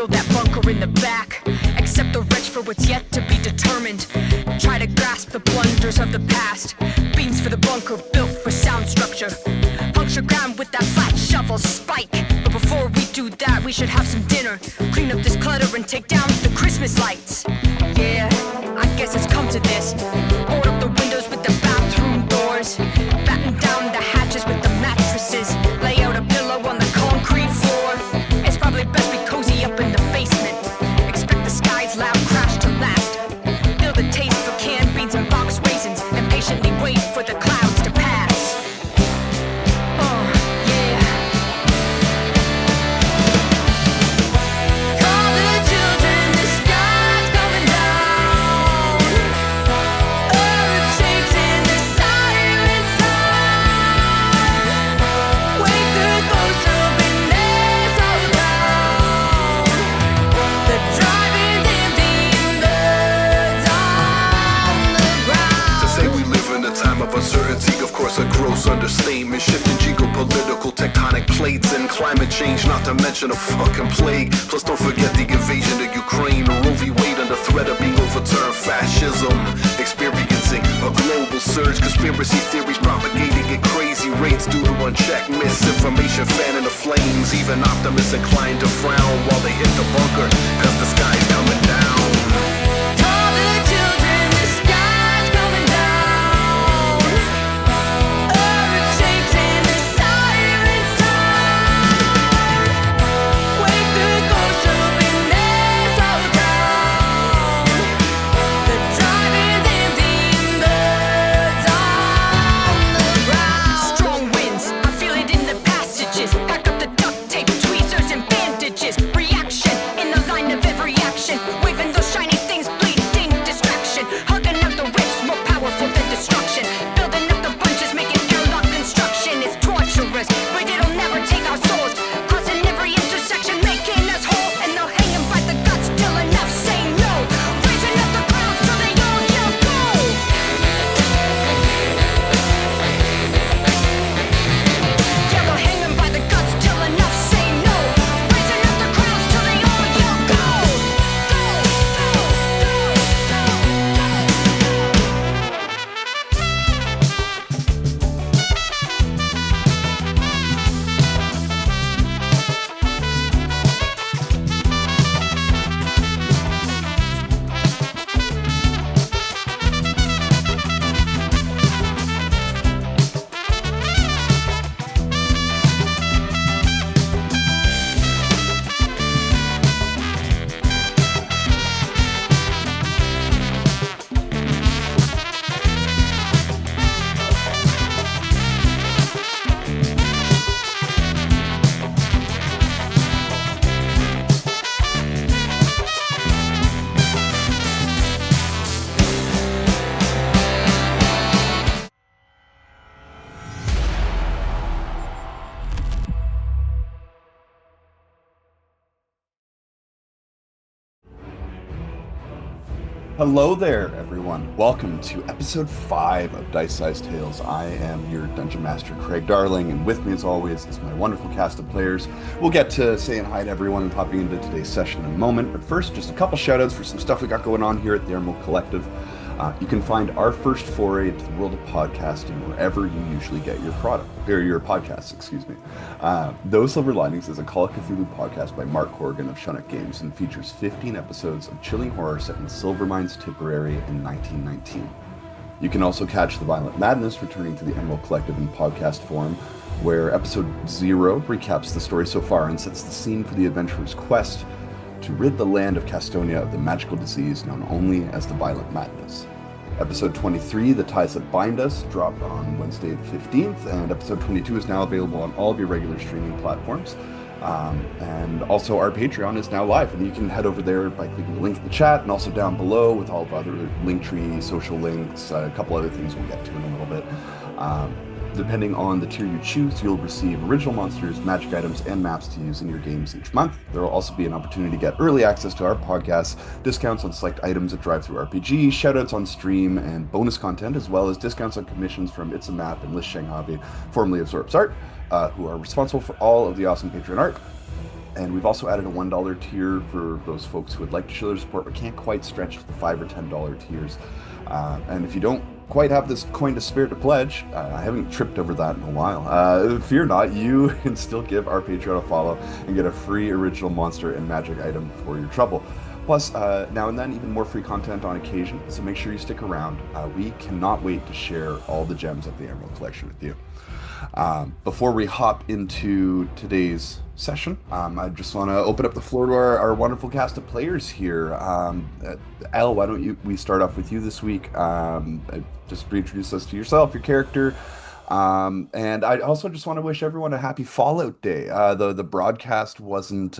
Build that bunker in the back. Accept the wretch for what's yet to be determined. Try to grasp the blunders of the past. Beams for the bunker built for sound structure. Puncture ground with that flat shovel spike. But before we do that, we should have some dinner. Clean up this clutter and take down the Christmas lights. Yeah, I guess it's come to this. Board up the windows with the bathroom doors. Batten down the hatches with the mattresses. Lay out a pillow on the concrete floor. It's probably best we cozy up in the basement. Expect the sky's loud crash to last. Feel the taste for canned beans and box raisins. And patiently wait for the clouds to pass. Yeah. Call the children, the sky's coming down. Earth shakes in the silent sound. Wake the ghosts up in their soul town. The drive-in's empty and birds on the ground. To say we live in a time of uncertainty, of course a gross understatement. Shifting geopolitical tectonic plates and climate change, not to mention a fucking plague. Plus don't forget the invasion of Ukraine, or Roe v. Wade under threat of being overturned. Fascism experiencing a global surge. Conspiracy theories propagating at crazy rates due to unchecked misinformation fanning the flames. Even optimists inclined to frown while they hit the bunker, cause the sky's coming down. Call the children, the sky's coming down. Earth shakes in the silent sound. Wake the ghosts up in their soul town. The drive-in's empty and birds on the ground. Strong winds, I feel it in the passages. Pack up the duct tape, tweezers and bandages. Reaction in the line of every action. Waving those shiny things, bleeding distraction. Hugging up the rich, more powerful than destruction. Building up the bunches, making airlock construction. It's torturous, but it'll never take our souls. Crossing every intersection, making us whole. And they'll hang 'em by the guts till enough say no. Raising up the crowds so they all yell go. Yeah, they'll hang 'em by the guts till enough say no. Raising up the crowds till they all yell go. Hello there, everyone. Welcome to episode 5 of Dice Sized Tales. I am your Dungeon Master, Craig Darling, and with me, as always, is my wonderful cast of players. We'll get to saying hi to everyone and popping into today's session in a moment, but first, just a couple shout-outs for some stuff we got going on here at the Emerald Collective. You can find our first foray into the world of podcasting wherever you usually get your your podcasts, excuse me. Those Silver Linings is a Call of Cthulhu podcast by Mark Corrigan of Shunnock Games and features 15 episodes of chilling horror set in Silver Mines, Tipperary in 1919. You can also catch The Violent Madness returning to the Emerald Collective in podcast form, where episode 0 recaps the story so far and sets the scene for the adventurer's quest to rid the land of Castonia of the magical disease known only as the Violent Madness. Episode 23, The Ties That Bind Us, dropped on Wednesday the 15th, and episode 22 is now available on all of your regular streaming platforms. And also our Patreon is now live, and you can head over there by clicking the link in the chat, and also down below with all of our other Linktree, social links, a couple other things we'll get to in a little bit. Depending on the tier you choose, you'll receive original monsters, magic items, and maps to use in your games each month. There will also be an opportunity to get early access to our podcasts, discounts on select items at Drive-Thru RPG, shoutouts on stream, and bonus content, as well as discounts on commissions from It's a Map and Liz Shanghavi, formerly of Zorp's Art, who are responsible for all of the awesome Patreon art. And we've also added a $1 tier for those folks who would like to show their support but can't quite stretch the $5 or $10 tiers. And if you don't quite have this coin to spare to pledge, I haven't tripped over that in a while. Fear not, you can still give our Patreon a follow and get a free original monster and magic item for your trouble. Plus, now and then, even more free content on occasion, so make sure you stick around. We cannot wait to share all the gems of the Emerald Collection with you. Before we hop into today's session, I just want to open up the floor to our wonderful cast of players here. Elle, why don't we start off with you this week? Just reintroduce us to yourself, your character. And I also just want to wish everyone a happy Fallout Day. The broadcast wasn't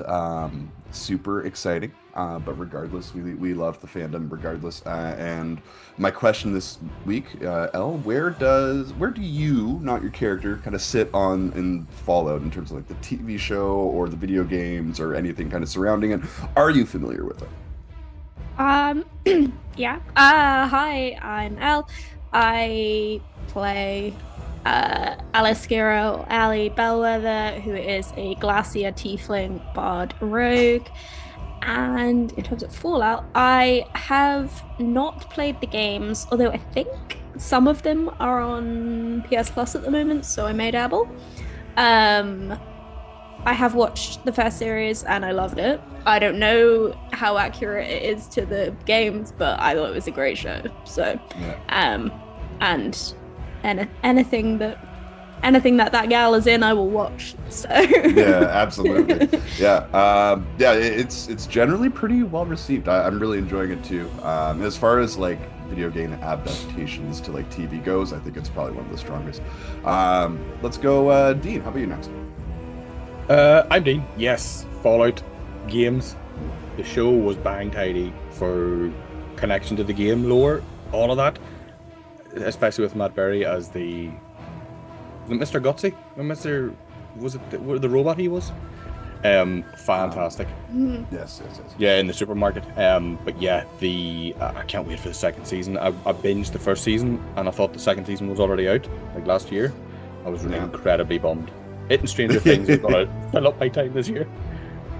super exciting, but regardless, we love the fandom regardless. And my question this week, Elle, where do you, not your character, kind of sit in Fallout in terms of like the TV show or the video games or anything kind of surrounding it? Are you familiar with it? Yeah. Hi, I'm Elle. I play Aliskira, Ali Bellwether, who is a Glacier Tiefling Bard Rogue. And in terms of Fallout, I have not played the games, although I think some of them are on PS Plus at the moment, so I may dabble. I have watched the first series and I loved it. I don't know how accurate it is to the games, but I thought it was a great show. So, and anything that gal is in, I will watch. So yeah, absolutely. Yeah, it's generally pretty well received. I'm really enjoying it too. As far as like video game adaptations to like TV goes, I think it's probably one of the strongest. Let's go, Dean. How about you next? I'm Dean. Yes, Fallout games. The show was bang tidy for connection to the game lore, all of that. Especially with Matt Berry as the Mr. Gutsy, was it the robot he was? Fantastic. Yes. Yeah, in the supermarket. But yeah, I can't wait for the second season. I binged the first season and I thought the second season was already out, like last year. I was really incredibly bummed. It and Stranger Things is gonna fill up my time this year.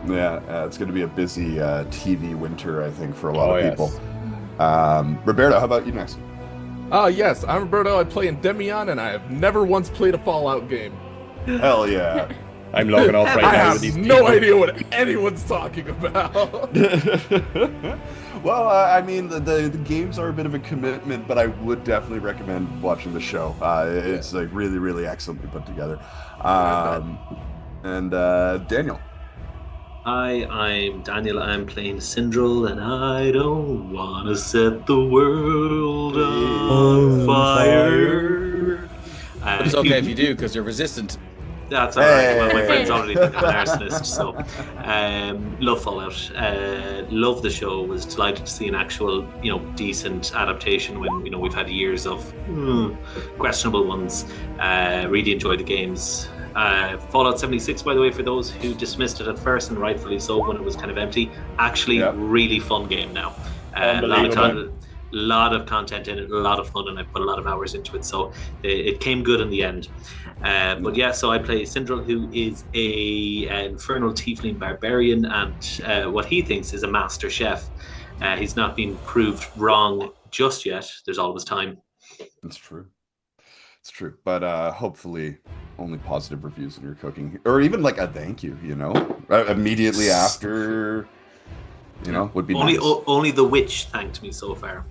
Yeah, it's going to be a busy TV winter, I think, for a lot of people. Yes. Roberto, how about you next? Yes, I'm Roberto. I play in Demion, and I have never once played a Fallout game. Hell yeah. I'm logging off right I now have with these no people. idea what anyone's talking about. Well, I mean, the games are a bit of a commitment, but I would definitely recommend watching the show. It's like really, really excellently put together. And Daniel. Hi, I'm Daniel. I'm playing Syndrel, and I don't want to set the world on fire. But it's okay if you do, because you're resistant. That's all right. Well, my friends already think I'm an arsonist, so love Fallout. Love the show. Was delighted to see an actual, decent adaptation when we've had years of questionable ones. Really enjoyed the games. Fallout 76, by the way, for those who dismissed it at first, and rightfully so when it was kind of empty. Actually, really fun game now. A lot of content in it, a lot of fun, and I put a lot of hours into it, so it came good in the end. But yeah, so I play Syndrel, who is an infernal tiefling barbarian, and what he thinks is a master chef. He's not been proved wrong just yet. There's always time. It's true. But hopefully only positive reviews in your cooking, or even like a thank you, immediately after, would be only nice. Only the witch thanked me so far.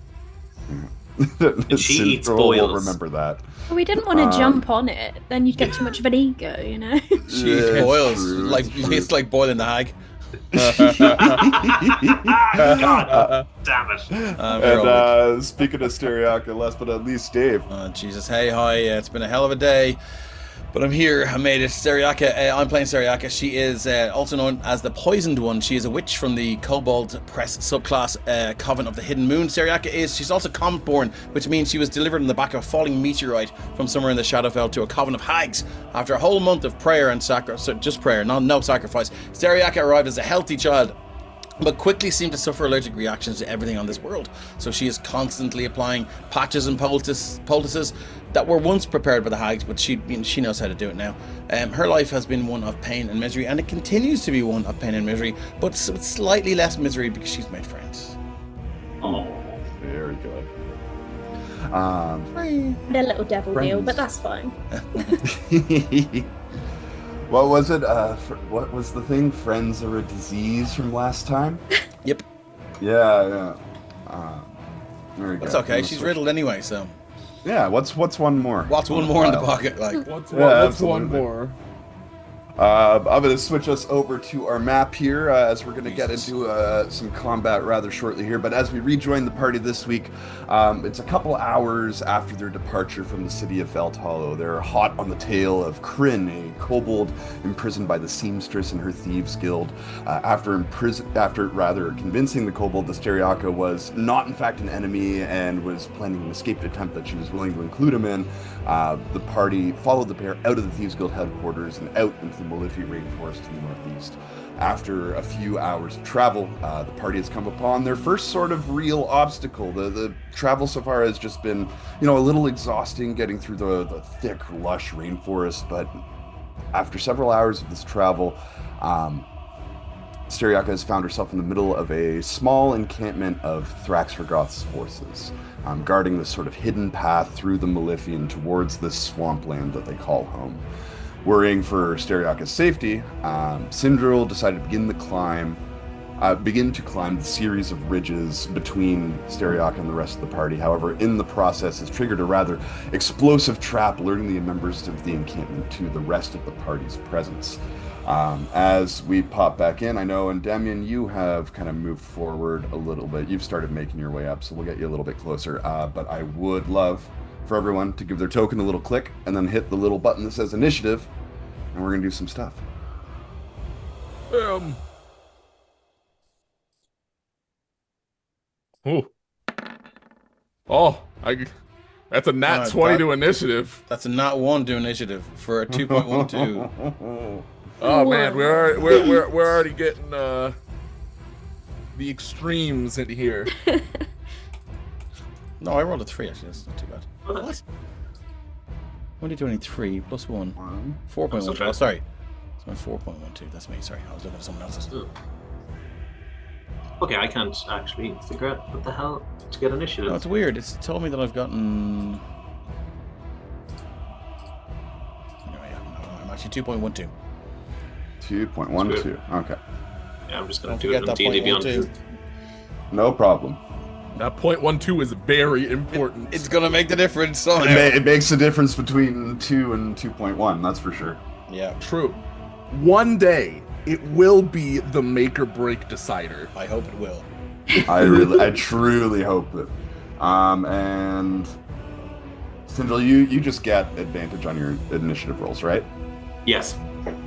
And she eats boils. Will remember that. we didn't want to jump on it. Then you'd get too much of an ego, She eats boils. It's like boiling the hag. God damn it. And speaking of Stereaka, last but not least, Dave. Jesus. Hey, hi. It's been a hell of a day. But I'm here. I made it. Stereaka. I'm playing Stereaka. She is also known as the Poisoned One. She is a witch from the Kobold Press subclass Coven of the Hidden Moon. She's also Comet-born, which means she was delivered in the back of a falling meteorite from somewhere in the Shadowfell to a coven of hags. After a whole month of prayer and sacrifice, just prayer, no sacrifice, Stereaka arrived as a healthy child but quickly seemed to suffer allergic reactions to everything on this world. So she is constantly applying patches and poultices that were once prepared by the hags, but she knows how to do it now. Her life has been one of pain and misery, and it continues to be one of pain and misery, but with slightly less misery because she's made friends. Oh. Very good. They're little devil deal, Friends. but that's fine. What was it? What was the thing? Friends are a disease from last time? Yep. Yeah. Very good. It's okay. She's riddled anyway, so. Yeah. What's one more? What's one more in the pocket? Like. What's absolutely. one more? I'm going to switch us over to our map here as we're going to get into some combat rather shortly here. But as we rejoin the party this week, it's a couple hours after their departure from the city of Velthollow. They're hot on the tail of Kryn, a kobold imprisoned by the seamstress and her thieves guild. After convincing the kobold that Steriaka was not in fact an enemy and was planning an escape attempt that she was willing to include him in, the party followed the pair out of the thieves guild headquarters and out into the Malifi Rainforest to the northeast. After a few hours of travel, the party has come upon their first sort of real obstacle. The travel so far has just been, a little exhausting getting through the thick, lush rainforest, but after several hours of this travel, Steriaka has found herself in the middle of a small encampment of Thrax-Ragoth's forces, guarding this sort of hidden path through the Malifi and towards this swampland that they call home. Worrying for Steriaka's safety, Sindril decided to begin to climb the series of ridges between Steriaka and the rest of the party. However, in the process, has triggered a rather explosive trap, alerting the members of the encampment to the rest of the party's presence. As we pop back in, I know, and Damien, you have kind of moved forward a little bit. You've started making your way up, so we'll get you a little bit closer. But I would love for everyone to give their token a little click and then hit the little button that says initiative, and we're gonna do some stuff. That's a nat 20 to initiative. That's a not 1 to initiative for a 2.12. Oh man, we're already getting the extremes in here. No, I rolled a 3 actually. That's not too bad. What? Only doing 3 plus 1. 4.12. Oh, sorry. So I'm 4.12. That's me. Sorry, I was looking at someone else's. Okay, I can't actually figure out what the hell to get initiative. No, it's weird. It's told me that I've gotten. Anyway, I'm actually 2.12. 2.12. Okay. Yeah, I'm just gonna Don't do it forget from that D&D Beyond 0.12. Truth. No problem. That 0.12 is very important. It's gonna make the difference. Somehow. It makes a difference between 2 and 2.1, that's for sure. Yeah, True. One day, it will be the make or break decider. I hope it will. I truly hope that. And Sindril, you just get advantage on your initiative rolls, right? Yes.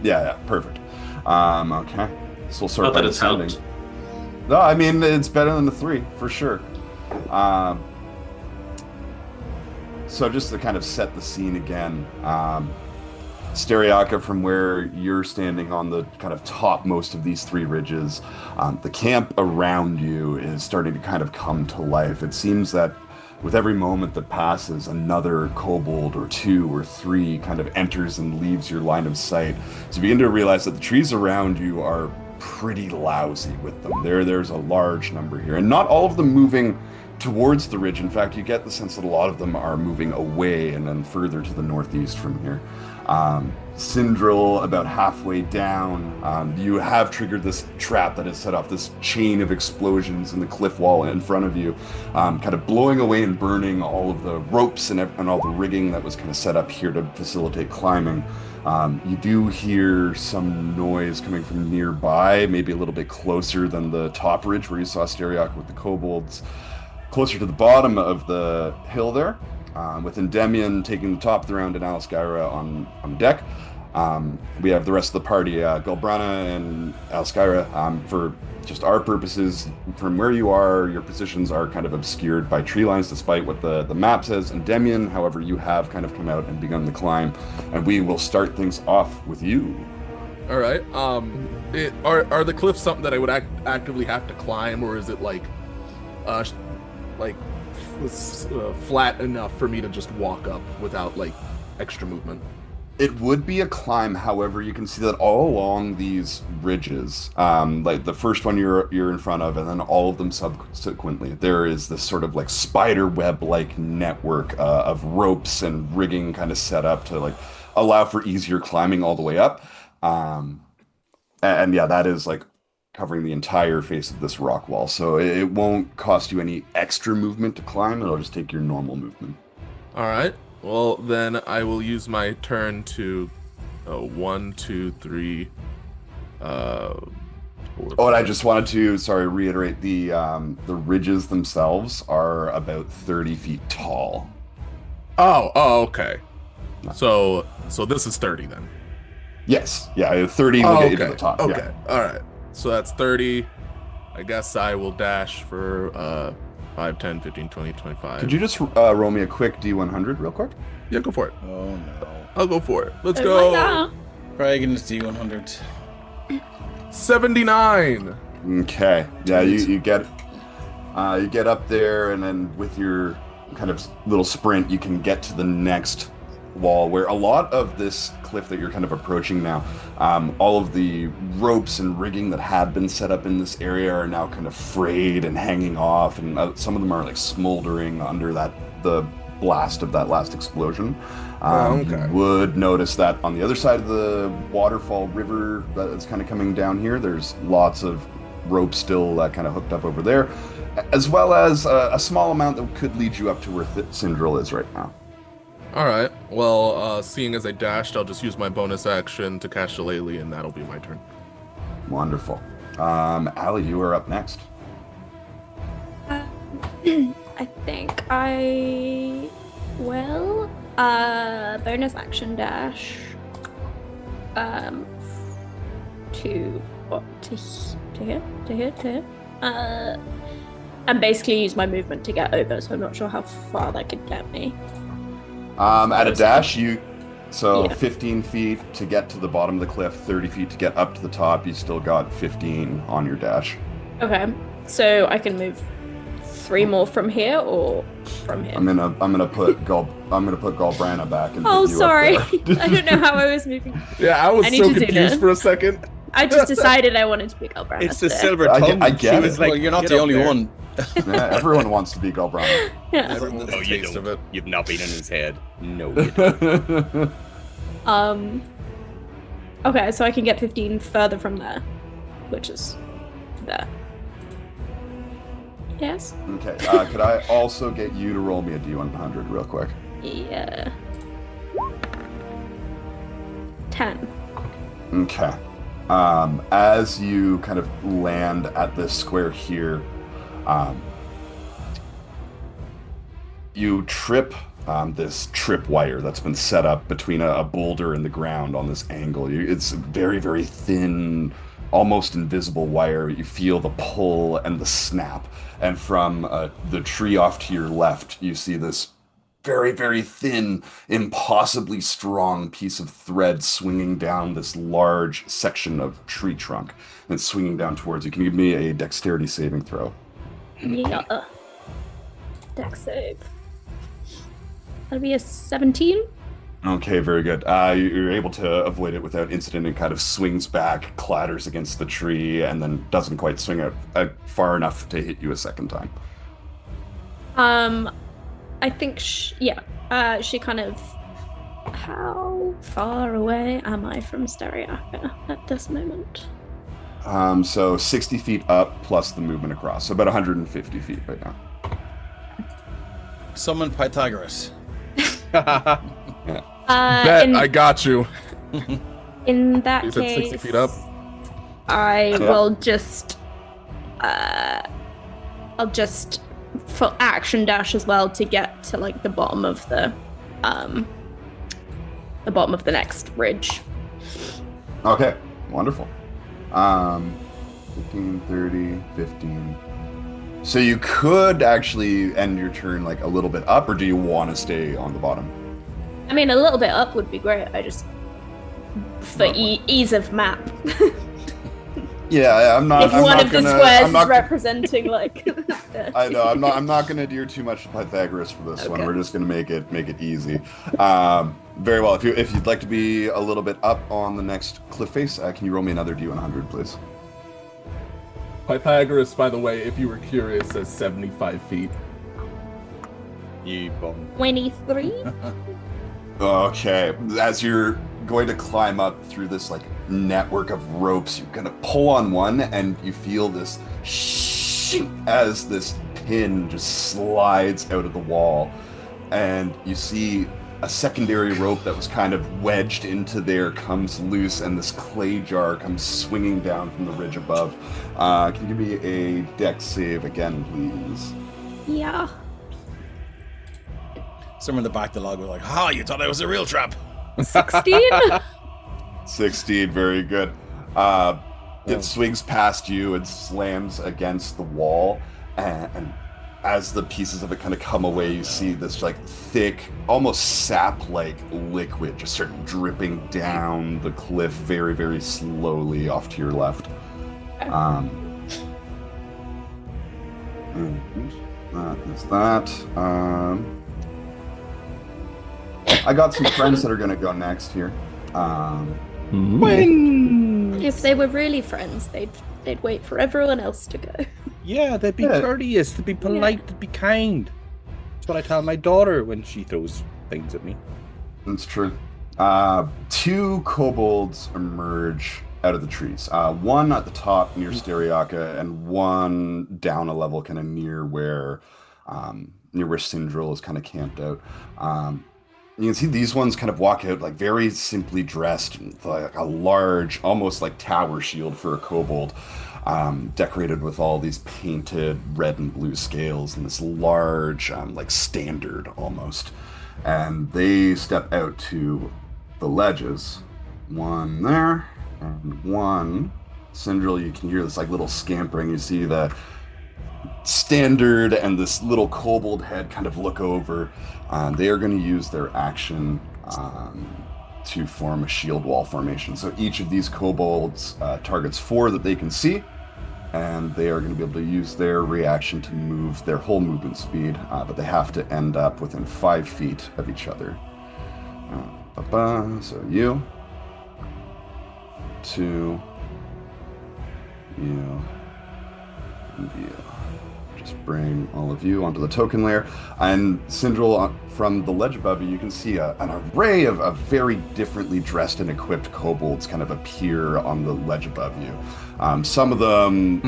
Yeah, perfect. Okay. So we'll sort Not by that it's descending. helped. No, I mean it's better than the 3 for sure. So just to kind of set the scene again, Steriaka, from where you're standing on the kind of topmost of these 3 ridges, the camp around you is starting to kind of come to life. It seems that with every moment that passes, another kobold or 2 or 3 kind of enters and leaves your line of sight. So you begin to realize that the trees around you are pretty lousy with them. There's a large number here, and not all of them moving towards the ridge. In fact, you get the sense that a lot of them are moving away and then further to the northeast from here. Sindril, about halfway down, you have triggered this trap that has set off this chain of explosions in the cliff wall in front of you, kind of blowing away and burning all of the ropes and all the rigging that was kind of set up here to facilitate climbing. You do hear some noise coming from nearby, maybe a little bit closer than the top ridge where you saw Steriaka with the kobolds. Closer to the bottom of the hill there, with Endymion taking the top of the round and Alskyra on deck. We have the rest of the party, Gulbrana and Alskyra. For just our purposes, from where you are, your positions are kind of obscured by tree lines despite what the map says. Endymion, however, you have kind of come out and begun the climb, and we will start things off with you. All right. Are the cliffs something that I would actively have to climb, or is it flat enough for me to just walk up without like extra movement? It would be a climb, however, you can see that all along these ridges, like the first one you're in front of, and then all of them subsequently, there is this sort of like spider web-like network of ropes and rigging kind of set up to like allow for easier climbing all the way up. And yeah, that is like covering the entire face of this rock wall, so it won't cost you any extra movement to climb. It'll just take your normal movement. All right. Well, then I will use my turn to 1, 2, 3. 4, Oh, and I just wanted to, reiterate the ridges themselves are about 30 feet tall. Oh, okay. So this is 30 then. Yes, yeah, 30 will get you to the top. Okay, Yeah. all right. So that's 30. I guess I will dash for 5, 10, 15, 20, 25. Could you just roll me a quick D100 real quick? Yeah, go for it. Oh no. I'll go for it. Let's Oh go. my God. Craig and his D100. 79. Okay. Yeah, you get up there, and then with your kind of little sprint, you can get to the next wall, where a lot of this cliff that you're kind of approaching now, all of the ropes and rigging that had been set up in this area are now kind of frayed and hanging off, and Oh, some of them are like smoldering under the blast of that last explosion. Okay. You would notice that on the other side of the waterfall river that's kind of coming down here, there's lots of rope still kind of hooked up over there, as well as a small amount that could lead you up to where Syndril is right now. All right. Well, seeing as I dashed, I'll just use my bonus action to cast Shillelagh, and that'll be my turn. Wonderful. Allie, you are up next. I think I will bonus action dash to here and basically use my movement to get over, so I'm not sure how far that could get me. At a dash, Yeah. 15 feet to get to the bottom of the cliff, 30 feet to get up to the top. You still got 15 on your dash. Okay, so I can move 3 more from here or from here. I'm gonna put Galbrana back and Oh, put you sorry. up there. I don't know how I was moving. Yeah, I was I need so to do confused that. for a second. I just decided I wanted to be Galbrana. It's the today. silver I get- tongue. I get She it. was like, Well, you're not "Get the up only there." one. Yeah, everyone wants to be Galbrana. Yeah. Everyone No, wants a you taste don't. of it. You've not been in his head. No, you don't. Okay, so I can get 15 further from there, which is there. Yes? Okay, could I also get you to roll me a D100 real quick? Yeah. 10. Okay. As you kind of land at this square here, you trip this trip wire that's been set up between a boulder and the ground on this angle. It's very, very thin, almost invisible wire. You feel the pull and the snap. And from the tree off to your left, you see this very, very thin, impossibly strong piece of thread swinging down this large section of tree trunk. And it's swinging down towards you. Can you give me a dexterity saving throw? Yeah. Dex save. That'll be a 17. Okay, very good. You're able to avoid it without incident. It kind of swings back, clatters against the tree, and then doesn't quite swing out far enough to hit you a second time. I think she kind of... How far away am I from Stereaka at this moment? So 60 feet up plus the movement across. So about 150 feet right now. Summon Pythagoras. Bet I got you. In that You said case, 60 feet up? I will just... I'll just for action dash as well to get to like the bottom of the next ridge. Okay, wonderful. 15, 30, 15. So you could actually end your turn like a little bit up, or do you want to stay on the bottom? I mean, a little bit up would be great. I just for ease of map. Yeah, I'm not. If I'm one not of the gonna, squares I'm not, is representing like. I know. I'm not going to adhere too much to Pythagoras for this one. Okay. We're just going to make it easy. Very well. If you'd like to be a little bit up on the next cliff face, can you roll me another D100, please? Pythagoras, by the way, if you were curious, says 75 feet. You bum. 23. Okay. As you're going to climb up through this like network of ropes, you're going to pull on one, and you feel this as this pin just slides out of the wall, and you see a secondary rope that was kind of wedged into there comes loose, and this clay jar comes swinging down from the ridge above. Can you give me a dex save again, please? Yeah. Somewhere in the back of the log was like, "Ha! You thought I was a real trap." 16. 16, very good. It swings past you and slams against the wall, and as the pieces of it kind of come away, you see this like thick, almost sap-like liquid just start dripping down the cliff very, very slowly off to your left. That is that. I got some friends that are going to go next here. If they were really friends, they'd wait for everyone else to go. Yeah, they'd be courteous, they'd be polite, they'd be kind. That's what I tell my daughter when she throws things at me. That's true. Two kobolds emerge out of the trees. One at the top near Stereaka, and one down a level, kind of near where Sindril is kind of camped out. You can see these ones kind of walk out like very simply dressed, like a large, almost like tower shield for a kobold, decorated with all these painted red and blue scales and this large, like standard almost. And they step out to the ledges. One there, and one. Sindril, you can hear this like little scampering. You see the standard and this little kobold head kind of look over. They are going to use their action to form a shield wall formation. So each of these kobolds targets 4 that they can see, and they are going to be able to use their reaction to move their whole movement speed, but they have to end up within 5 feet of each other. So you, 2, you, and you. Just bring all of you onto the token layer. And Sindril, from the ledge above you, you can see an array of very differently dressed and equipped kobolds kind of appear on the ledge above you. Some of them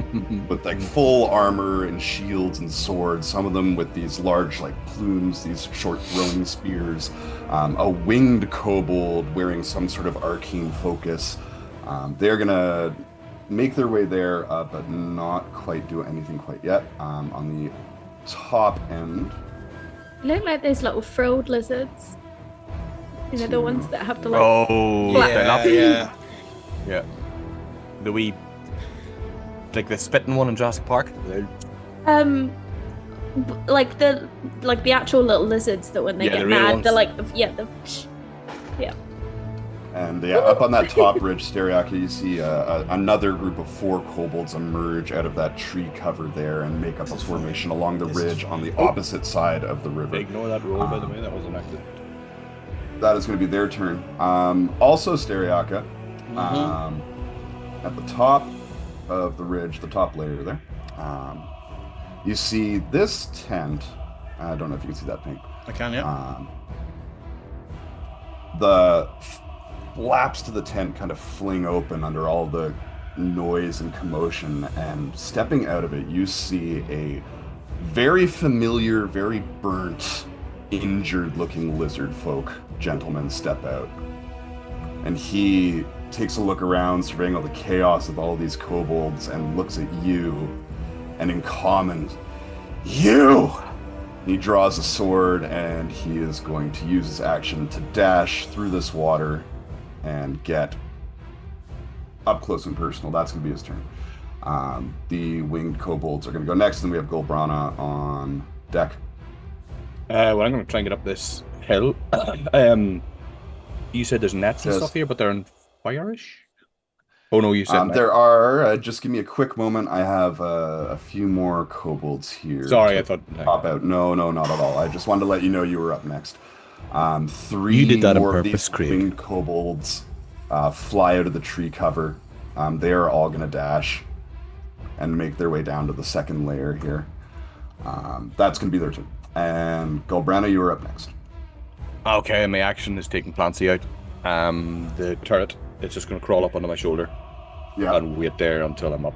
with like full armor and shields and swords. Some of them with these large like plumes, these short throwing spears. A winged kobold wearing some sort of arcane focus. They're gonna make their way there, but not quite do anything quite yet. On the top end. They look like those little frilled lizards. You know, the ones that have to like. Oh, flap. yeah. The wee, like the spitting one in Jurassic Park. Like the actual little lizards that when they Yeah, get the real mad, ones. they're like yeah. And up on that top ridge, Stereaka, you see another group of 4 kobolds emerge out of that tree cover there and make up a formation along the ridge on the opposite side of the river. Ignore that roll, by the way, that was an accident. That is going to be their turn. Also, Stereaka, at the top of the ridge, the top layer there, you see this tent. I don't know if you can see that, Pink. I can, yeah. The flaps to the tent kind of fling open under all the noise and commotion, and stepping out of it, you see a very familiar, very burnt, injured-looking lizard folk gentleman step out. And he takes a look around, surveying all the chaos of all these kobolds, and looks at you, and in common, you! He draws a sword, and he is going to use his action to dash through this water and get up close and personal. That's going to be his turn. The winged kobolds are going to go next, and we have Golbrana on deck. Well, I'm going to try and get up this hill. You said there's nets and Yes. stuff here, but they're in fire-ish? Oh no, you said net. There are. Just give me a quick moment. I have a few more kobolds here. Sorry, to I thought... pop out. No, not at all. I just wanted to let you know you were up next. Three You did that on more of purpose, these Craig. winged kobolds fly out of the tree cover. They are all going to dash and make their way down to the second layer here. That's going to be their turn. And Golbrana, you are up next. Okay, my action is taking Clancy out. The turret, it's just going to crawl up onto my shoulder Yeah. and wait there until I'm up.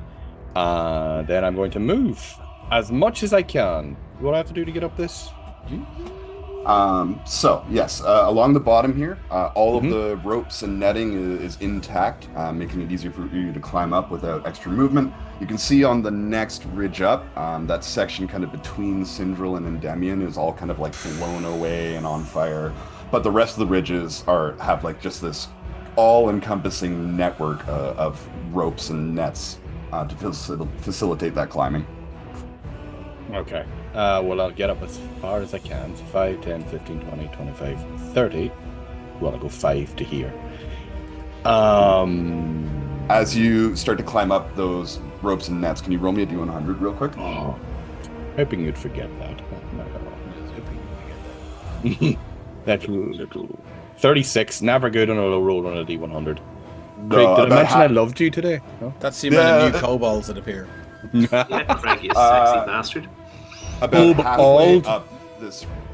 Then I'm going to move as much as I can. What do I have to do to get up this? So yes, along the bottom here, all of the ropes and netting is intact, making it easier for you to climb up without extra movement. You can see on the next ridge up, that section kind of between Sindril and Endymion is all kind of like blown away and on fire. But the rest of the ridges have like just this all-encompassing network of ropes and nets to facilitate that climbing. Okay. Well, I'll get up as far as I can. So 5, 10, 15, 20, 25, 30. Well, I'll go 5 to here. As you start to climb up those ropes and nets, can you roll me a D100 real quick? Oh, hoping you'd forget that. That's little 36. Never good on a low roll on a D100. Craig, did I mention I loved you today? No? That's the amount of new kobolds that appear. Yeah, Frank, you sexy bastard. About halfway Kobold.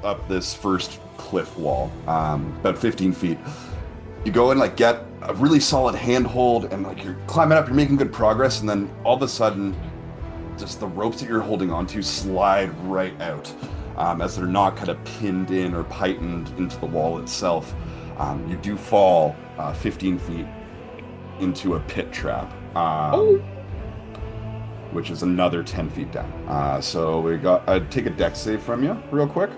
up this first cliff wall, about 15 feet. You go and like get a really solid handhold, and like you're climbing up, you're making good progress, and then all of a sudden, just the ropes that you're holding onto slide right out, as they're not kind of pinned in or pythoned into the wall itself. You do fall 15 feet into a pit trap. Which is another 10 feet down. So we got. Take a dex save from you, real quick.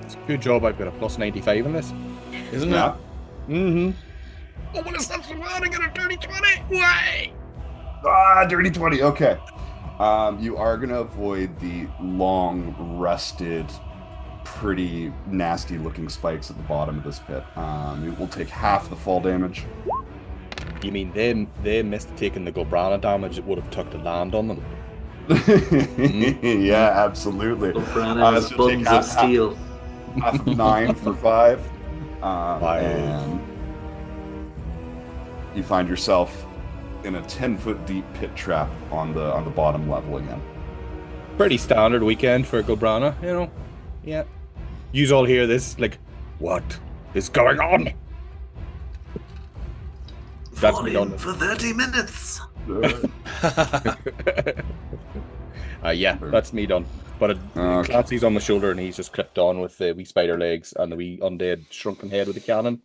It's a good job I've got a plus 95 in this. Isn't Yeah. it? Mm-hmm. Oh, what is that? I got a dirty 20. Why? Dirty 20. Okay. You are gonna avoid the long, rusted, pretty nasty-looking spikes at the bottom of this pit. It will take half the fall damage. You mean they missed taking the Golbrana damage? It would have took the land on them. Yeah, absolutely. Golbrana has so buns of steel. Half of 9 for 5. Five. And you find yourself in a 10-foot deep pit trap on the bottom level again. Pretty standard weekend for Golbrana, you know? Yeah. Yous all hear this, like, what is going on? That's me done. For 30 minutes. Yeah, that's me done. But Okay. Clancy's on my shoulder and he's just clipped on with the wee spider legs and the wee undead shrunken head with the cannon.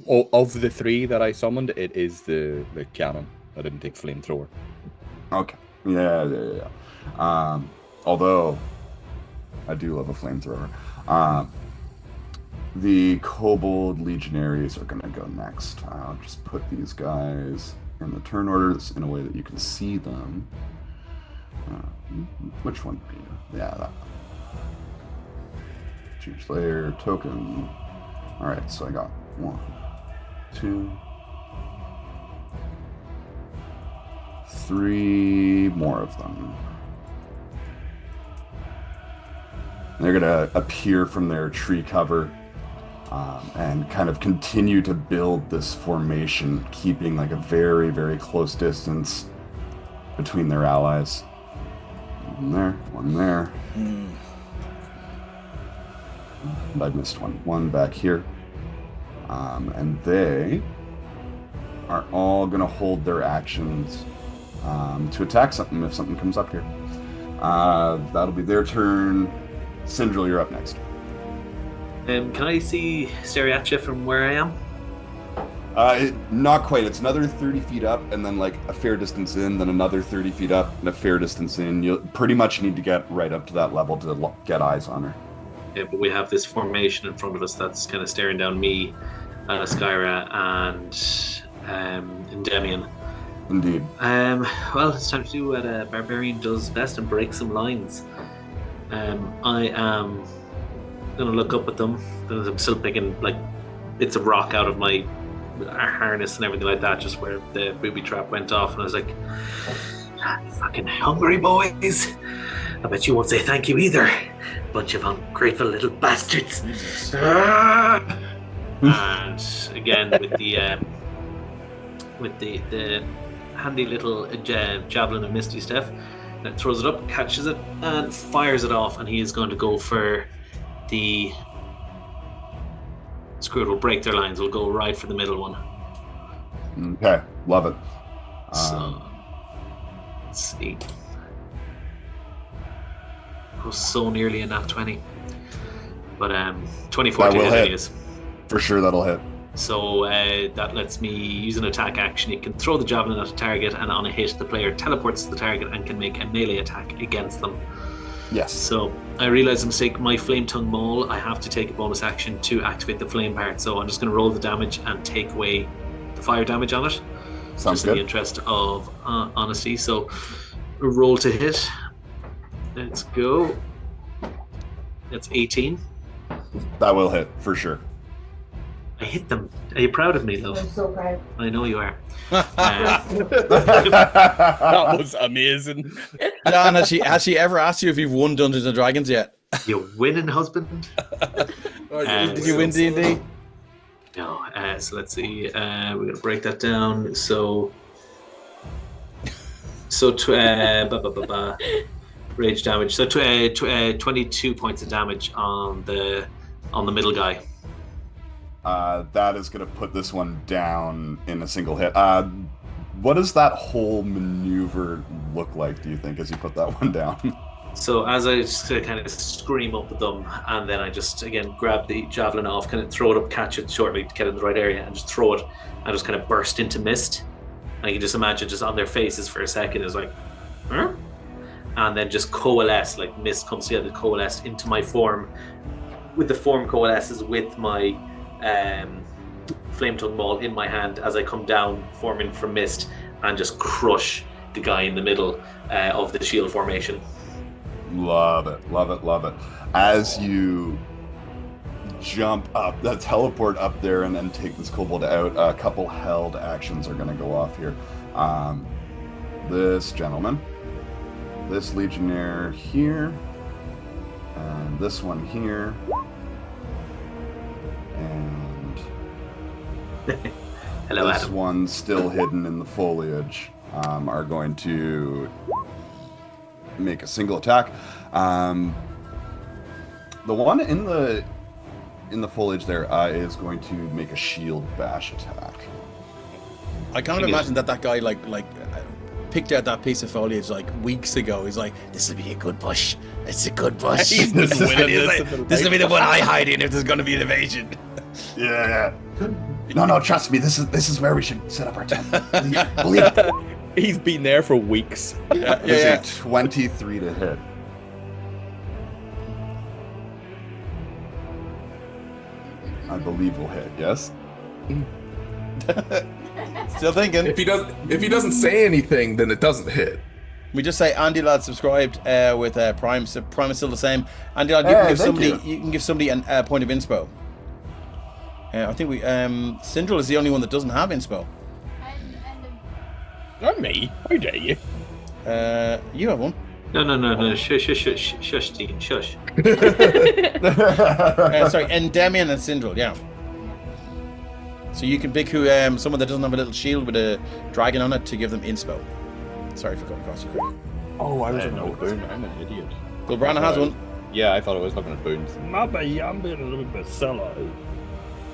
Of the 3 that I summoned, it is the cannon. I didn't take flamethrower. Okay. Yeah. Although I do love a flamethrower. The Kobold legionnaires are going to go next. I'll just put these guys in the turn order in a way that you can see them. Which one? Yeah, that one. Choose layer, token. Alright, so I got 1, 2, 3 more of them. They're going to appear from their tree cover and kind of continue to build this formation, keeping like a very, very close distance between their allies. One there. I missed one. One back here. And they are all going to hold their actions to attack something if something comes up here. That'll be their turn. Sindril, you're up next. Can I see Stereatia from where I am? Not quite. It's another 30 feet up, and then like a fair distance in, then another 30 feet up, and a fair distance in. You'll pretty much need to get right up to that level to get eyes on her. Yeah, but we have this formation in front of us that's kind of staring down me, Skyra, and Endymion. Indeed. Well, it's time to do what a barbarian does best and break some lines. I am gonna look up at them. I'm still picking like bits of rock out of my harness and everything like that, just where the booby trap went off, and I was like, fucking hungry boys. I bet you won't say thank you either. Bunch of ungrateful little bastards. And again with the handy little javelin of Misty Steph, that throws it up, catches it, and fires it off, and he is going to go for the... Screw it, we'll break their lines. We'll go right for the middle one. Okay, love it. So, let's see. Oh, so nearly a nat 20. But 24 to hit it is. For sure, that'll hit. So that lets me use an attack action. You can throw the javelin at a target, and on a hit, the player teleports to the target and can make a melee attack against them. Yes. So I realized a mistake. My flame tongue maul, I have to take a bonus action to activate the flame part. So I'm just going to roll the damage and take away the fire damage on it. Sounds just good. in the interest of honesty. So roll to hit. Let's go. That's 18. That will hit, for sure. I hit them. Are you proud of me, though? I'm so proud. I know you are. That was amazing. John, has she ever asked you if you've won Dungeons and Dragons yet? You winning husband? Did you win D&D? No. So let's see. We're gonna break that down. So rage damage. So 22 points of damage on the middle guy. That is going to put this one down in a single hit. What does that whole maneuver look like, do you think, as you put that one down? So as I just kind of scream up at them, and then I just, again, grab the javelin off, kind of throw it up, catch it shortly to get in the right area, and just throw it, and just kind of burst into mist. And you can just imagine just on their faces for a second, it's like, huh? And then just coalesce, like mist comes together, coalesce into my form. With the form coalesces with my flame tongue maul in my hand as I come down, forming from mist, and just crush the guy in the middle of the shield formation. Love it, love it, love it. As you jump up, teleport up there and then take this kobold out, a couple held actions are going to go off here. This gentleman, this legionnaire here, and this one here, and Hello, this Adam. one still hidden in the foliage, are going to make a single attack. The one in the foliage there is going to make a shield bash attack. I kind of imagine that guy like picked out that piece of foliage like weeks ago. He's like, this will be a good bush. It's a good bush. He's been winning this. This will be the one I hide in if there's going to be an invasion. Yeah. No, trust me. This is where we should set up our tent. Believe it. He's been there for weeks. Yeah. 23 to hit. I believe will hit. Yes. Still thinking. If he doesn't say anything, then it doesn't hit. We just say Andy Lad subscribed with Prime. So Prime is still the same. Andy Lad, you can give somebody a point of inspo. I think Syndril is the only one that doesn't have inspo. Not me. How dare you? You have one. No. Shush, Dean, shush. Sorry, Endymion and Syndril, yeah. So you can pick who someone that doesn't have a little shield with a dragon on it to give them inspo. Sorry for going across your quick. Oh, I was looking at boon. I'm an idiot. Well, Brandon has one. Yeah, I thought I was looking at boons. Maybe I'm being a little bit silly. All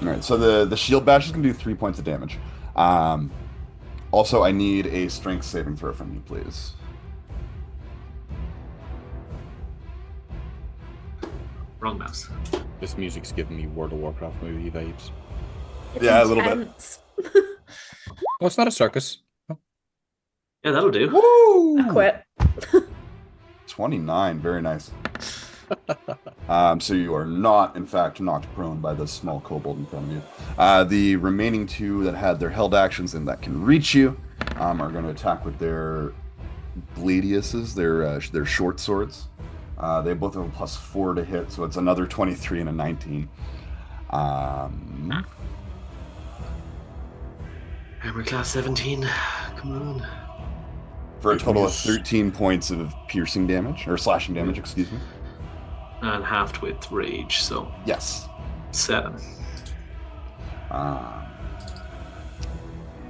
right. So the shield bash is going to do 3 points of damage. Also, I need a strength saving throw from you, please. Wrong mouse. This music's giving me World of Warcraft movie vibes. Yeah, a little bit. Intense. Oh, it's not a circus. Yeah, that'll do. Woo! I quit. 29. Very nice. So you are not, in fact, knocked prone by this small kobold in front of you. The remaining two that had their held actions and that can reach you are going to attack with their gladiuses, their short swords. They both have a +4 to hit, so it's another 23 and a 19. Armor class 17. Come on. For a total of 13 points of piercing damage, or slashing damage, excuse me. And halved with rage, so Yes. 7.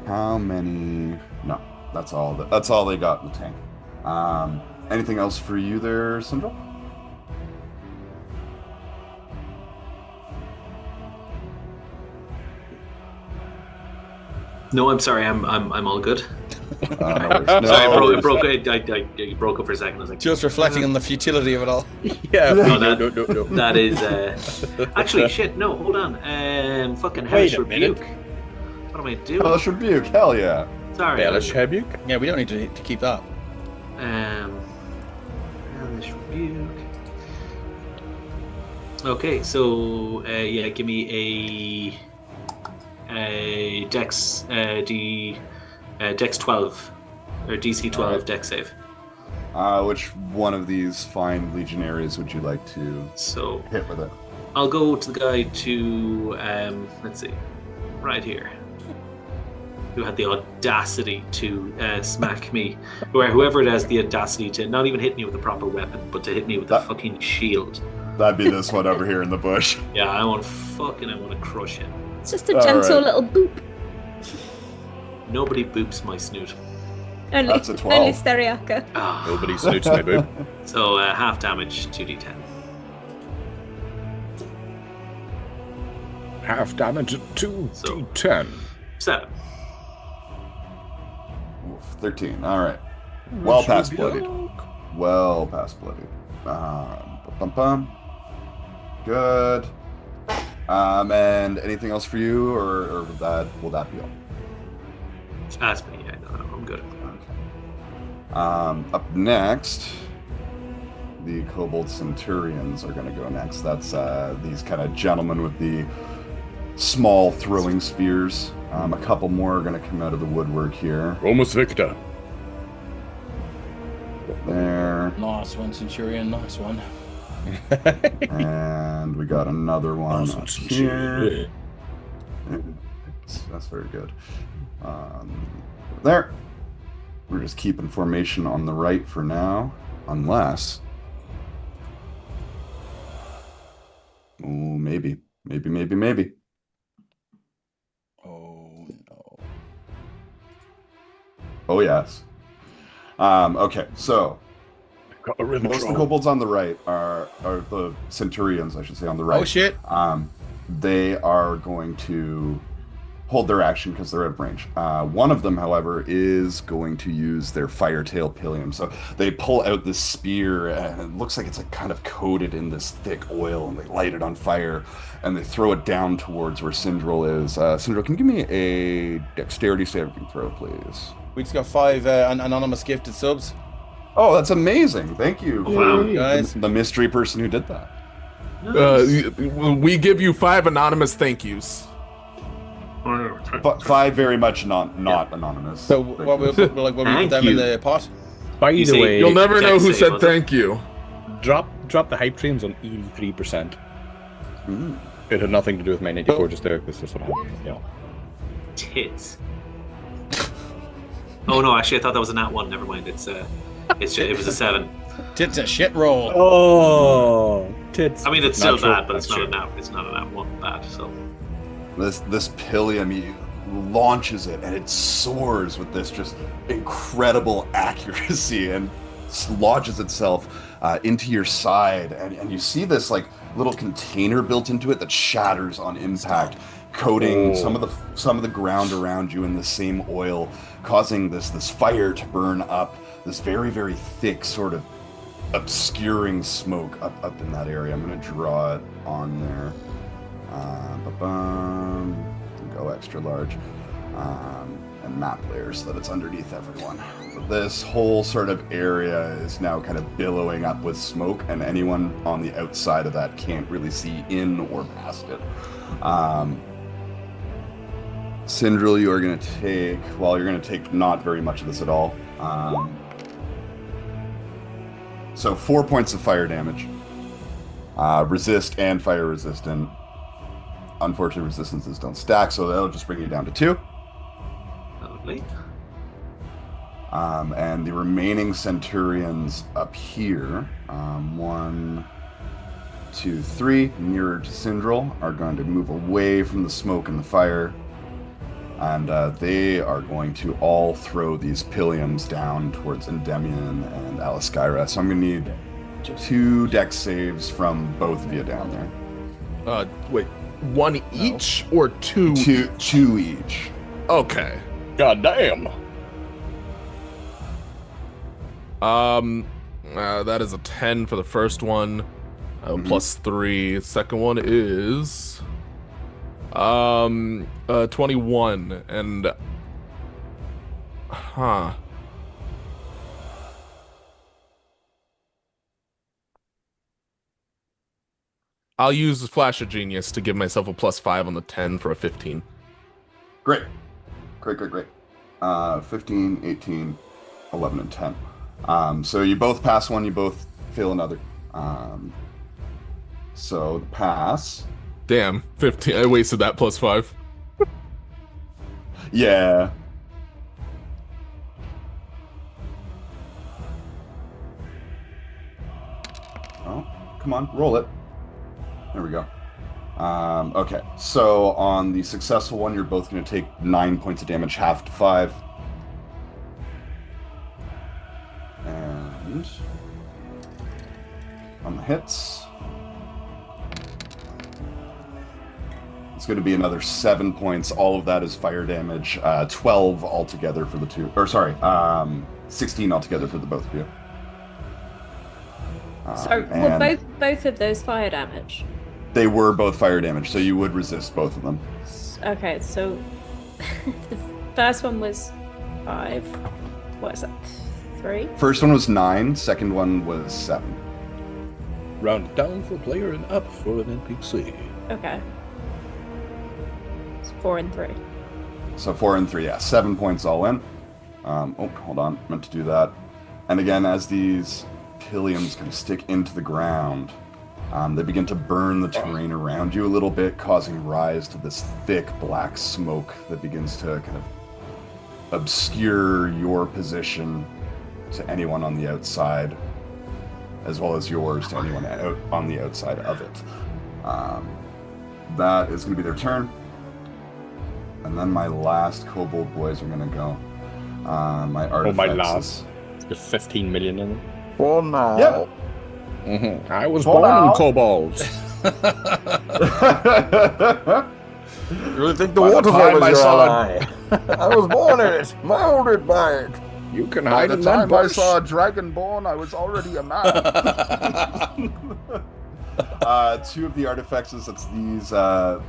How many? No, that's all. That's all they got in the tank. Anything else for you there, Syndrome? No, I'm sorry. I'm all good. No worries. No Sorry, it worries. broke up for a second. I was like, Just reflecting on the futility of it all. Yeah, No, no. that is actually shit. No, hold on. Fucking hellish Wait a rebuke. minute. What am I doing? Hellish Rebuke, hell yeah. Sorry. Hellish Rebuke. Yeah, we don't need to keep that. Hellish rebuke. Okay, so yeah, give me a Dex Dex 12 or DC 12 Alright. Dex save. Which one of these fine legionnaires would you like to So hit with it? I'll go to the guy to let's see, right here, who had the audacity to smack me, or whoever it has the audacity to not even hit me with a proper weapon, but to hit me with a fucking shield. That'd be this one over here in the bush. Yeah, I want to crush him. It's just a gentle Alright. little boop. Nobody boops my snoot. Only, That's a 12. only Steriaka. Ah, Nobody snoots my boob. so half damage, 2d10. Half damage, 2d10. 7. Oof, 13. All right. Well past bloodied. Well past bloodied. Bum. Good. And anything else for you, or will that be all? That's me. Yeah, no, I'm good. Up next, the Kobold Centurions are going to go next. That's these kind of gentlemen with the small throwing spears. A couple more are going to come out of the woodwork here. Romus Victor. There. Nice one, Centurion. Nice one. And we got another one up here. That's very good. There. We're just keeping formation on the right for now, unless. Oh, maybe. Oh no. Oh, yes. Okay, so Got a rhythm most of the kobolds on the right are the centurions, I should say, on the right. Oh shit. They are going to hold their action because they're out of range. One of them, however, is going to use their Firetail Pillium. So they pull out this spear, and it looks like it's like kind of coated in this thick oil, and they light it on fire, and they throw it down towards where Syndril is. Syndril, can you give me a dexterity saving throw, please? We just got 5 anonymous gifted subs. Oh, that's amazing. Thank you. Wow. for Guys. the mystery person who did that. We give you 5 anonymous thank yous. But 5 very much not anonymous. So what we'll put them Thank in you. the pot? By You the see, way, You'll never know Dex who save, said was it? thank you. drop the hype trains on 83%. Ooh. It had nothing to do with my 94 just there, because that's what happened. Yeah. Tits. Oh no, actually I thought that was a nat 1. Never mind. It was a 7. It's a shit roll. Oh, tits. I mean, it's still Natural, bad, but it's that's not a true. nat. It's not a nat 1 bad. So This Pillium, he launches it, and it soars with this just incredible accuracy and lodges itself into your side, and you see this like little container built into it that shatters on impact, coating some of the ground around you in the same oil, causing this fire to burn up, this very, very thick sort of obscuring smoke up in that area. I'm going to draw it on there. Go extra large. And map layer so that it's underneath everyone. But this whole sort of area is now kind of billowing up with smoke, and anyone on the outside of that can't really see in or past it. Syndril, you're going to take not very much of this at all. So 4 points of fire damage. Resist and fire resistant. Unfortunately, resistances don't stack, so that'll just bring you down to 2. Lovely. And the remaining centurions up here, 1, 2, 3, nearer to Syndril, are going to move away from the smoke and the fire. And they are going to all throw these pillions down towards Endymion and Alaskyra. So I'm going to need 2 dex saves from both of you down there. Wait, 1 each or 2? 2 each. Okay. God damn. That is a 10 for the first one, plus 3. Second one is 21, and I'll use Flash of Genius to give myself a plus 5 on the 10 for a 15. Great. 15, 18, 11, and 10. So you both pass one, you both fail another. So the pass. Damn, 15. I wasted that plus 5. Yeah. Oh, come on, roll it. There we go. Okay, so on the successful one, you're both going to take 9 points of damage, half to 5. And on the hits, it's going to be another 7 points. All of that is fire damage. 12 altogether for the two. Or sorry, 16 altogether for the both of you. So were both of those fire damage? They were both fire damage, so you would resist both of them. Okay, so the first one was 5. What is that? 3? First one was 9, second one was 7. Round down for a player and up for an NPC. Okay. It's 4 and 3. So 4 and 3, yeah. 7 points all in. Oh, hold on. Meant to do that. And again, as these pillions kind of stick into the ground, they begin to burn the terrain around you a little bit, causing rise to this thick black smoke that begins to kind of obscure your position to anyone on the outside, as well as yours to anyone out on the outside of it. That is going to be their turn. And then my last Kobold boys are going to go. My artifacts. my last. There's 15 million in them. Oh no. Yep. Mm-hmm. I was Hold born on. in Kobold. You really think the By the waterfall time is I your saw eye? I was born in it, molded by it. You can By hide the in that time I bush. saw a dragonborn, I was already a man. 2 of the artifacts, that's these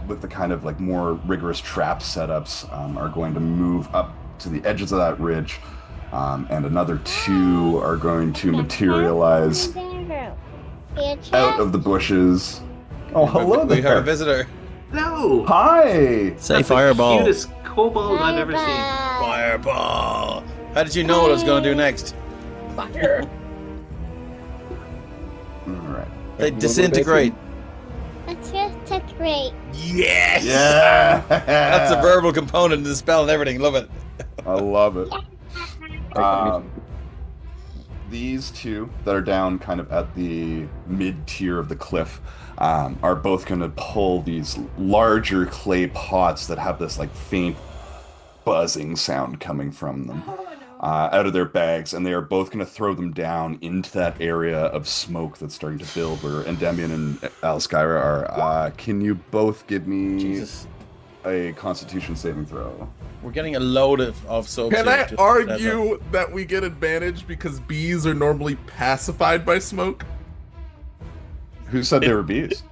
with the kind of like more rigorous trap setups, are going to move up to the edges of that ridge, and another 2 are going to materialize out of the bushes. Oh, hello We have a there. visitor. Hello. Hi. Say That's fireball. the cutest kobold I've ever seen. Fireball. How did you know what I was going to do next? All right. They disintegrate. Let's just great. Yes. Yeah. That's a verbal component of the spell and everything. Love it. I love it. These 2 that are down kind of at the mid-tier of the cliff are both going to pull these larger clay pots that have this like faint buzzing sound coming from them out of their bags, and they are both going to throw them down into that area of smoke that's starting to build where Endymion and Alaskyra are. Can you both give me Jesus. a Constitution saving throw? We're getting a load of soaps. Can here, I just- argue that we get advantage because bees are normally pacified by smoke? Who said they were bees?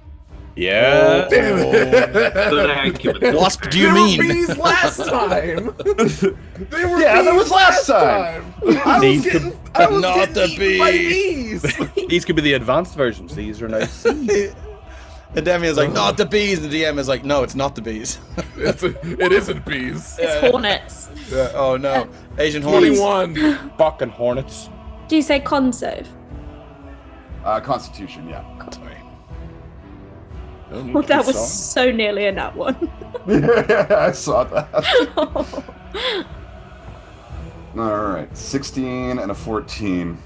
Yeah. Damn it. Good argument. Wasp, do you There mean? were bees last time. They were Yeah, bees that was last time. I was These getting, I was Not getting the eaten by bees. bees. These could be the advanced versions. These are now seeds. And Demian's like, not the bees. And the DM is like, no, it's not the bees. It isn't bees. It's hornets. Oh no. Asian hornets. 21. Fucking hornets. Do you say con save? Constitution, yeah. Sorry. Well, that was so nearly a nat one. Yeah, I saw that. All right, 16 and a 14.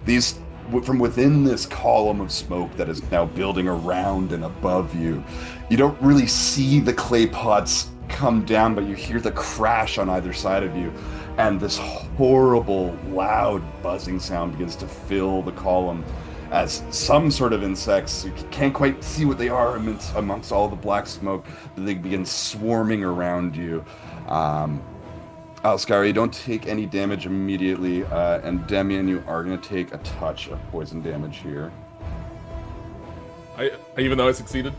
These, from within this column of smoke that is now building around and above you, you don't really see the clay pots come down, but you hear the crash on either side of you, and this horrible, loud buzzing sound begins to fill the column as some sort of insects, you can't quite see what they are amongst all the black smoke, they begin swarming around you. Alskari, you don't take any damage immediately, and Demian, you are going to take a touch of poison damage here. Even though I succeeded?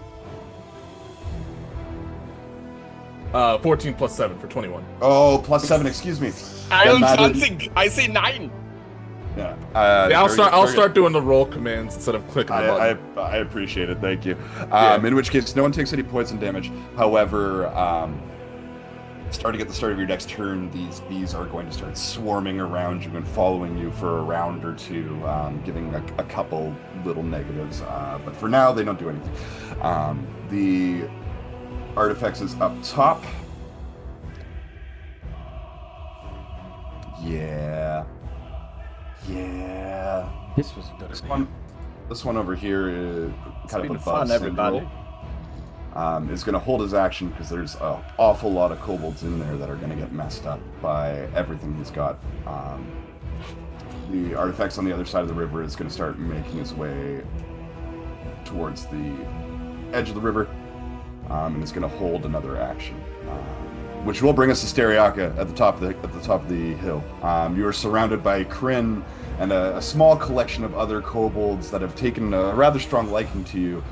14 plus 7 for 21. Oh, plus 7, excuse me. I say 9. Yeah. I'll start doing the roll commands instead of clicking the button. I appreciate it, thank you. In which case, no one takes any poison damage. However, starting at the start of your next turn, these bees are going to start swarming around you and following you for a round or two, giving a couple little negatives. But for now, they don't do anything. The artifacts is up top. Yeah. This was a good This one over here is kind of been a fun, everybody. Is going to hold his action because there's an awful lot of kobolds in there that are going to get messed up by everything he's got. The artifacts on the other side of the river is going to start making his way towards the edge of the river, and it's going to hold another action, which will bring us to Steriaka at the top of the hill. You are surrounded by Kryn and a small collection of other kobolds that have taken a rather strong liking to you,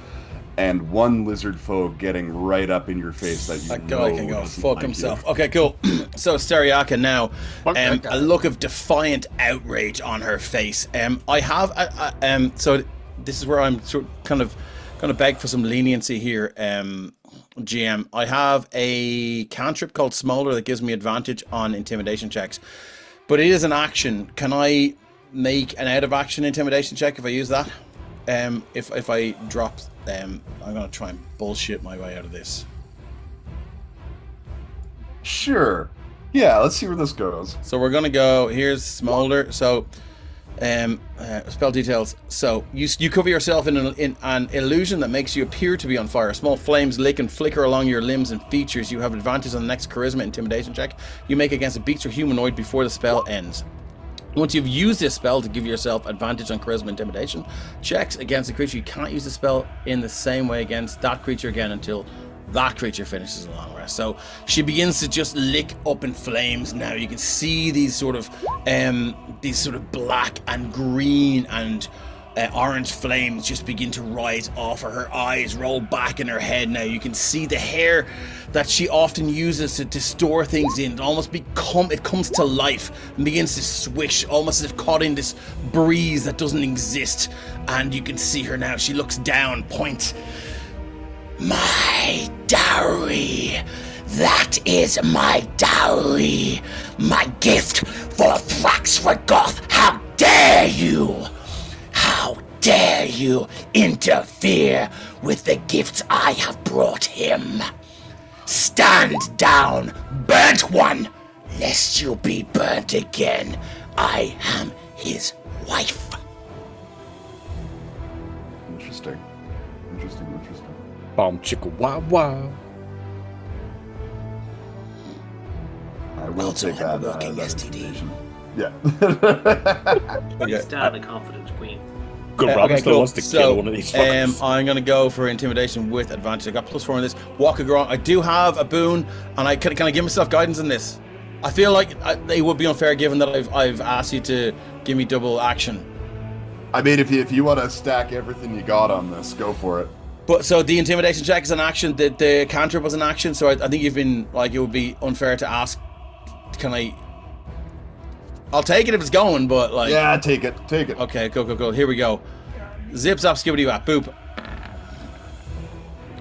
and one lizard folk getting right up in your face that you That know guy can go doesn't fuck like himself. you. Okay, cool. So Steriaka now, that guy. a look of defiant outrage on her face. I have, so this is where I'm kind of going to beg for some leniency here, GM. I have a cantrip called Smolder that gives me advantage on intimidation checks, but it is an action. Can I make an out of action intimidation check if I use that? If I drop, I'm gonna try and bullshit my way out of this. Sure. Yeah, let's see where this goes. So we're gonna go. Here's Smolder. So, spell details. So you cover yourself in an illusion that makes you appear to be on fire. Small flames lick and flicker along your limbs and features. You have advantage on the next charisma intimidation check you make against a beast or humanoid before the spell ends. Once you've used this spell to give yourself advantage on charisma intimidation checks against a creature, you can't use the spell in the same way against that creature again until that creature finishes a long rest. So she begins to just lick up in flames. Now you can see these sort of black and green and orange flames just begin to rise off her. Her eyes roll back in her head. Now you can see the hair that she often uses to store things in. It comes to life and begins to swish, almost as if caught in this breeze that doesn't exist. And you can see her now. She looks down, point. My dowry. That is my dowry. My gift for Thrax-Ragoth. How dare you! How dare you interfere with the gifts I have brought him? Stand down, burnt one, lest you be burnt again. I am his wife. Interesting. Bomb chicka wow wow. I will Also, take I'm that. working that STD. information. Yeah. Stand the confident queen. Good, Robin still wants to kill one of these fuckers. I'm going to go for intimidation with advantage. I got +4 on this. Walk a ground. I do have a boon, and I can I give myself guidance in this? I feel like it would be unfair given that I've asked you to give me double action. I mean, if you want to stack everything you got on this, go for it. But so the intimidation check is an action. The cantrip was an action. So I think you've been like, it would be unfair to ask. Can I? I'll take it if it's going, but like. Yeah, take it. Okay, go. Here we go. Zip zap skibbity wap boop.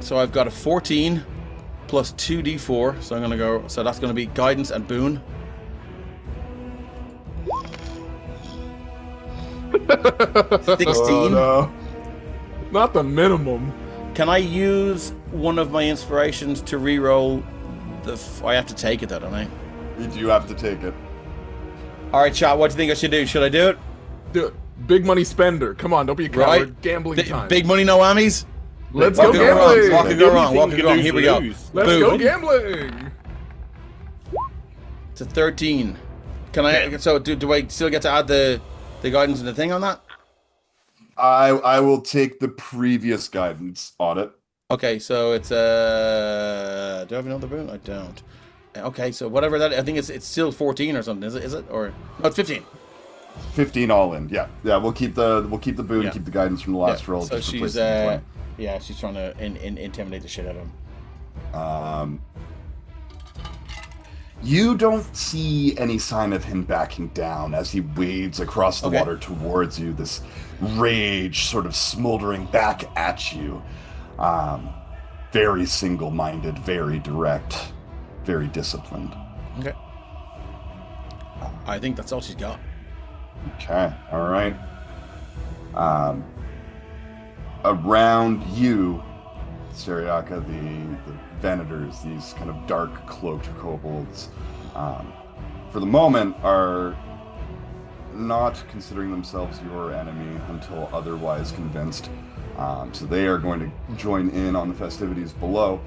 So I've got a 14 plus 2d4. So I'm gonna go. So that's gonna be guidance and boon. 16. Oh, no. Not the minimum. Can I use one of my inspirations to reroll I have to take it, though, don't I? You do have to take it. All right, chat. What do you think I should do? Should I do it? Do it. Big money spender. Come on, don't be a coward. Right. Gambling time. Big money, no whammies. Let's What go could go wrong? gambling. What could go wrong? What could go wrong? Anything Here we you go. can lose. Let's Boom. go gambling. It's a 13. Can I? So do I still get to add the guidance and the thing on that? I will take the previous guidance on it. Okay, so it's do I have another boon? I don't. Okay, so whatever that, I think it's still 14 or something. Is it or no? It's 15. 15 all in. Yeah. We'll keep the boon, Yeah. keep the guidance from the last roll. So just she's replace it with 20. yeah, she's trying to intimidate the shit out of him. You don't see any sign of him backing down as he wades across the water towards you, this rage sort of smoldering back at you. Very single-minded, very direct, very disciplined. Okay. I think that's all she's got. Okay, all right. Around you, Seriaka, the Venators, these kind of dark cloaked kobolds, for the moment are not considering themselves your enemy until otherwise convinced. So they are going to join in on the festivities below.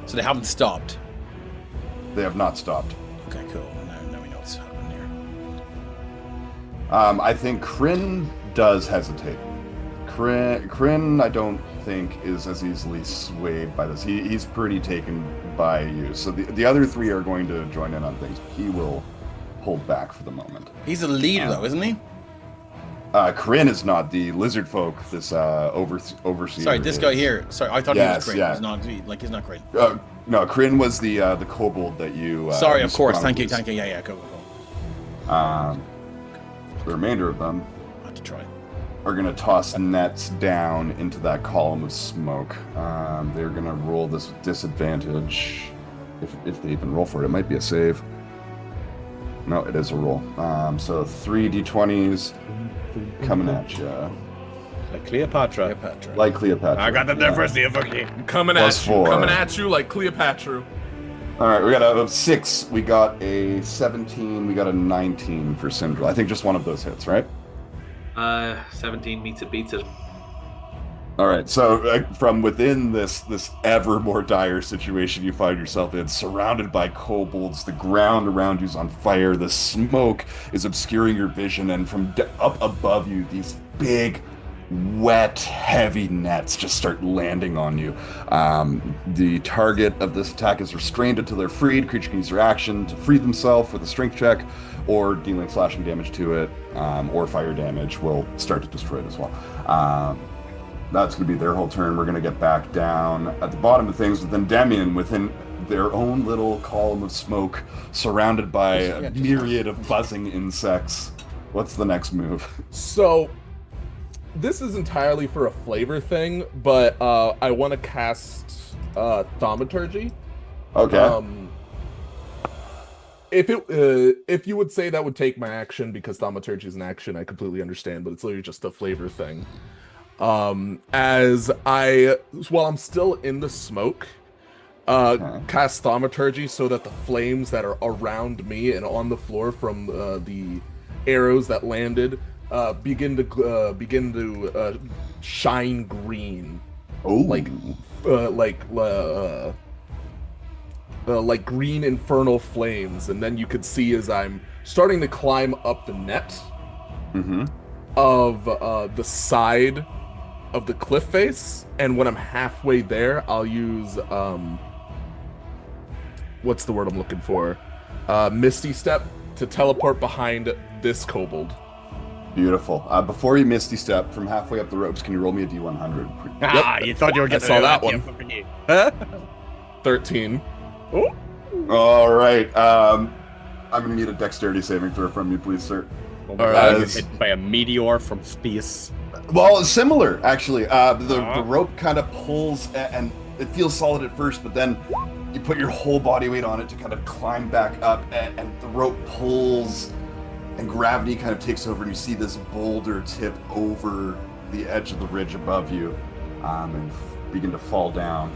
So they haven't stopped. They have not stopped. Okay, cool. Now we know what's happening here. I think Kryn does hesitate. Kryn, I don't think, is as easily swayed by this. He's pretty taken by you. So the other three are going to join in on things. He will hold back for the moment. He's a leader, though, isn't he? Kryn is not the lizard folk. This overseer. Sorry, this guy here. Sorry, I thought he was Kryn. Yeah. He's not Kryn. No, Kryn was the kobold that you. Sorry, you of course. sprung Thank you. loose. Yeah, go. The remainder of them I have to try. are going to toss nets down into that column of smoke. They're going to roll this with disadvantage. If they even roll for it, it might be a save. No, it is a roll. So 3 d20s coming at you. Like Cleopatra. Like Cleopatra. I got them there first, you fucking. Coming Plus at you. 4. Coming at you like Cleopatra. All right, we got a 6. We got a 17. We got a 19 for Syndra. I think just one of those hits, right? 17 meets it, beats it. All right, so from within this ever more dire situation you find yourself in, surrounded by kobolds, the ground around you is on fire, the smoke is obscuring your vision, and from up above you, these big, wet, heavy nets just start landing on you. The target of this attack is restrained until they're freed. Creature can use their action to free themselves with a strength check, or dealing slashing damage to it, or fire damage will start to destroy it as well. That's going to be their whole turn. We're going to get back down at the bottom of things with Endymion within their own little column of smoke, surrounded by a myriad of buzzing insects. What's the next move? So, this is entirely for a flavor thing, but I want to cast Thaumaturgy. Okay. If you would say that would take my action because Thaumaturgy is an action, I completely understand, but it's literally just a flavor thing. While I'm still in the smoke, cast Thaumaturgy so that the flames that are around me and on the floor from the arrows that landed begin to shine green. Oh, like green infernal flames, and then you could see as I'm starting to climb up the net of the side of the cliff face, and when I'm halfway there, I'll use what's the word I'm looking for? Misty Step to teleport behind this kobold. beautiful. Before you Misty Step from halfway up the ropes, can you roll me a d100? Ah, you thought you were getting saw that lucky, one. fucking you. 13. All right. I'm going to need a dexterity saving throw from you, please, sir. Oh my All God, right. you're hit by a meteor from space. Well, similar, actually. The rope kind of pulls, and it feels solid at first, but then you put your whole body weight on it to kind of climb back up, and the rope pulls and gravity kind of takes over, and you see this boulder tip over the edge of the ridge above you, and begin to fall down.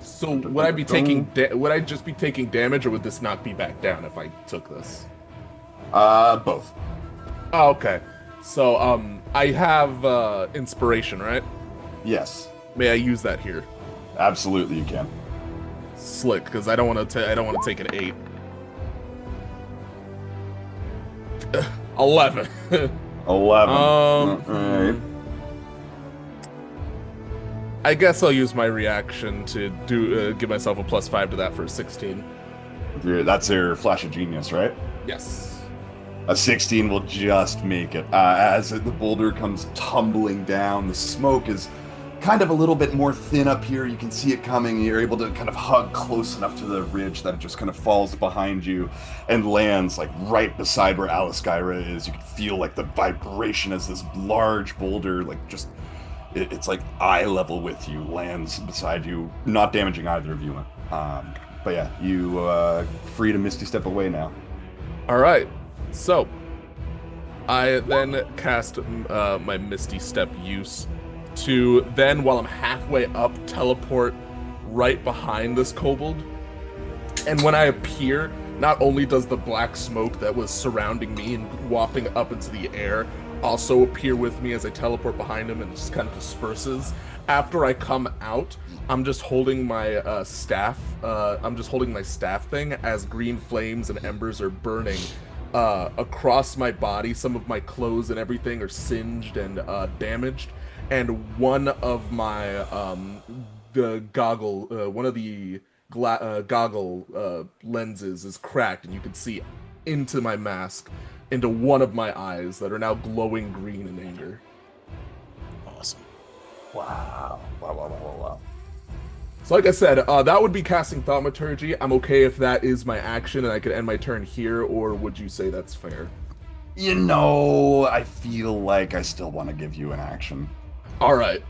So would I be taking? Would I just be taking damage, or would this knock me back down if I took this? Both. Oh, okay. So I have inspiration, right? Yes. May I use that here? Absolutely, you can. Slick, because I don't want to take an 8. 11. 11. Alright. I guess I'll use my reaction to give myself a +5 to that for a 16. That's your flash of genius, right? Yes. A 16 will just make it. As the boulder comes tumbling down, the smoke is kind of a little bit more thin up here. You can see it coming. You're able to kind of hug close enough to the ridge that it just kind of falls behind you and lands like right beside where Aliskaira is. You can feel like the vibration as this large boulder, like just, it's like eye level with you, lands beside you, not damaging either of you. But yeah, you free to Misty Step away now. All right. So I then cast my Misty Step use to then, while I'm halfway up, teleport right behind this kobold. And when I appear, not only does the black smoke that was surrounding me and wafting up into the air also appear with me as I teleport behind him, and just kind of disperses. After I come out, I'm just holding my staff. I'm just holding my staff thing as green flames and embers are burning across my body. Some of my clothes and everything are singed and damaged. And one of my goggle lenses is cracked, and you can see into my mask, into one of my eyes that are now glowing green in anger. Awesome. Wow. So like I said, that would be casting Thaumaturgy. I'm okay if that is my action and I could end my turn here, or would you say that's fair? You know, I feel like I still want to give you an action. All right.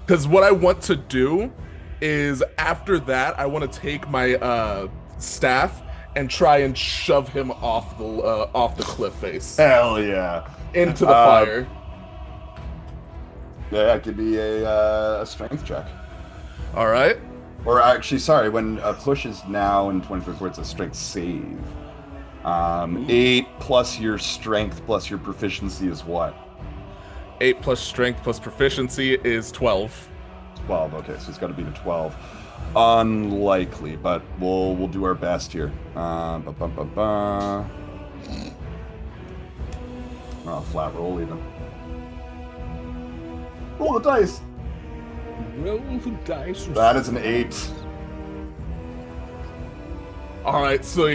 Because what I want to do is, after that, I want to take my staff and try and shove him off the cliff face. Hell yeah. Into the fire. Yeah, it could be a strength check. All right. Or actually, sorry, when a push is now in 24, it's a strength save. 8 plus your strength plus your proficiency is what? 8 plus strength plus proficiency is 12. 12, okay, so it's got to be the 12. Unlikely, but we'll do our best here. Oh, flat roll even. Roll the dice! Roll the dice. That is an 8. All right, so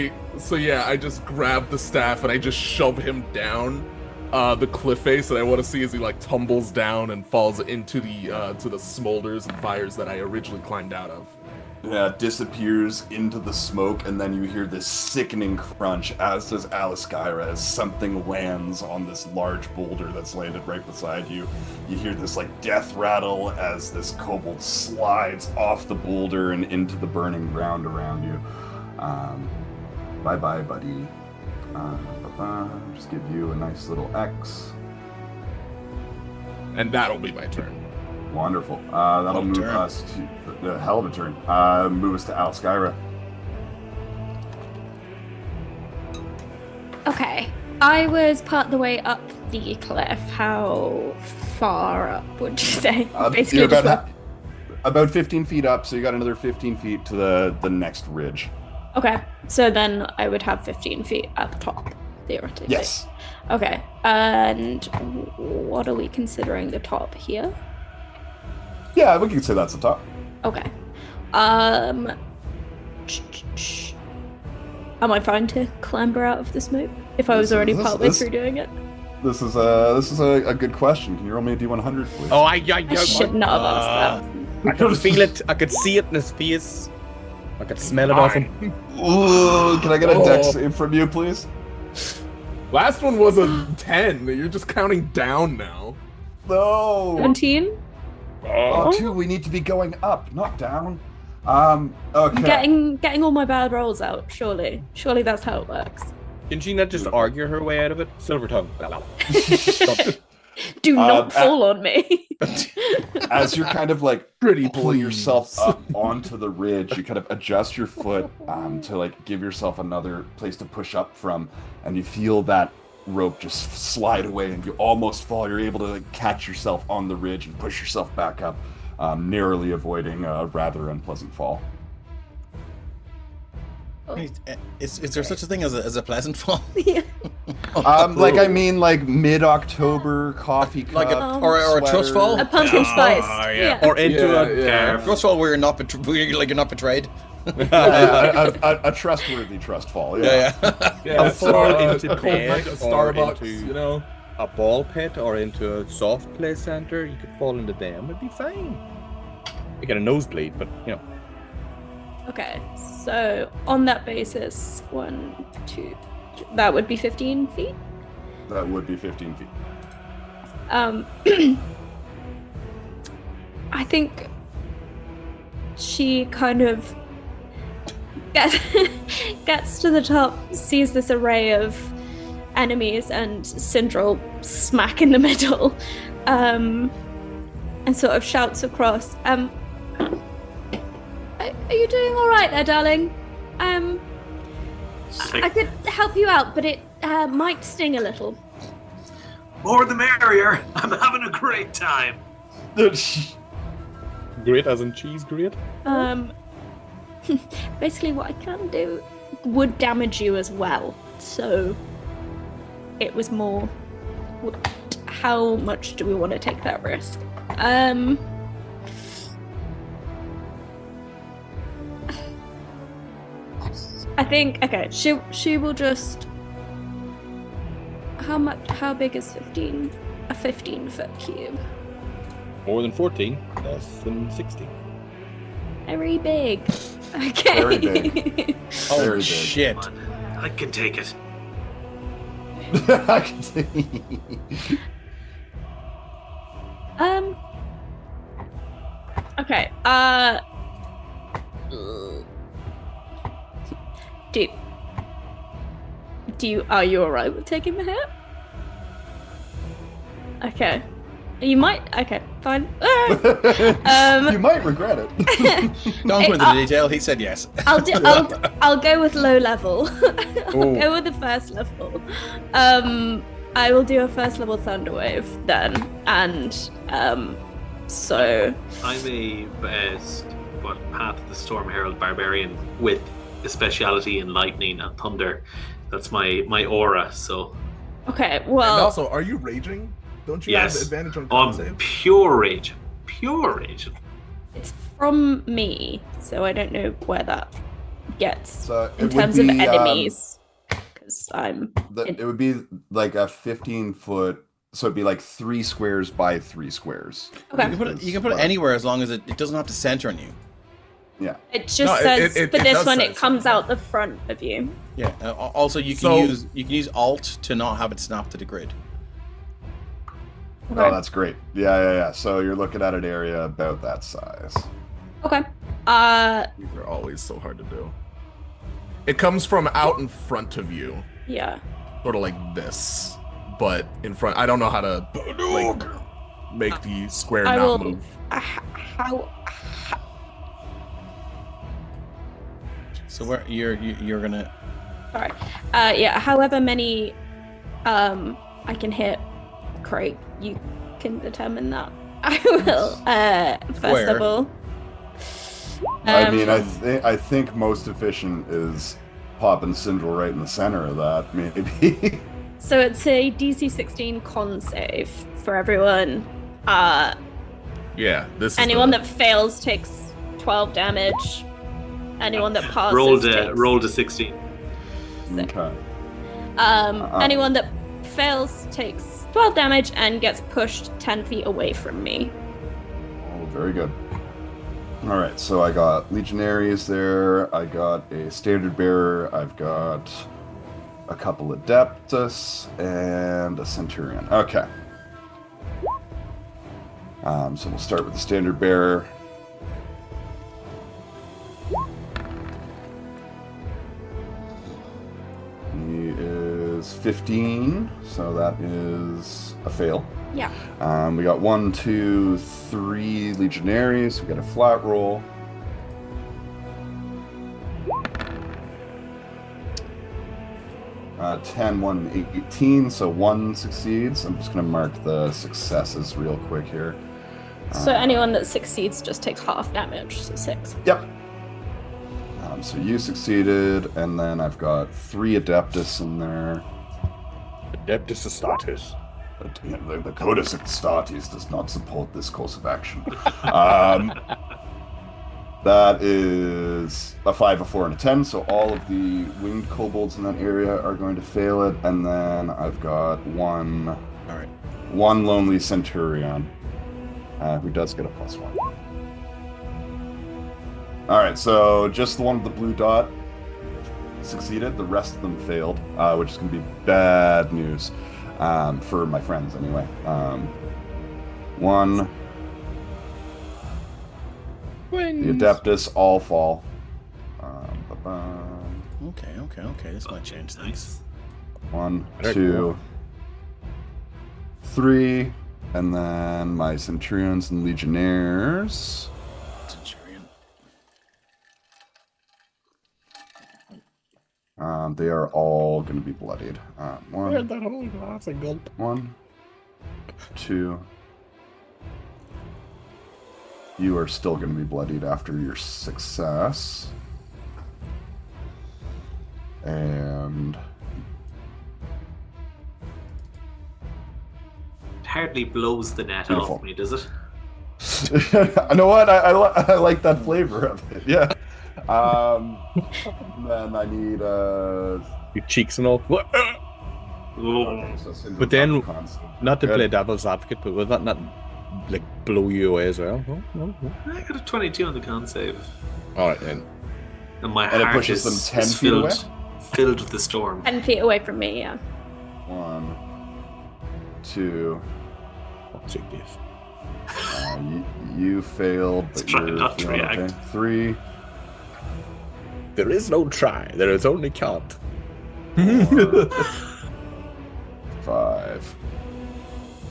yeah, I just grab the staff and I just shove him down the cliff face, and I want to see as he like tumbles down and falls into the smolders and fires that I originally climbed out of. Yeah, disappears into the smoke, and then you hear this sickening crunch, as does Aliskaira, as something lands on this large boulder that's landed right beside you. You hear this like death rattle as this kobold slides off the boulder and into the burning ground around you. Bye-bye, buddy. Just give you a nice little X. And that'll be my turn. Wonderful. That'll move us to hell of a turn. Move us to Aliskaira. Okay. I was part of the way up the cliff. How far up would you say? Basically, You're just about 15 feet up, so you got another 15 feet to the next ridge. Okay, so then I would have 15 feet at the top, theoretically. Yes. Okay, and what are we considering the top here? Yeah, we can say that's the top. Okay. Am I fine to clamber out of the smoke if I was already partway through doing it? This is a good question. Can you roll me a D100, please? Oh, I should not have asked that. I could feel it. I could see it in his face. I could smell it off him. Ooh, can I get a dex save from you, please? Last one was a 10. You're just counting down now. No. 17? Oh, 2. We need to be going up, not down. Okay. Getting all my bad rolls out, surely. Surely that's how it works. Can she not just argue her way out of it? Silver tongue. Do not fall on me. As you're kind of like Pretty pulling please. yourself up onto the ridge, you kind of adjust your foot to like give yourself another place to push up from, and you feel that rope just slide away, and you almost fall. You're able to like catch yourself on the ridge and push yourself back up, narrowly avoiding a rather unpleasant fall. Wait, is there such a thing as a pleasant fall? Yeah. Like I mean, like mid-October coffee cup, Like or a trust fall? A pumpkin spice. yeah. Or into a Trust fall where you're not betrayed. a trustworthy trust fall. Yeah. a fall into a cold night bed at or Starbucks, into you know. a ball pit or into a soft play center. You could fall into them. It'd be fine. You get a nosebleed, but you know. Okay, so on that basis, 1, 2, that would be 15 feet. That would be 15 feet. I think she kind of gets to the top, sees this array of enemies, and Syndril smack in the middle, and sort of shouts across, are you doing all right there, darling? I could help you out, but it might sting a little. More the merrier. I'm having a great time. Great as in cheese grate? Basically what I can do would damage you as well, so it was more how much do we want to take that risk? I think okay, she will just how big is 15? A 15-foot cube. More than 14, less than 16. Very big. Okay. Very big. Oh Very big. shit! I can take it. I can see. Okay. Are you alright with taking the hit? Okay. You might. Okay, fine. You might regret it. Don't go into the detail. He said yes. I'll go with low level. I'll go with the first level. I will do a first level thunder wave then, and so I'm a Path of the Storm Herald barbarian with a speciality in lightning and thunder. That's my aura. So okay. Well, And also, are you raging? Don't you yes, have advantage on con save? pure rage. it's from me, so I don't know where that gets So in it would terms of be, enemies, because I'm. It would be like a 15-foot, so it'd be like 3 squares by 3 squares. Okay. You can put it anywhere as long as it doesn't have to center on you. Yeah. It just No, says it for this does one, say it comes so. out the front of you. Yeah. Also, you can use Alt to not have it snap to the grid. Okay. Oh, that's great. Yeah. So you're looking at an area about that size. Okay. These are always so hard to do. It comes from out in front of you, Yeah. sort of like this, but in front. I don't know how to like make the square I not will. move. How? So where you're gonna? All right. Yeah. However many, I can hit. Craig, you can determine that. I will. First Where? of all. I mean, I think most efficient is popping Syndril right in the center of that, maybe. So it's a DC 16 con save for everyone. Yeah, this. Anyone is that fails takes 12 damage. Anyone that passes Rolled a 16. Okay. Anyone that fails takes 12 damage and gets pushed 10 feet away from me. Oh, very good. All right, so I got legionnaires there. I got a standard bearer. I've got a couple adeptus and a centurion. Okay. So we'll start with the standard bearer. He 15, so that is a fail. Yeah. We got 1, 2, 3 legionnaires. We got a flat roll. Uh, 10, 1, and 18, so 1 succeeds. I'm just going to mark the successes real quick here. So anyone that succeeds just takes half damage, so 6. Yep. So you succeeded, and then I've got 3 Adeptus in there. Adeptus Astartes. The Codex Astartes does not support this course of action. That is a 5, a 4, and a 10, so all of the winged kobolds in that area are going to fail it, and then I've got one lonely centurion who does get a +1. Alright, so just the one with the blue dot succeeded, the rest of them failed, which is going to be bad news for my friends anyway. 1... The Adeptus all fall. Okay. This might change things. 1, 2, 3, and then my Centurions and Legionnaires. Centurion. They are all going to be bloodied. 1, That whole glass of gulp. 1, 2. You are still going to be bloodied after your success. And It hardly blows the net Beautiful. off me, does it? you know what? I like that flavor of it. Yeah. Then I need Your cheeks and all. But then, not to play devil's advocate, but would that not like blow you away as well? No. I got a 22 on the con save. Alright then. And my And it heart pushes is, them 10 is feet away? filled with the storm. 10 feet away from me, yeah. 1, 2. I'll take this. You failed, but Try you're not to feeling okay. react. 3, There is no try, there is only can't. 4, 5.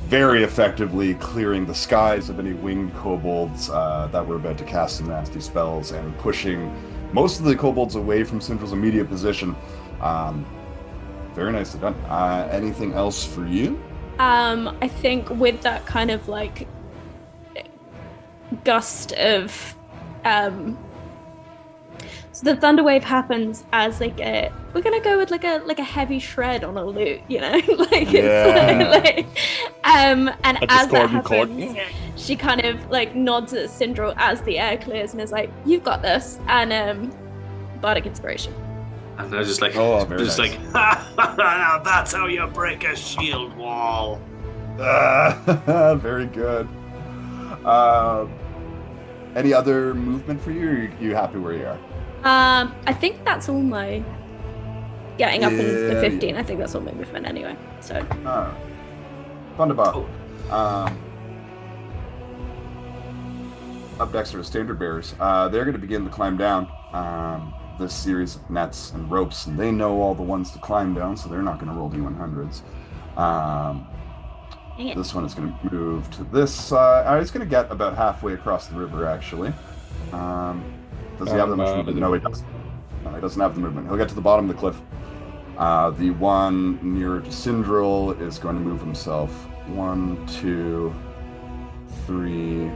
Very effectively clearing the skies of any winged kobolds that were about to cast some nasty spells and pushing most of the kobolds away from Central's immediate position. Very nicely done. Anything else for you? I think with that kind of like gust of so the thunder wave happens as like we're gonna go with like a heavy shred on a lute, you know, like it's and as that happens, she kind of like nods at Syndrome as the air clears and is like, "You've got this," and bardic inspiration. And I was just like, very nice. That's how you break a shield wall. Very good. Any other movement for you, or are you happy where you are? I think that's all my getting up in the 15. I think that's all my movement anyway. So Thunderbolt. Up next are the standard bearers. They're going to begin to climb down this series of nets and ropes, and they know all the ones to climb down, so they're not going to roll D100s. This one is going to move to this side. It's going to get about halfway across the river, actually. Does he have the movement? No, he doesn't. No, he doesn't have the movement. He'll get to the bottom of the cliff. The one nearer to Syndril is going to move himself 1, 2, 3,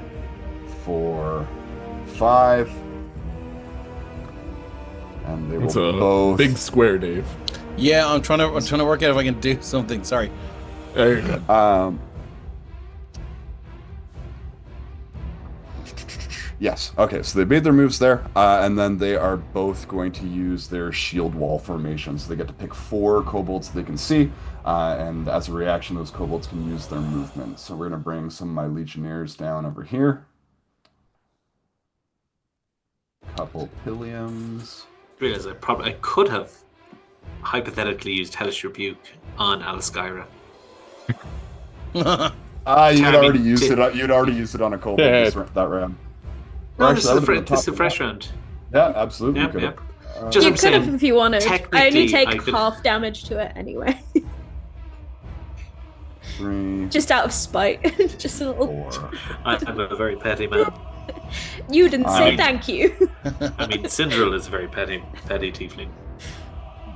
4, 5. And they will It's a both... big square, Dave. Yeah, I'm trying to work out if I can do something. Sorry. There you go. Yes. Okay, so they made their moves there, and then they are both going to use their shield wall formation. So they get to pick 4 kobolds they can see, and as a reaction, those kobolds can use their movement. So we're going to bring some of my legionnaires down over here. Couple pillions. Realize I could have hypothetically used Hellish Rebuke on Aliskira. You'd already used it. You'd already used it on a kobold that round. No, Or this actually, is that would've been a top of fresh that. round. Yeah, absolutely. Yeah, Could have. Just You I'm could saying, have if you wanted. I only technically, take I could- half damage to it anyway. 3, Just out of spite. Just a little. 4. I'm a very petty man. You didn't say mean- thank you. I mean, Syndril is a very petty tiefling.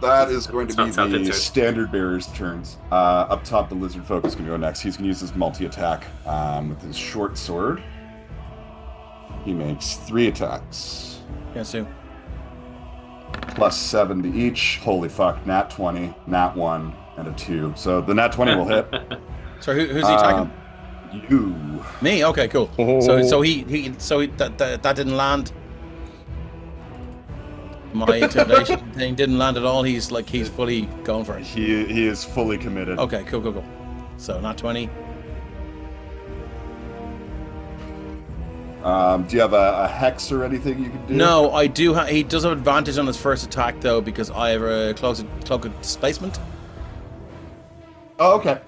That is going to be It's not the insert. standard bearer's turns. Up top, the lizard folk is going to go next. He's going to use his multi-attack with his short sword. He makes 3 attacks. Yeah, Sue. Plus 7 to each. Holy fuck. Nat 20, Nat 1, and a 2. So the Nat 20 will hit. So who's he attacking? You. Me? Okay, cool. Oh. So that didn't land. My intimidation thing didn't land at all. He's fully going for it. He is fully committed. Okay, cool. So not 20. Do you have a hex or anything you can do? No, I do. He does have advantage on his first attack though because I have a cloak of displacement. Oh, okay.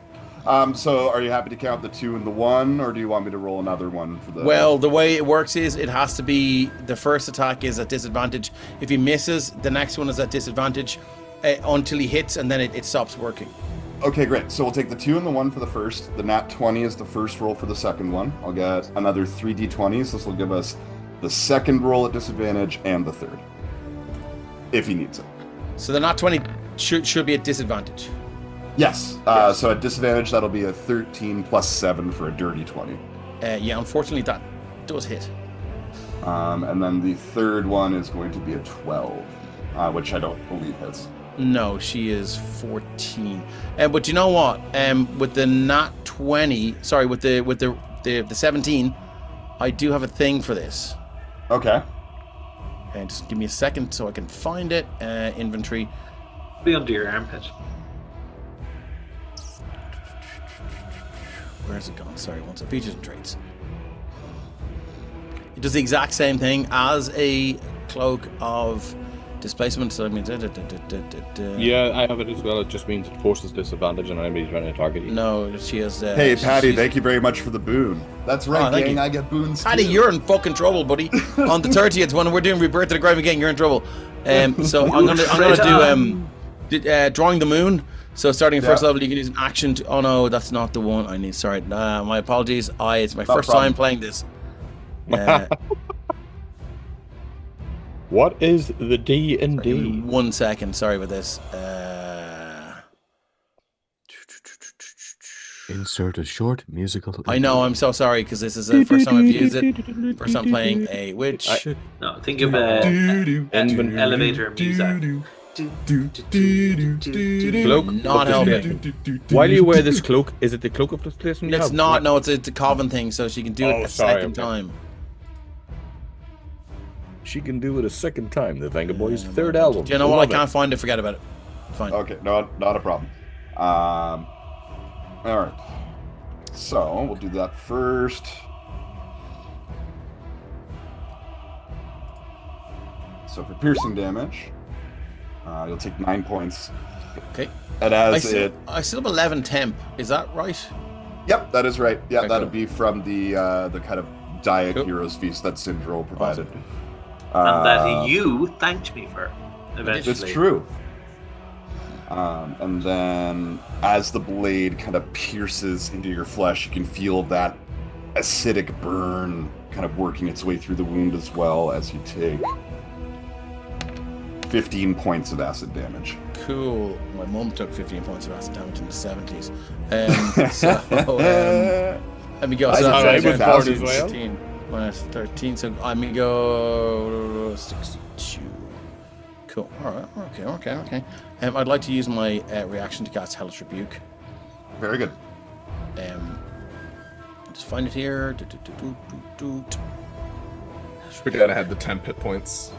So are you happy to count the 2 and the 1, or do you want me to roll another one for the... Well, the way it works is it has to be the first attack is at disadvantage. If he misses, the next one is at disadvantage until he hits, and then it stops working. Okay, great. So we'll take the 2 and the 1 for the first. The nat 20 is the first roll for the second one. I'll get another 3 d20s. This will give us the second roll at disadvantage and the third, if he needs it. So the nat 20 should be at disadvantage. Yes. So at disadvantage, that'll be a 13 plus 7 for a dirty 20. Yeah, unfortunately, that does hit. And then the third one is going to be a 12, which I don't believe hits. No, she is 14. But you know what? With the nat 20, sorry, with the 17, I do have a thing for this. Okay. And just give me a second so I can find it. Inventory. Be under your armpit. Where's it gone? Sorry, once it features and traits. It does the exact same thing as a cloak of displacement. So I mean, Yeah, I have it as well. It just means it forces disadvantage on anybody trying to target you. No, she has. Hey, Patty, thank you very much for the boon. That's right, thank gang. you. I get boons Patty, too. you're in fucking trouble, buddy. On the 30th, when we're doing Rebirth of the Grave again, you're in trouble. So I'm gonna do drawing the moon. So starting at first level, you can use an action to... Oh no, that's not the one I need. Sorry, my apologies. It's my first time playing this. What is the D&D? 1 second. Sorry about this. Insert a short musical. I know. I'm so sorry because this is the first time I've used it. First time playing a witch. No, think of elevator music. Cloak Not of helping. displacement. Why do you wear this cloak? Is it the cloak of displacement? you It's have? not. No, it's a Coven thing, so she can do it Oh, a sorry, second okay. time. She can do it a second time. The Venga Boys' third album. Do you know what? I Love it. can't find it. Forget about it. Fine. Okay, not a problem. All right. So we'll do that first. So for piercing damage, you'll take 9 points. Okay. And I as still, it, I still have 11 temp. Is that right? yep, that is right. Yeah, Okay, that'll cool. be from the kind of diet Cool. heroes feast that Syndril provided. And that you thanked me for. Eventually. It's true. And then as the blade kind of pierces into your flesh, you can feel that acidic burn kind of working its way through the wound as well as you take 15 points of acid damage. Cool. My mum took 15 points of acid damage in the 70s. Let me go. I So did that's that right, as 13, well. 15 minus 13. So I'm going to go 62. Cool. All right. Okay. I'd like to use my reaction to cast Hellish Rebuke. Very good. Just find it here. Forget I had the 10 hit points.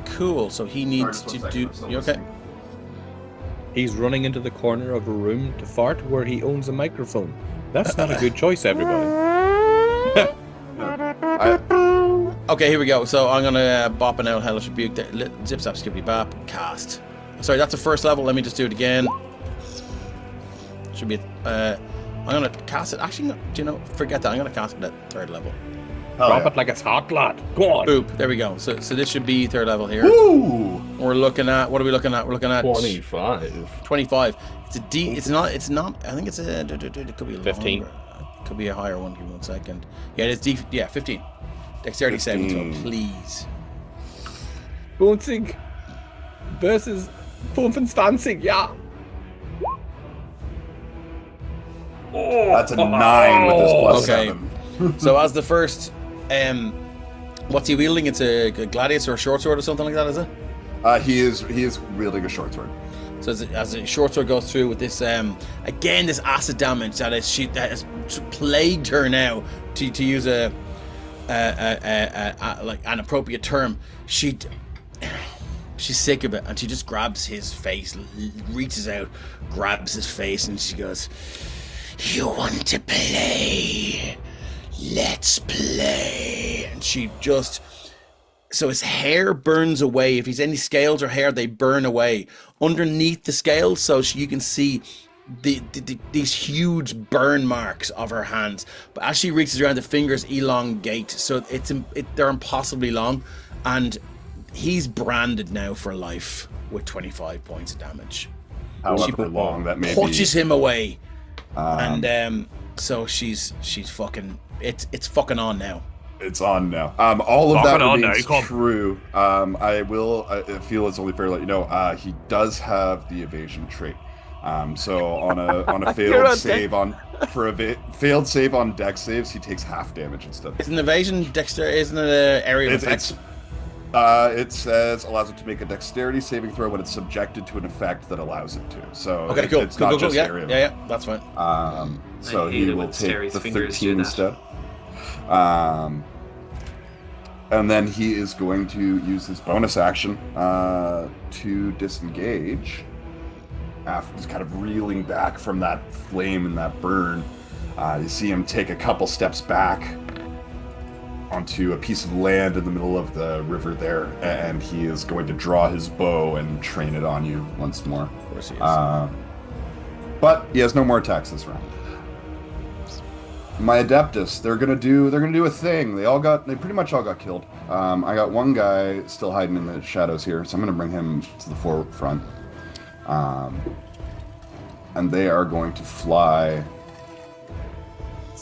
Cool. So he needs to do. You okay? He's running into the corner of a room to fart where he owns a microphone. That's not a good choice, everybody. Okay, here we go. So I'm gonna bop an out Hellish Rebuke. Zip zap skippity bop. Cast. Sorry, that's the first level. Let me just do it again. Should be. I'm gonna cast it. Actually, no, do you know? Forget that. I'm gonna cast it at third level. Hell Drop yeah. it like it's hot, lad. Go on. Boop. There we go. So this should be third level here. Woo! We're looking at, what are we looking at? We're looking at 25. 25. It's a D. It's not. I think it's a. It could be a 15. longer. It could be a higher one. Give me 1 second. Yeah, it's D. Yeah, 15. Dexterity saving throw, 15. please. Bouncing versus Dancing. Yeah. That's a 9 with this plus Okay. 7. So as the first, what's he wielding? It's a gladius or a short sword or something like that, is it? He is wielding a short sword. So as a short sword goes through with this, again, this acid damage that has plagued her now. To use a like an appropriate term, she's sick of it, and she just grabs his face, reaches out, grabs his face, and she goes, "You want to play? Let's play." And she just, so his hair burns away. If he's any scales or hair, they burn away underneath the scales, so you can see these huge burn marks of her hands. But as she reaches around, the fingers elongate, so they're impossibly long, and he's branded now for life with 25 points of damage. However long that may Pushes be. him away, and so she's fucking. It's fucking on now. It's on now. All of that Fucking on remains now, come. true. I feel it's only fair to let you know, he does have the evasion trait. So on a failed save failed save on dex saves, he takes half damage instead. Isn't evasion dexterity? Isn't it an area of effect? It says allows it to make a dexterity saving throw when it's subjected to an effect that allows it to. So Okay, cool. it's Cool, not cool, just cool. area. Yeah, that's fine. So I he hate it will when take Steri's the fingers do 13 that. instead. And then he is going to use his bonus action to disengage. After he's kind of reeling back from that flame and that burn, you see him take a couple steps back onto a piece of land in the middle of the river there, and he is going to draw his bow and train it on you once more. Of course he is. But he has no more attacks this round. My Adeptus, they're gonna do a thing. They pretty much all got killed. I got one guy still hiding in the shadows here, so I'm gonna bring him to the forefront. And they are going to fly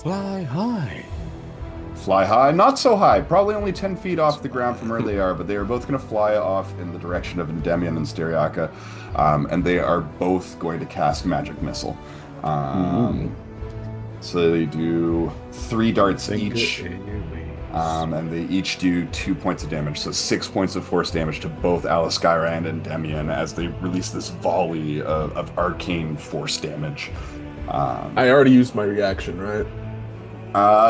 high. Fly high, not so high, probably only 10 feet off the ground from where they are, but they are both going to fly off in the direction of Endymion and Steriaka, and they are both going to cast Magic Missile. So they do 3 darts each, and they each do 2 points of damage, so 6 points of force damage to both Aliskira and Endymion as they release this volley of arcane force damage. I already used my reaction, right?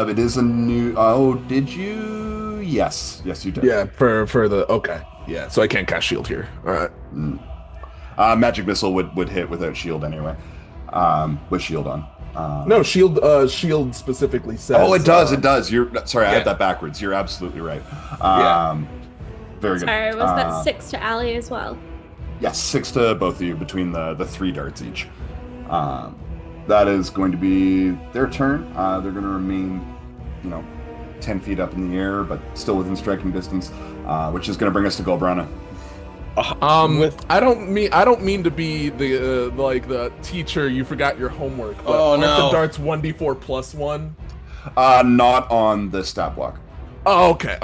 It is a new. Oh, did you? Yes, you did. Yeah, for the okay. Yeah, so I can't cast shield here. All right. Magic Missile would hit without shield anyway. With shield on. No, shield specifically says. Oh, it does. It does. Sorry, I yeah. had that backwards. You're absolutely right. Very good. Sorry, was that 6 to Ali as well? Yes, 6 to both of you between the 3 darts each. That is going to be their turn. They're going to remain, 10 feet up in the air, but still within striking distance, which is going to bring us to Golbrana. I don't mean to be the teacher. You forgot your homework. But aren't the darts 1d4 plus 1? Not on the stat block. Oh, okay.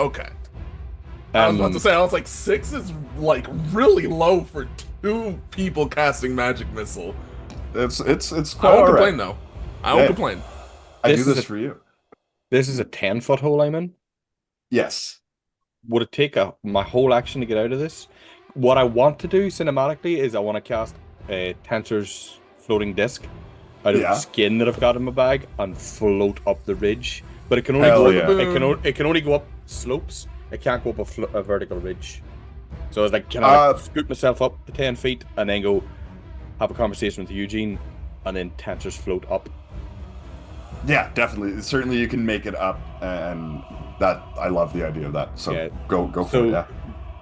I was about to say, I was like, 6 is like really low for 2 people casting Magic Missile. It's quite I won't all complain right. though. I won't complain. I do this for you. This is a 10-foot hole I'm in. Yes. Would it take my whole action to get out of this? What I want to do cinematically is I want to cast a Tensor's floating disc out of the skin that I've got in my bag and float up the ridge. But it can only it can only go up slopes. It can't go up a vertical ridge. So it's like, can I scoop myself up to 10 feet and then go have a conversation with Eugene and then Tensors float up? Yeah, definitely. Certainly you can make it up, and that I love the idea of that. So Yeah. go for it, yeah.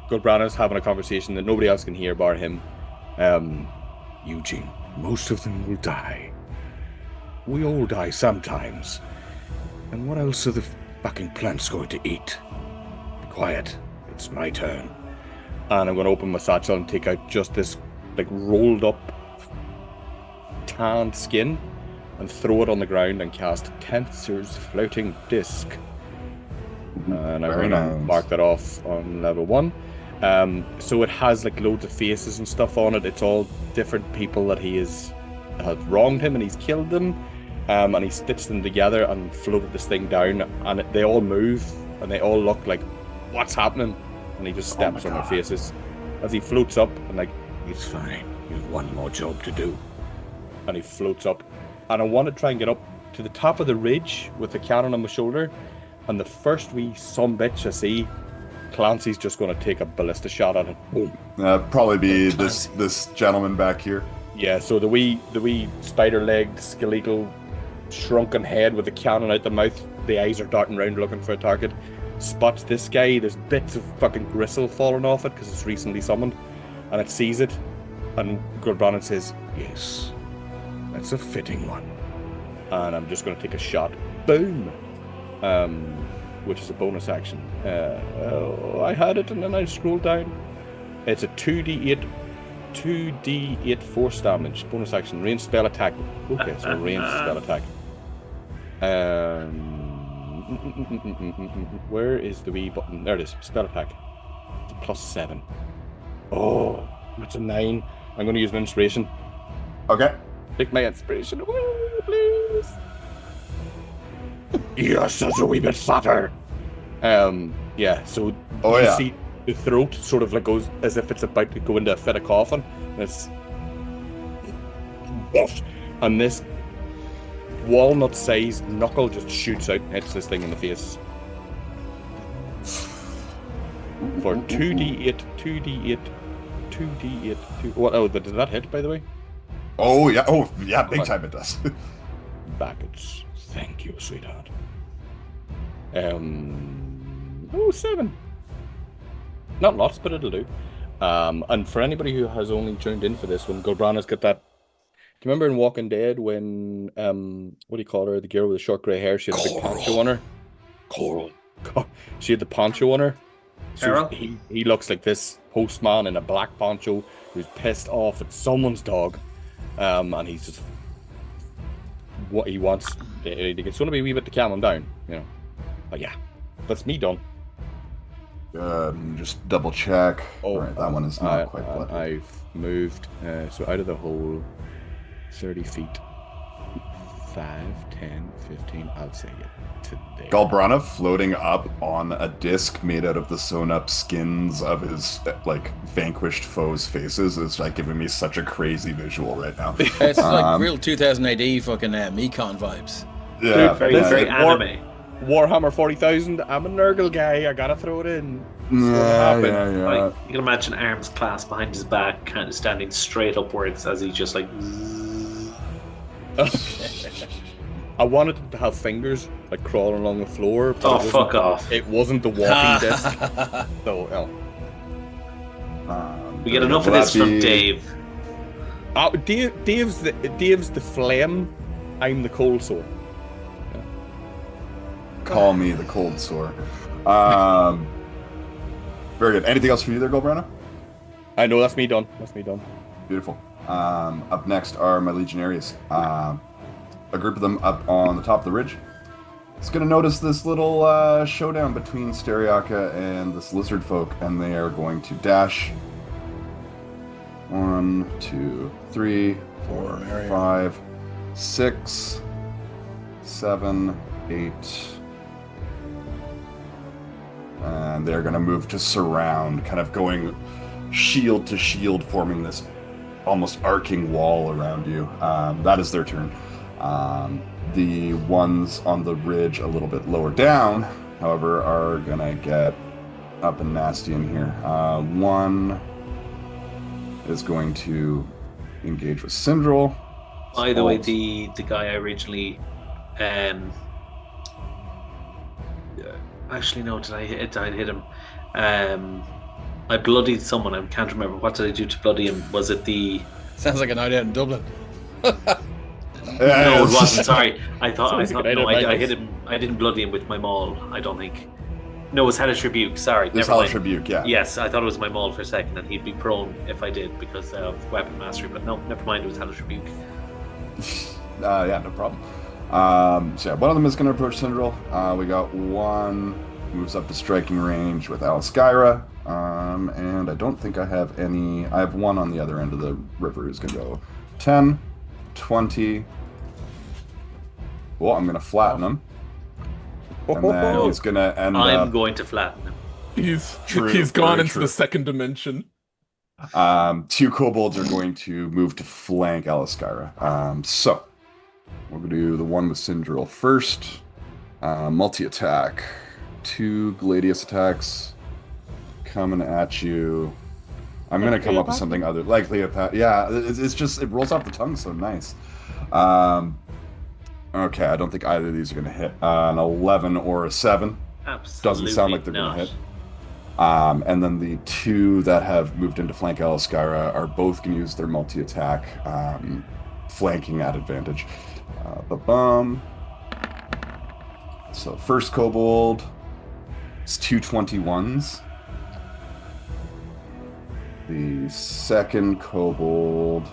Golbrana's having a conversation that nobody else can hear bar him. Eugene, most of them will die. We all die sometimes. And what else are fucking plant's going to eat? Be quiet. It's my turn. And I'm going to open my satchel and take out just this, like, rolled up tanned skin and throw it on the ground and cast Tenser's Floating Disc. And I'm going to mark that off on level 1. So it has, like, loads of faces and stuff on it. It's all different people that he has wronged him and he's killed them. And he stitched them together and floated this thing down, and they all move and they all look like, what's happening? And he just steps on their faces as he floats up and like, it's fine, you've one more job to do. And he floats up, and I want to try and get up to the top of the ridge with the cannon on my shoulder, and the first wee sumbitch I see, Clancy's just going to take a ballista shot at it. Boom. Probably be this gentleman back here. Yeah, so the wee spider-legged, skeletal, shrunken head with the cannon out the mouth, the eyes are darting around looking for a target, spots this guy. There's bits of fucking gristle falling off it because it's recently summoned, and it sees it, and Gul'Brannan says, yes, that's a fitting one. And I'm just going to take a shot. Boom! Which is a bonus action. I had it and then I scrolled down. It's a 2d8 force damage. Bonus action. Ranged spell attack. Okay, so ranged spell attack. Where is the wee button? There it is. Spell attack. It's a +7. Oh, that's a 9. I'm going to use an inspiration. Okay. Take my inspiration away, please. Yes, that's a wee bit fatter. Yeah, so you see the throat sort of like goes as if it's about to go into a fit of coughing. And this walnut-sized knuckle just shoots out and hits this thing in the face. For 2d8. What? Oh, did that hit, by the way? Oh, yeah. Big time it does. Backwards. Thank you, sweetheart. 7. Not lots, but it'll do. And for anybody who has only tuned in for this one, Gul'Brannan's got that. Do you remember in Walking Dead when what do you call her? The girl with the short grey hair. She had a big poncho on her. Coral. She had the poncho on her. So he looks like this postman in a black poncho who's pissed off at someone's dog, and he's just what he wants. It's going to be a wee bit to calm him down, you know. But yeah, that's me done. Just double check. Oh, right, that one is not quite bloody. I've moved so out of the hole 30 feet. 5, 10, 15. I'll say it to there. Gul'Brannan floating up on a disc made out of the sewn up skins of his like vanquished foes' faces is like giving me such a crazy visual right now. It's like real 2000 AD fucking Mekon vibes. Yeah, very anime. Warhammer 40,000. I'm a Nurgle guy. I gotta throw it in. Yeah. Like, you can imagine arms clasped behind his back, kind of standing straight upwards as he just like. I wanted it to have fingers like crawling along the floor. Oh, fuck off! It wasn't the walking disc. So, we get enough of this from Dave. Dave's the flame. I'm the cold sore. Call me the cold sore. Very good. Anything else from you there, Gul'Brannan? I know, that's me done. Beautiful. Up next are my legionnaires. A group of them up on the top of the ridge. It's going to notice this little showdown between Stereaka and this lizard folk, and they are going to dash. 1, 2, 3, 4, 5, 6, 7, 8. And they're going to move to surround, kind of going shield to shield, forming this almost arcing wall around you. That is their turn. The ones on the ridge a little bit lower down, however, are going to get up and nasty in here. One is going to engage with Syndril. By the way, the guy I originally... actually, no, did I hit him? I bloodied someone. I can't remember. What did I do to bloody him? Was it the... Sounds like a night out in Dublin. No, it wasn't. Sorry, I thought Sounds like no, an I hit him. I didn't bloody him with my maul. I don't think. No, it was Hellish Rebuke. Sorry, This never Hellish mind. Rebuke, yeah. Yes, I thought it was my maul for a second, and he'd be prone if I did because of weapon mastery. But no, never mind. It was Hellish Rebuke. Yeah, no problem. So yeah, one of them is going to approach Syndril. We got one moves up to striking range with Alskyra. And I don't think I have any. I have one on the other end of the river who's going to go 10, 20. Well, I'm going to flatten him. And then he's going to end I'm up... going to flatten him. He's True, gone very into true. the second dimension. Two kobolds are going to move to flank Alskyra. So, we're going to do the one with Syndril first. Multi-attack. 2 Gladius attacks coming at you. I'm going to come up with something other... Like Cleopatra. Yeah, it's just... It rolls off the tongue so nice. Okay, I don't think either of these are going to hit. An 11 or a 7. Absolutely Doesn't sound like they're going not. to hit. And then the 2 that have moved into flank Alskyra are both going to use their multi-attack, flanking at advantage. Ba-bum. So first kobold, it's 2 21s. The second kobold,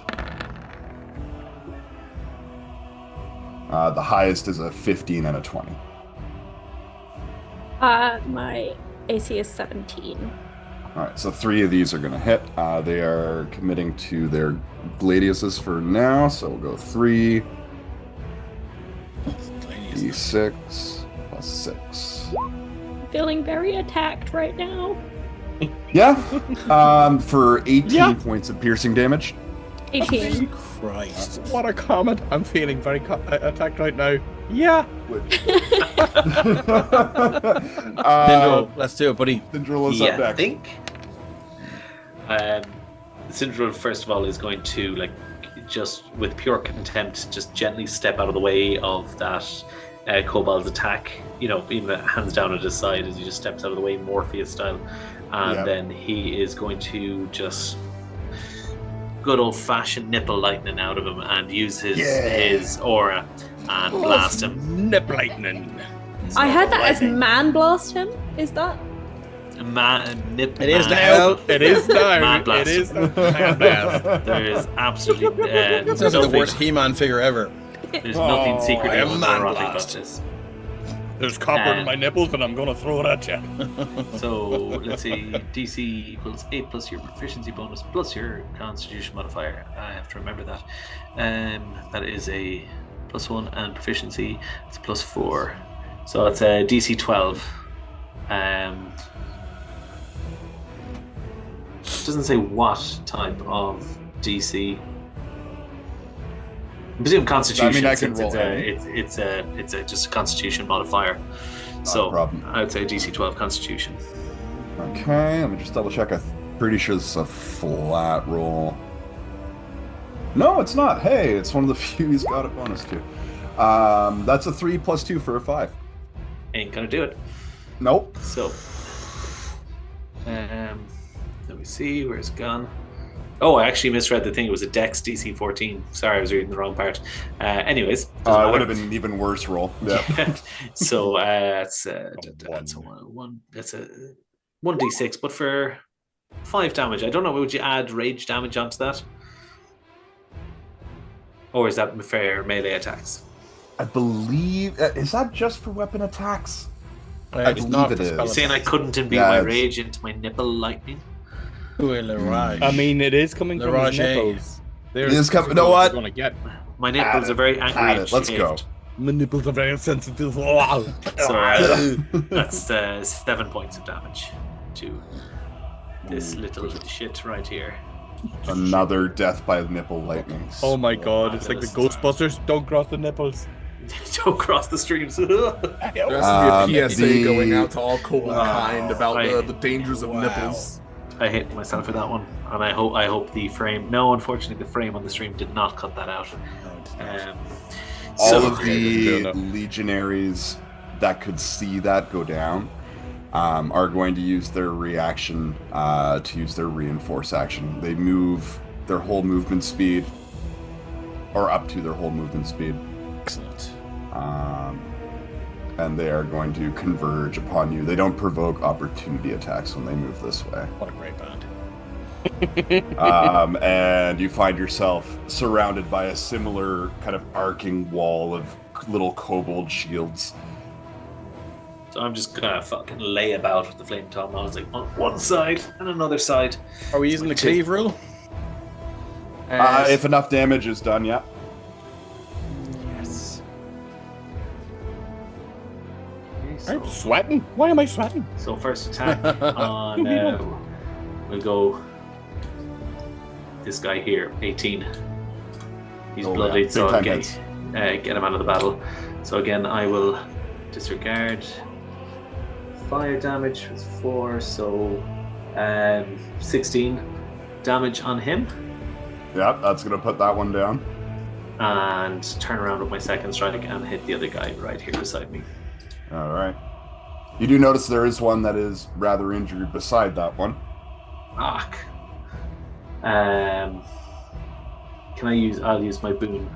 the highest is a 15 and a 20. My AC is 17. All right, so 3 of these are going to hit. They are committing to their Gladiuses for now, so we'll go 3 d6 plus 6. Feeling very attacked right now. Yeah, for 18 points of piercing damage. 18. Christ. What a comment. I'm feeling very attacked right now. Yeah. Syndril, let's do it, buddy. Syndril is Yeah, up I next. think. Syndril, first of all, is going to, like, just with pure contempt, just gently step out of the way of that Kobold's attack. You know, even hands down at his side as he just steps out of the way, Morpheus style. And then he is going to just good old-fashioned nipple lightning out of him and use his aura and blast him. Nip lightning. I heard that as man blast him. Is that? It is now. It is now. Man blast. It is now. Man blast. There is absolutely That sounds like the worst He-Man figure ever. There's nothing secretly I am erotic about man-blast. this. There's copper in my nipples and I'm going to throw it at you. So let's see, DC equals 8 plus your proficiency bonus plus your constitution modifier. I have to remember that. That is a +1 and proficiency. It's +4. So it's a DC 12. Doesn't say what type of DC. I presume Constitution. I mean, I since can roll it's a just a Constitution modifier. So a problem. I would say DC 12 Constitution. Okay, let me just double check. I'm pretty sure this is a flat roll. No, it's not. Hey, it's one of the few he's got a bonus to. That's a 3 plus 2 for a 5. Ain't gonna do it. Nope. So, let me see where's it gone. Oh, I actually misread the thing. It was a Dex DC 14. Sorry, I was reading the wrong part. Anyways, It doesn't would have matter. been an even worse roll. Yeah. So that's a one. That's a 1d6, but for 5 damage. I don't know. Would you add rage damage onto that, or is that for melee attacks? I believe... is that just for weapon attacks? I It's believe not it for is. spell Saying I couldn't imbue Yeah, my it's- rage into my nipple lightning. I I mean, it is coming from his Roger. nipples. It is coming- you know what? Gonna get. My nipples are very angry. Add and it. Let's go. shaved. My nipples are very sensitive. So that's 7 points of damage to this little shit right here. Another death by nipple lightning. Oh my god, it's like the Ghostbusters. Don't cross the nipples. Don't cross the streams. There has to be a PSA the- going out to all Kobold Wow. kind about Right. the dangers of nipples. I hate myself for that one, and I hope the frame. No, unfortunately, the frame on the stream did not cut that out. All So of the legionaries that could see that go down are going to use their reaction to use their reinforce action. They move their whole movement speed or up to their whole movement speed. Excellent. And they are going to converge upon you. They don't provoke opportunity attacks when they move this way. What a great band. And you find yourself surrounded by a similar kind of arcing wall of little kobold shields. So I'm just gonna fucking lay about with the flame tom. I was like on one side and another side. Are we using the cleave rule? If enough damage is done, yeah. Yes. I'm sweating. Why am I sweating? So first attack on we'll go this guy here, 18. He's bloodied, so I'll get him out of the battle. So again, I will disregard fire damage with 4, so 16 damage on him. Yeah, that's going to put that one down. And turn around with my second strike and hit the other guy right here beside me. All right. You do notice there is one that is rather injured beside that one. Fuck. Can I'll use my boon.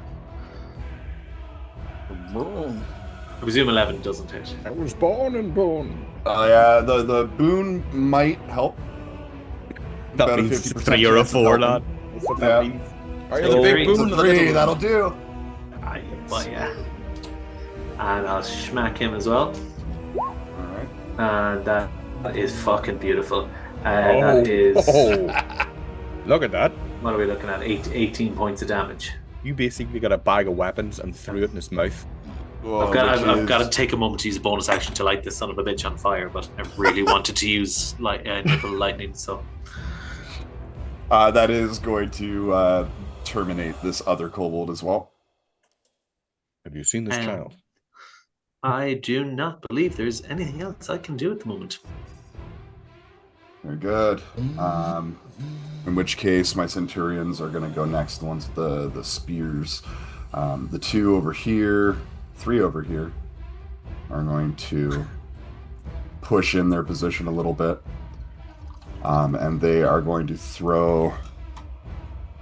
Boom. I presume 11 doesn't hit. I was born and born. Yeah, the boon might help. That About a means 50% 3 or a chance of 4, helping. lad. That's what that Yeah. means. Are you the big boom or the Three, little that'll boom? do. But yeah. And I'll smack him as well. All right. And that is fucking beautiful. That is... Look at that. What are we looking at? 18 points of damage. You basically got a bag of weapons and threw it in his mouth. Well, I've got to take a moment to use a bonus action to light this son of a bitch on fire, but I really wanted to use nickel lightning, so... that is going to terminate this other kobold as well. Have you seen this child? I do not believe there's anything else I can do at the moment. Very good. In which case, my centurions are going to go next. The ones with the spears. The 2 over here, 3 over here, are going to push in their position a little bit. And they are going to throw...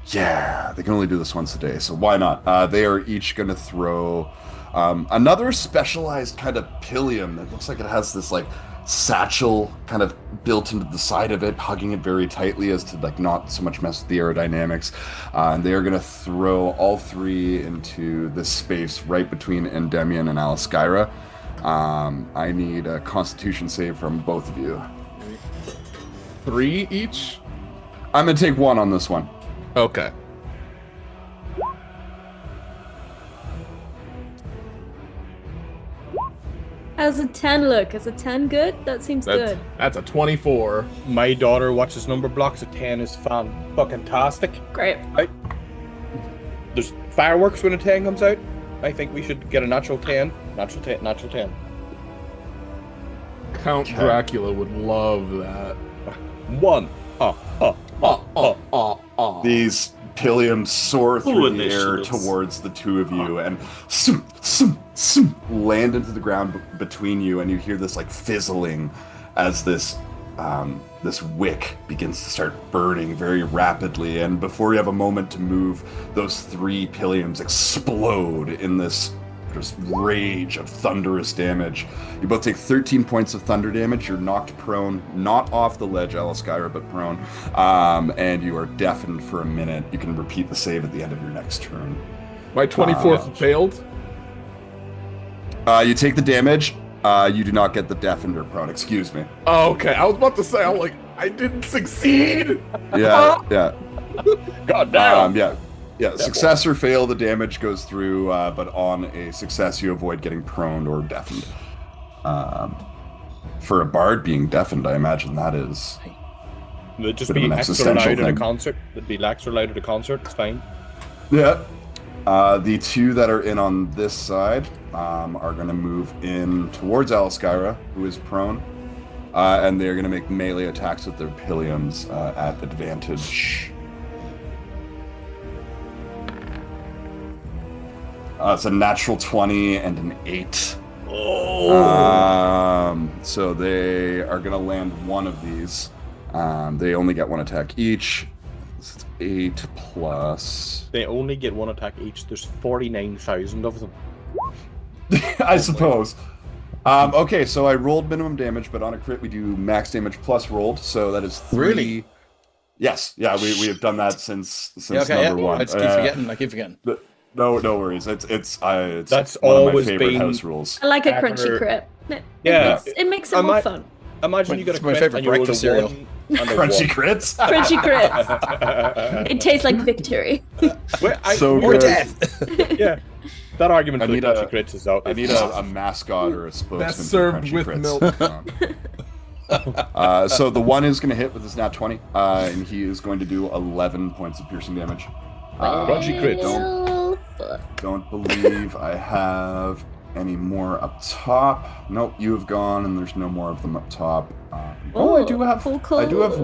Yeah, they can only do this once a day, so why not? They are each going to throw another specialized kind of pillion that looks like it has this like satchel kind of built into the side of it, hugging it very tightly as to like not so much mess with the aerodynamics. And they are going to throw all 3 into this space right between Endymion and Alaskyra. I need a Constitution save from both of you. 3 each? I'm going to take 1 on this one. Okay. How's a 10 look? Is a 10 good? That seems good. That's a 24. My daughter watches number blocks. A 10 is fan-fucking-tastic. Great. Right? There's fireworks when a 10 comes out. I think we should get a natural 10. Natural 10. Natural 10. Count Dracula would love that. 1. These pillions soar through the air initiatives. towards the 2 of you and land into the ground between you, and you hear this like fizzling as this wick begins to start burning very rapidly, and before you have a moment to move, those 3 pillions explode in this just rage of thunderous damage. You both take 13 points of thunder damage. You're knocked prone, not off the ledge, Alaskyra, but prone, and you are deafened for a minute. You can repeat the save at the end of your next turn. My 24th failed? You take the damage. You do not get the deafened or prone. Excuse me. Oh, okay. I was about to say, I'm like, I didn't succeed. Yeah. God damn. Yeah. Success or fail, the damage goes through, but on a success, you avoid getting proned or deafened. For a bard being deafened, I imagine that is. They'd just bit of be an extra existential loud at a thing. concert. They'd be extra loud at a concert. It's fine. Yeah. The 2 that are in on this side are going to move in towards Alaskyra, who is prone, and they're going to make melee attacks with their pillions at advantage. It's a natural 20 and an 8. So they are going to land one of these. They only get 1 attack each. 8 plus. They only get 1 attack each. There's 49,000 of them. I suppose. Okay, so I rolled minimum damage, but on a crit we do max damage plus rolled, so that is 3. Really? Yes, yeah, we have done that since Okay, number 1. I just keep forgetting. I keep forgetting. No worries. It's That's one of my always favorite been- house rules. I like a Ever- crunchy crit. Yeah. It makes it more fun. Imagine you got a It's my crit favorite and you rolled a breakfast cereal. 1 and a Crunchy 1. crits. Crunchy crits. It tastes like victory. Well, So Or good. death. Yeah. That argument I for the need crunchy a- crits is out. I need a mascot or a spokesman. Best for served Crunchy with Crits. milk. So the 1 is going to hit with his nat 20, and he is going to do 11 points of piercing damage. Crunchy crits. Don't believe I have any more up top. Nope, you have gone, and there's no more of them up top. I do have. Cool. I do have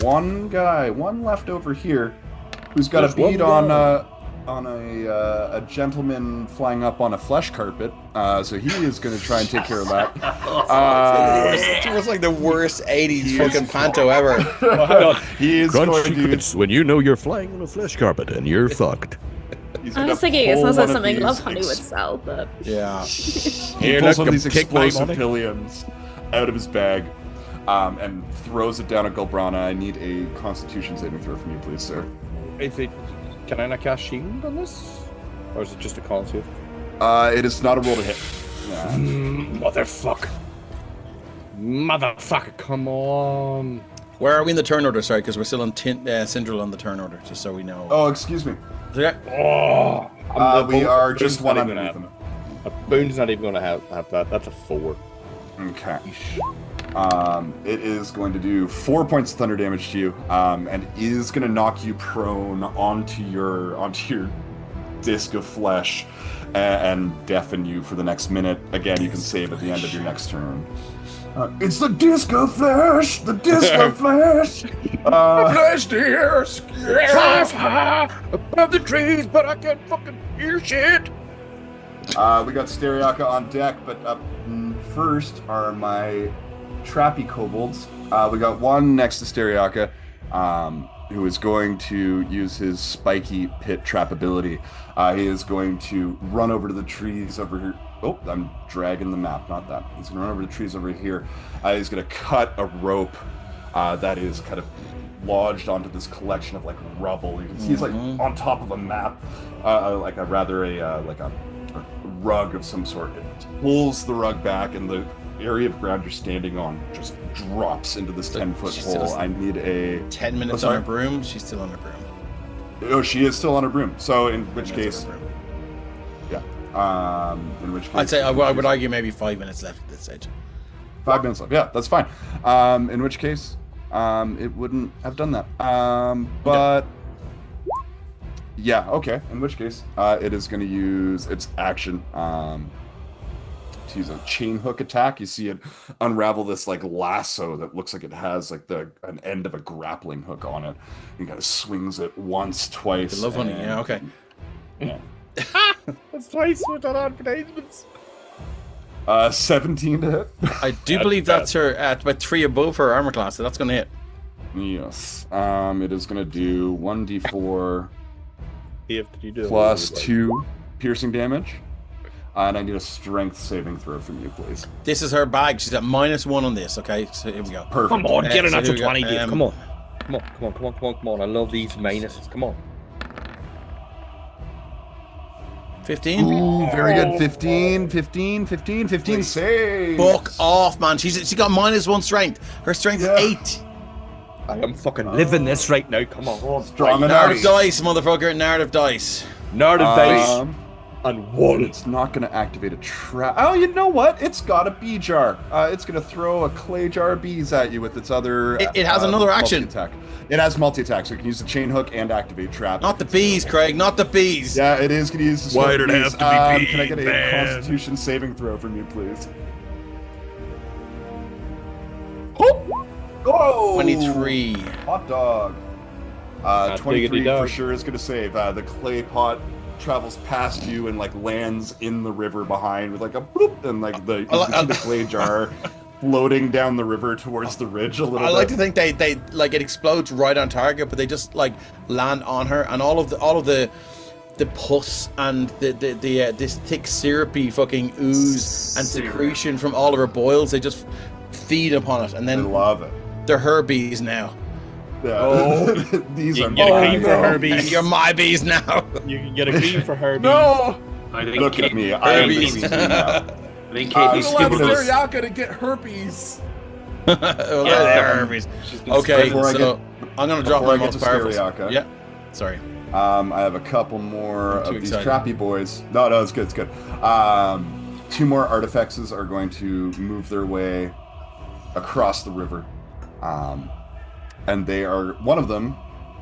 one left over here, who's got There's a bead one on a gentleman flying up on a flesh carpet. So he is going to try and take care of that. It was like the worst 80s fucking panto ever. Oh, hang on. He is going Crunchy to. crits when you know you're flying on a flesh carpet and you're fucked. He's I gonna was thinking it pull sounds like one of something these Love Honey would ex- sell, but Yeah. He Here, pulls look, one of these take my explosive money. pillions out of his bag, and throws it down at Gulbrana. I need a Constitution saving throw from you, please, sir. Is it? Can I not cast shield on this? Or is it just a con save? It is not a roll to hit. Yeah. Motherfucker, come on. Where are we in the turn order? Sorry, because we're still on Syndril on the turn order, just so we know. Oh, excuse me. Okay. Oh, We are just one not even underneath gonna him. have, a Boone's not even going to have that. That's a 4. Okay. It is going to do 4 points of thunder damage to you, and is going to knock you prone onto your disc of flesh and deafen you for the next minute. Again, you can save at the end of your next turn. It's the disc of flesh! The disc of flesh! Flash deer, fly high above the trees, but I can't fucking hear shit. We got Stereaka on deck, but up first are my trappy kobolds. We got one next to Stereaka, who is going to use his spiky pit trap ability. He is going to run over to the trees over here. Oh, I'm dragging the map, not that. He's going to run over to the trees over here. He's going to cut a rope that is kind of lodged onto this collection of like rubble. You can see he's like on top of a map, like a rug of some sort. It pulls the rug back, and the area of ground you're standing on just drops into this 10-foot hole. I need a 10 minutes on her broom. She's still on her broom. Oh, she is still on her broom. So in which case, yeah. In which case, I'd say I would argue maybe 5 minutes left at this stage. 5 minutes left. Yeah, that's fine. In which case, it wouldn't have done that. But yeah, okay. In which case, it is going to use its action to use a chain hook attack. You see it unravel this like lasso that looks like it has like an end of a grappling hook on it. He kind of swings it once, twice. The Love Honey, yeah, okay. Yeah. That's twice with that advertisements. 17 to hit. I do believe that's her at about 3 above her armor class, so that's going to hit. Yes. It is going to do 1d4 plus plus 2 piercing damage. And I need a strength saving throw from you, please. This is her bag. She's at -1 on this, okay? So here we go. Perfect. Come on, get an so natural here we go. 20, dude. Come on. I love these minuses. Come on. 15? Ooh, very good. 15 saves. Fuck off, man. She got -1 strength. Her strength is 8. I am fucking living this right now. Come on. Strong Narrative enough. dice, motherfucker. Narrative dice. Narrative dice. And 1. It's not going to activate a trap. Oh, you know what? It's got a bee jar. It's going to throw a clay jar of bees at you with its other. It has another action. Multi-attack. It has multi-attack, so you can use the chain hook and activate trap. Not the bees, Craig. Not the bees. Yeah, it is going to use the Why sword did it bees. have to be Can I get a man? Constitution saving throw from you, please? Oh! 23. Hot dog. Hot 23 diggity dog. for sure is going to save. The clay pot travels past you and like lands in the river behind with like a bloop, and like you can see the clay jar floating down the river towards the ridge a little bit. I like to think they like it explodes right on target, but they just like land on her, and all of the pus and this thick syrupy fucking ooze and secretion from all of her boils, they just feed upon it, and then I love it. they're her bees now. Yeah. Oh. These You are can get a my cream for her bees. You're my bees now. You can get a cream for her bees. No! I think Look at me. I am the Herpes. queen now. I think I'm Kate needs to allowed give one of those. Stereaka to get herpes. Well, they're her bees. Okay, Before I so I'm gonna drop before my I get most to powerful. Stereaka. Yeah, sorry. I have a couple more I'm too of these excited. trappy boys. No, it's good. It's good. 2 more artifacts are going to move their way across the river, and they are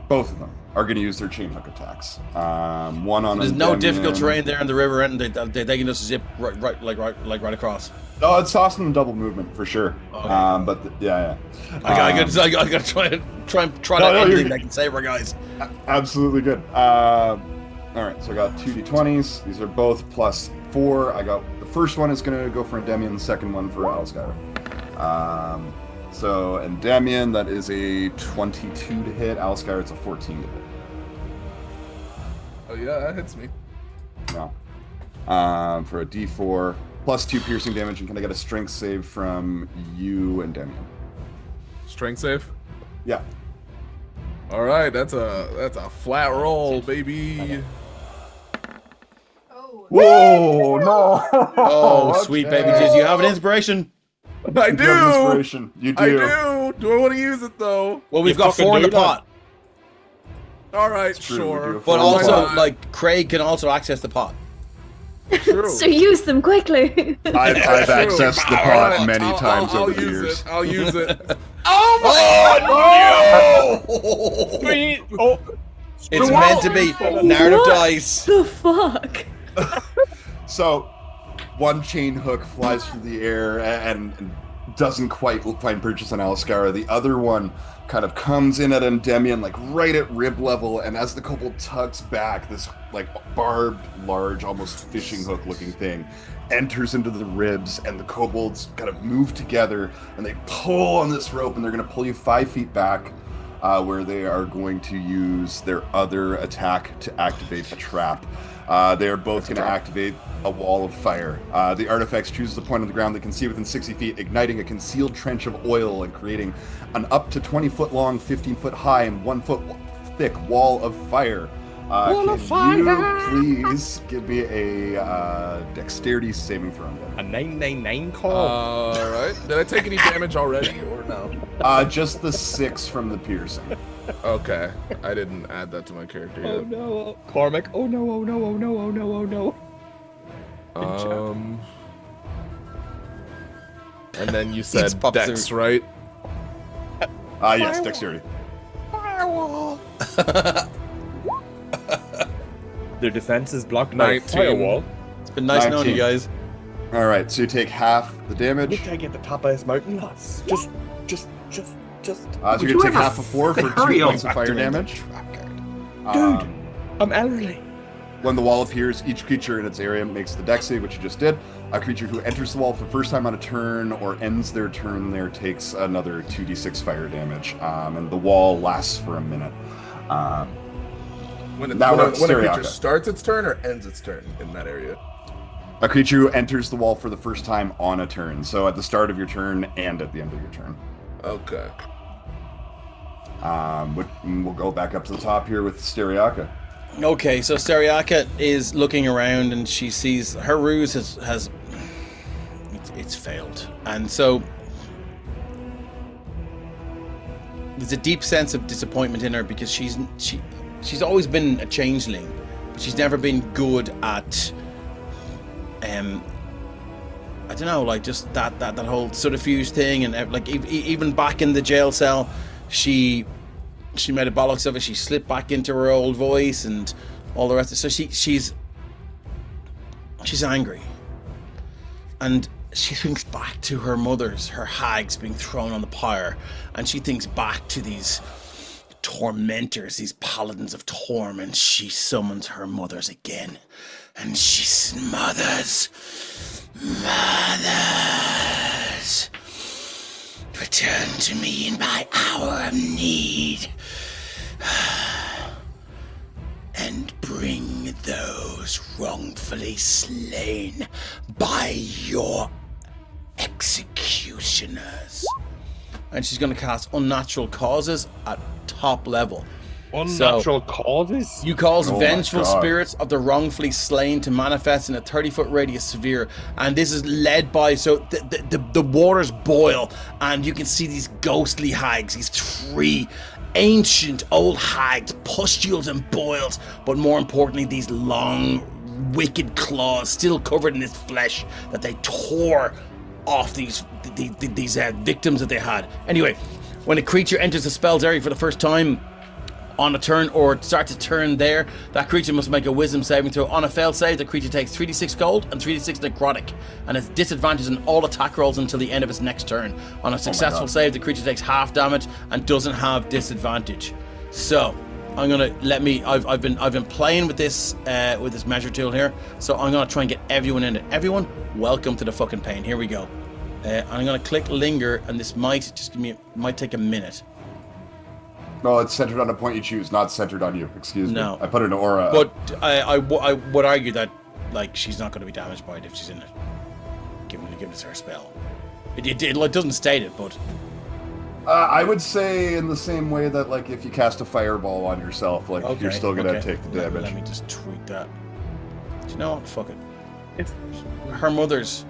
both of them are going to use their chain hook attacks. One on. There's no Endymion. difficult terrain there in the river, and they can just zip right across. Oh, it's tossing them double movement for sure. Okay. But yeah. I gotta try No, anything you're- that can save our guys. Absolutely good. All right, so I got 2d20s. These are both +4. I got the first one is going to go for Endymion, the second one for Alsgyr. So Endymion, that is a 22 to hit. Alsgyr, it's a 14 to hit. Oh yeah, that hits me. No. For a d4 +2 piercing damage, and can I get a strength save from you, Endymion? Strength save. Yeah. All right, that's a flat roll, baby. Whoa! No! Oh, sweet baby Jesus, you have an inspiration. I You do. have inspiration. You do. I do. Do I want to use it though? Well, we've You got fucking 4 in the do that. pot, All right, true, we do sure. have but Oh my also God. like Craig can also access the pot. True. So use them quickly. I've True. accessed the All pot right, many times I'll over the use years. It. I'll use it. Oh no! Oh, It's meant to be narrative dice. the fuck? So, one chain hook flies through the air and doesn't quite find purchase on Alsgyr. The other one kind of comes in at Endymion, like right at rib level, and as the kobold tugs back, this like barbed, large, almost fishing hook looking thing enters into the ribs, and the kobolds kind of move together, and they pull on this rope, and they're going to pull you 5 feet back, where they are going to use their other attack to activate a trap. They are both going to activate a wall of fire. The artifacts chooses a point on the ground they can see within 60 feet, igniting a concealed trench of oil and creating an up to 20-foot long, 15-foot high, and 1-foot thick wall of fire. Can you please give me a dexterity saving throw? a 999 call. All right. Did I take any damage already or no? Just the 6 from the piercing. Okay. I didn't add that to my character Oh yet. no, Cormac. Oh no, oh no, oh no, oh no, oh no. And then you said pops Dex, through. right? Yes, dexterity. Their defense is blocked by a 19. firewall. It's been nice knowing you 19. guys. All right, so you take half the damage. Wait till I get the top of this mountain, lads. Just. So Would you're you gonna take ever half of 4 for 2 hurry up? points of fire damage. Dude, I'm elderly. When the wall appears, each creature in its area makes the dex save, which you just did. A creature who enters the wall for the first time on a turn or ends their turn there takes another 2d6 fire damage. And the wall lasts for a minute. When Now we're a at creature Stereaka. starts its turn or ends its turn in that area? A creature who enters the wall for the first time on a turn. So at the start of your turn and at the end of your turn. Okay. We'll go back up to the top here with Stereaka. Okay, so Stereaka is looking around and she sees her ruse has it's failed, and so there's a deep sense of disappointment in her because she's always been a changeling, but she's never been good at I don't know, like just that whole subterfuge thing, and like even back in the jail cell, she made a bollocks of it. She slipped back into her old voice and all the rest of it. So she's angry, and she thinks back to her mother's, her hags being thrown on the pyre, and she thinks back to these tormentors, these paladins of torment. She summons her mothers again, and she smothers. Return to me in my hour of need. And bring those wrongfully slain by your executioners. And she's going to cast Unnatural Causes at top level. Unnatural causes? You cause Oh my vengeful God. spirits of the wrongfully slain to manifest in a 30-foot radius sphere, and this is led by, so the waters boil, and you can see these ghostly hags, these 3 ancient old hags, pustules and boils, but more importantly, these long, wicked claws still covered in this flesh that they tore off these victims that they had. Anyway, when a creature enters the spell's area for the first time on a turn or starts a turn there, that creature must make a wisdom saving throw. On a failed save, the creature takes 3d6 gold and 3d6 necrotic, and has disadvantage in all attack rolls until the end of its next turn. On a successful save, the creature takes half damage and doesn't have disadvantage. So I'm gonna I've been playing with this measure tool here, so I'm gonna try and get everyone in it. Everyone, welcome to the fucking pain. Here we go. I'm gonna click linger, and this might take a minute. No, it's centered on a point you choose, not centered on you. Excuse me. No. I put an aura. But I would argue that, like, she's not going to be damaged by it if she's in it. Given it's her spell. It doesn't state it, but I would say in the same way that, like, if you cast a fireball on yourself, like, you're still gonna take the damage. Let me just tweak that. Do you know what? Fuck it. It's her mother's.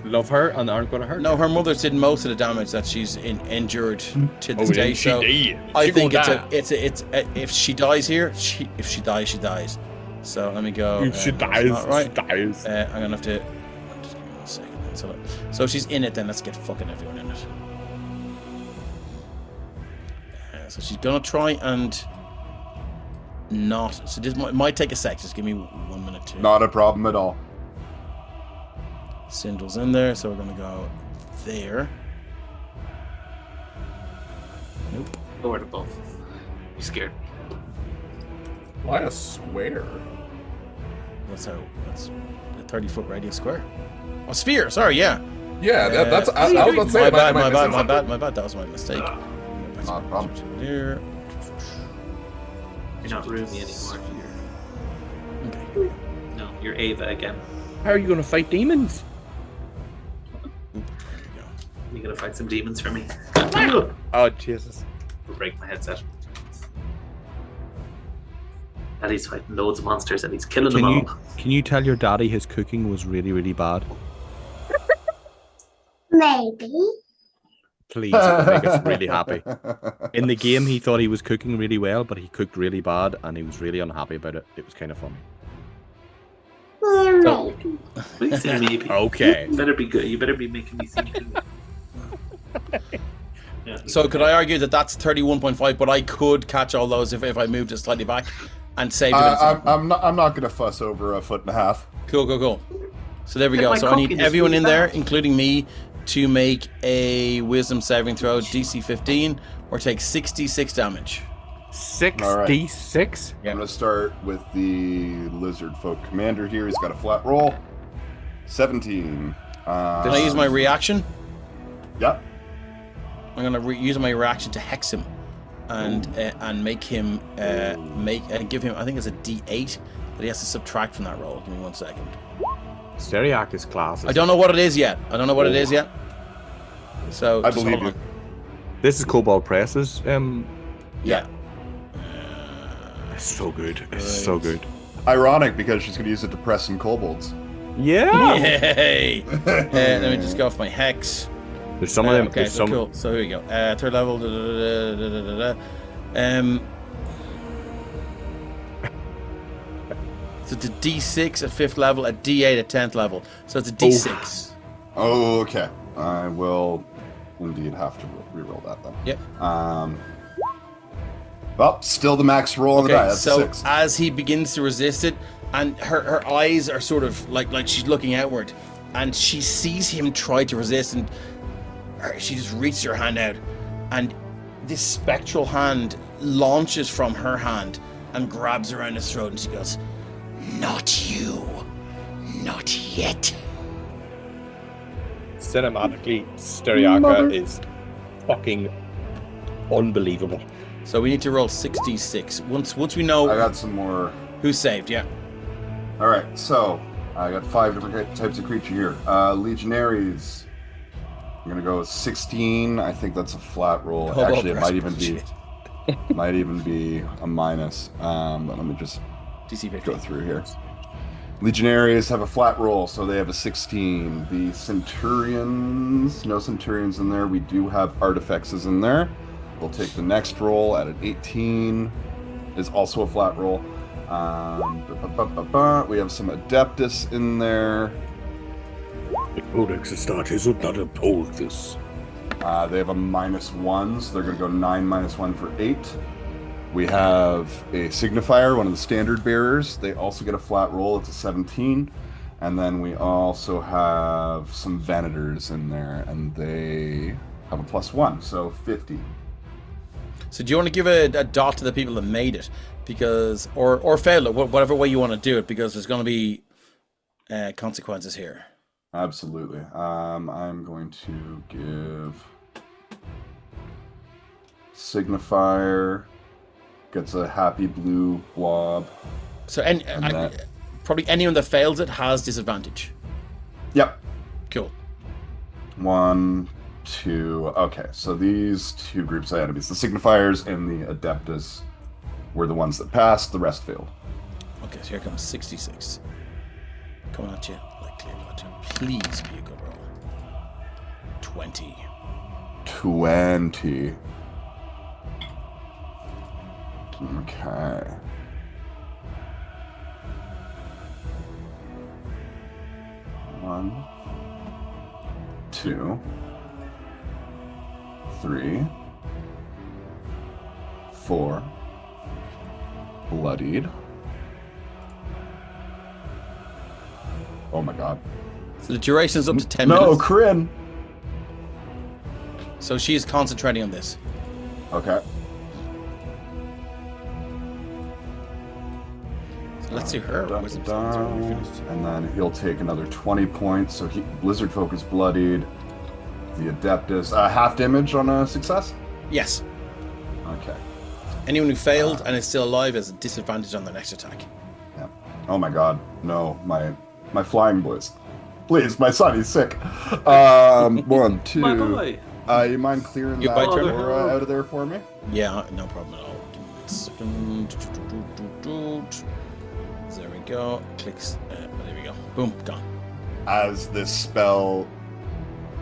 Love her and aren't going to hurt. No, her mother's did most of the damage that she's endured to this day. She So did. I She think gonna it's if she dies here, if she dies, she dies. So let me go. If she that's dies, not right. she dies. I'm gonna have to. Just give me 1 second. So she's in it. Then let's get fucking everyone in it. So she's gonna try and not. So this might take a sec. Just give me 1 minute too. Not a problem at all. Sindle's in there, so we're gonna go there. Nope. Lower to both. You scared? Why a square? That's a 30-foot radius square. Oh, sphere. Sorry, yeah. Yeah, that's. I was about to say. My am I missing something? bad. That was my mistake. Not a problem. There. You're not Rumi anymore. Okay. No, you're Ava again. How are you going to fight demons? You gonna fight some demons for me? Oh, Jesus. Break my headset. And he's fighting loads of monsters and he's killing them all. Can you tell your daddy his cooking was really, really bad? Maybe. Please, it would make us really happy. In the game, he thought he was cooking really well, but he cooked really bad, and he was really unhappy about it. It was kind of funny. So, please say maybe. Okay. You better be good. You better be making me think. Yeah. So could I argue that that's 31.5, but I could catch all those if I moved it slightly back and save it? I'm not gonna fuss over 1.5 feet. Cool. So there we Get go. my So I need cooking is everyone really in there, bad. including me, to make a wisdom saving throw, DC 15, or take 66 damage. 66? Yeah. I'm gonna start with the lizard folk commander here. He's got a flat roll. 17. Can I use my reaction? Yep. I'm gonna use my reaction to hex him, and make him give him. I think it's a D8 that he has to subtract from that roll. Give me 1 second. Stereac is class. I don't know what it is yet. So I just believe hold you. on. This is Kobold Press's. Yeah. It's so good. It's so good. Ironic because she's gonna use it to press some kobolds. Yeah. Yay! Let me just go off my hex. There's some of them. Okay, There's so some. cool. So here we go. Third level. So it's a D6 at 5th level, a D8 at 10th level. So it's a D6. Oh, okay. I will indeed have to reroll that then. Yep. Well, still the max roll on the die. Okay, That's so 6. as he begins to resist it, and her eyes are sort of like she's looking outward, and she sees him try to resist, and she just reaches her hand out, and this spectral hand launches from her hand and grabs around his throat, and she goes, "Not you, not yet." Cinematically, Stereaka is fucking unbelievable. So we need to roll 66. Once we know I got some more. who's saved, yeah. All right, so I got 5 different types of creature here. Legionaries. I'm gonna go with 16. I think that's a flat roll. Kobold Actually, it press might even be bullshit. might even be a minus. But let me just DC 50. go through here. Legionaries have a flat roll, so they have a 16. The Centurions, no Centurions in there. We do have artifacts in there. We'll take the next roll at an 18. Is also a flat roll. We have some Adeptus in there. The Codex Astartes would not uphold this. They have a -1, so they're going to go 9 -1 for 8. We have a Signifier, one of the standard bearers. They also get a flat roll. It's a 17. And then we also have some Venators in there, and they have a +1, so 50. So do you want to give a dot to the people that made it? Because, or failed it, whatever way you want to do it, because there's going to be consequences here. Absolutely. I'm going to give Signifier gets a happy blue blob. So that- probably anyone that fails it has disadvantage. Yep. Cool. 1, 2. Okay, so these 2 groups of enemies, the Signifiers and the Adeptus, were the ones that passed. The rest failed. Okay, so here comes 66. Coming at you like clear blood. Please be a good roll. 20. 20. Okay. One, 2, 3, 4. Bloodied. Oh my god. So the duration is up to 10 No, minutes. Kryn! So she is concentrating on this. Okay. So let's see her. Dun, wisdom dun, savings when we finish. and then he'll take another 20 points. So Blizzard Focus bloodied. The Adeptus. Half damage on a success? Yes. Okay. Anyone who failed and is still alive has a disadvantage on their next attack. Yeah. Oh my god. No, my flying boys. Please, my son, he's sick. 1, 2. My boy. You mind clearing Your that bite trigger? aura out of there for me? Yeah, no problem at all. Give me a second. There we go. Clicks. There we go. Boom. Gone. As this spell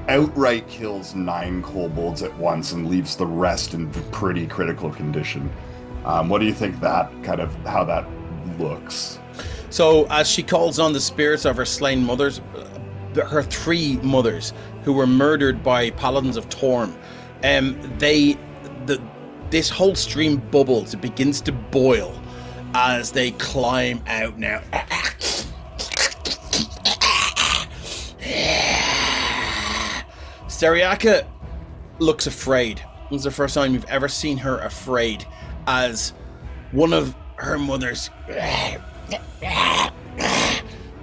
outright kills 9 kobolds at once and leaves the rest in pretty critical condition. What do you think how that looks? So as she calls on the spirits of her slain mothers, her 3 mothers who were murdered by paladins of Torm, this whole stream bubbles. It begins to boil as they climb out now. Stereaka looks afraid. This is the first time you've ever seen her afraid, as one of her mothers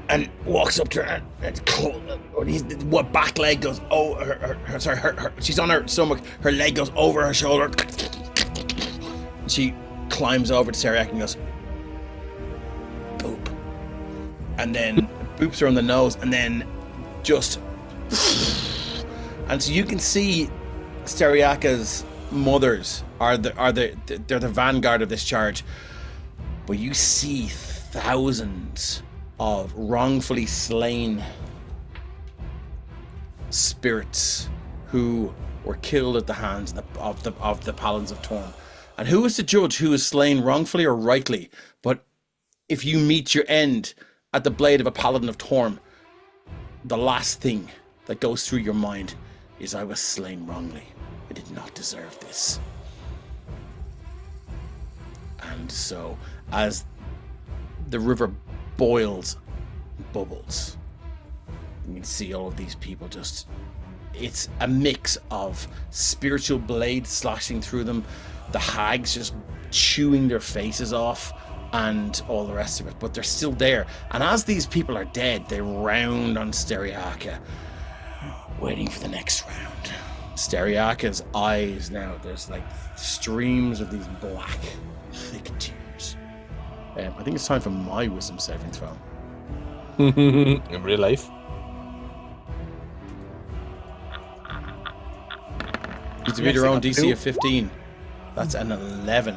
and walks up to her and what back leg goes she's on her stomach, her leg goes over her shoulder. She climbs over to Stereaka and goes boop, and then boops her on the nose, and then just and so you can see Stereaka's mothers they're the vanguard of this charge, but you see thousands of wrongfully slain spirits who were killed at the hands of the paladins of Torm. And who is to judge who is slain wrongfully or rightly? But if you meet your end at the blade of a paladin of Torm, the last thing that goes through your mind is, I was slain wrongly. I did not deserve this. And so, as the river boils, bubbles, you can see all of these people just... It's a mix of spiritual blades slashing through them, the hags just chewing their faces off, and all the rest of it. But they're still there. And as these people are dead, they round on Stereaka. waiting for the next round. Stereaka's eyes now, there's like streams of these black, thick tears. I think it's time for my wisdom saving throw. In real life. Needs to be their own DC of 15. That's an 11.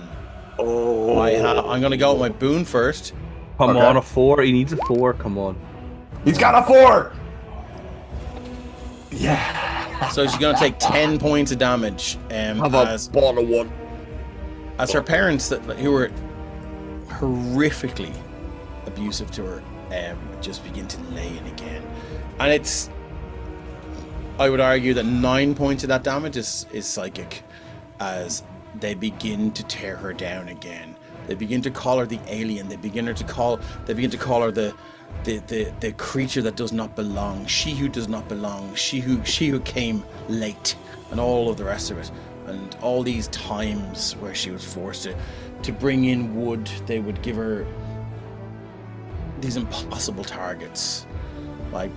Oh. I'm going to go with my boon first. Come on, a 4. He needs a 4. Come on. He's got a 4! Yeah. So she's going to take 10 points of damage. Have a ball of 1. As her parents, who were horrifically abusive to her, just begin to lay in again. And it's... I would argue that 9 points of that damage is psychic, as they begin to tear her down again. They begin to call her the alien. They begin to call her the creature that does not belong. She who does not belong. She who came late, and all of the rest of it. And all these times where she was forced to bring in wood, they would give her these impossible targets. Like,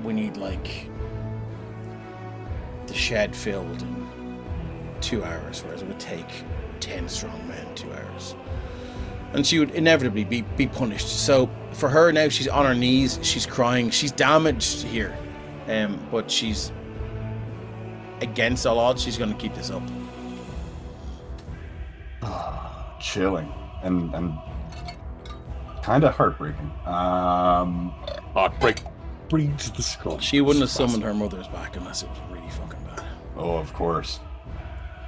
we need like the shed filled in 2 hours, whereas it would take 10 strong men 2 hours. And she would inevitably be punished. So for her now, she's on her knees, she's crying, she's damaged here. But she's, against all odds, she's going to keep this up. Chilling and kind of heartbreaking. Heartbreak breeds the skull. She wouldn't have summoned her mother's back unless it was really fucking bad. Oh, of course.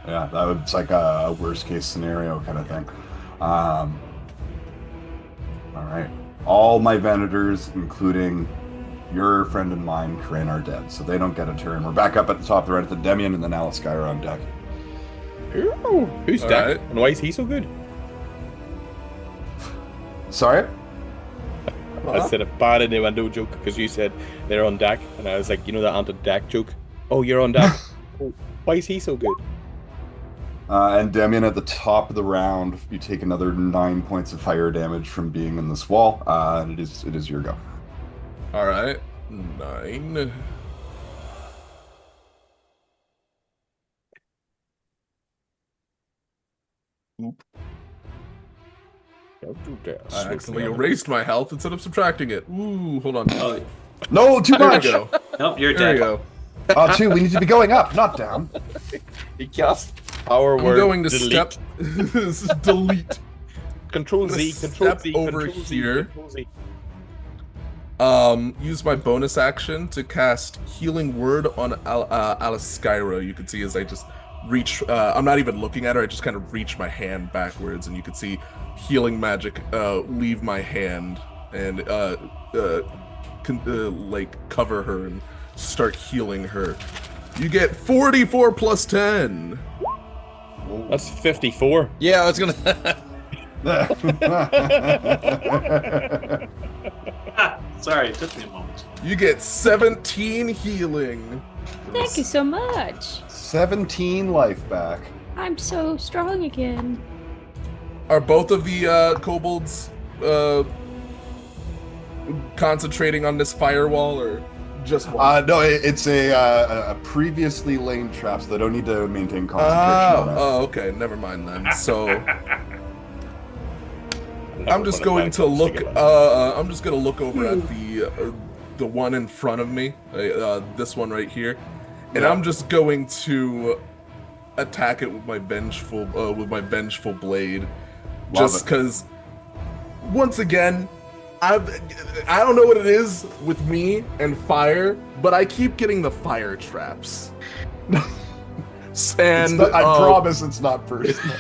Yeah, that was like a worst case scenario kind of thing. All right. All my Venators, including your friend and mine, Corinne, are dead, so they don't get a turn. We're back up at the top of the right at the Demian, and then Aliskira on deck. Ooh, who's All dead? right. And why is he so good? Sorry? I said a bad innuendo joke because you said they're on deck, and I was like, you know that on-deck joke? Oh, you're on deck. Oh, why is he so good? And Demian, at the top of the round, you take another 9 points of fire damage from being in this wall, and it is your go. All right, 9. Oop. Don't do that. I accidentally erased my health instead of subtracting it. Ooh, hold on. Oh, No, too There we much! go. nope, you're There we dead. go. 2, we need to be going up, not down. He cast power I'm word. going to delete. step. This is delete. Control Z. I'm gonna Control step Z. over Control Z, here. Control Z. Use my bonus action to cast Healing Word on Aliskira. You can see as I just reach. I'm not even looking at her. I just kind of reach my hand backwards, and you can see healing magic leave my hand and like cover her and start healing her. You get 44 plus 10. That's 54. Yeah, I was gonna. Sorry, it took me a moment. You get 17 healing. Thank you so much. 17 life back. I'm so strong again. Are both of the kobolds concentrating on this firewall, or just one? No, it's a previously lain trap, so they don't need to maintain concentration on it. Oh, okay. Never mind then. So I'm just going to look. I'm just gonna look over at the one in front of me, this one right here, and I'm just going to attack it with my vengeful blade, just because. Once again, I don't know what it is with me and fire, but I keep getting the fire traps. And I promise it's not personal.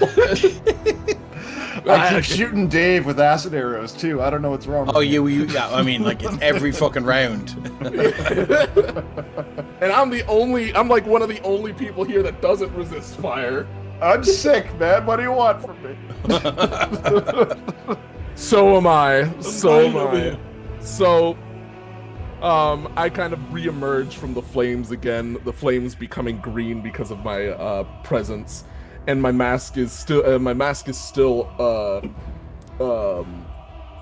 I keep shooting Dave with acid arrows too. I don't know what's wrong. Oh, yeah. I mean, like, it's every fucking round. And I'm like one of the only people here that doesn't resist fire. I'm sick, man. What do you want from me? So am I. So, I kind of reemerge from the flames again. The flames becoming green because of my presence, and my mask is still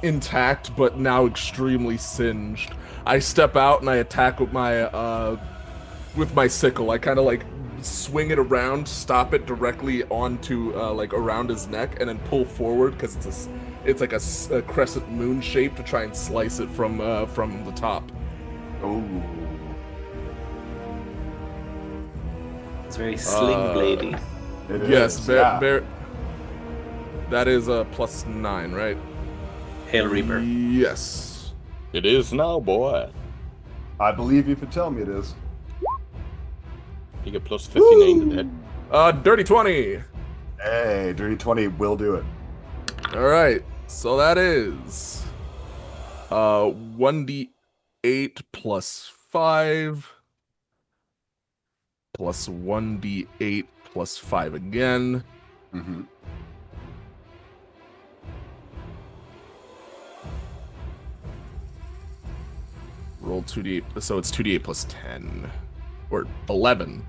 intact, but now extremely singed. I step out and I attack with my with my sickle. I kind of like swing it around, stop it directly onto like around his neck, and then pull forward because it's like a crescent moon shape to try and slice it from the top. Oh. It's very sling bladey. It Yes, is, yeah. that is a +9, right? Hail Reaper. Yes. It is now, boy. I believe you if you tell me it is. You get plus 59 to the hit. Dirty 20. Hey, dirty 20 will do it. All right, so that is 1d8 plus 5 plus 1d8 plus 5 again. Mm-hmm. Roll 2d8, so it's 2d8 plus 10 or 11.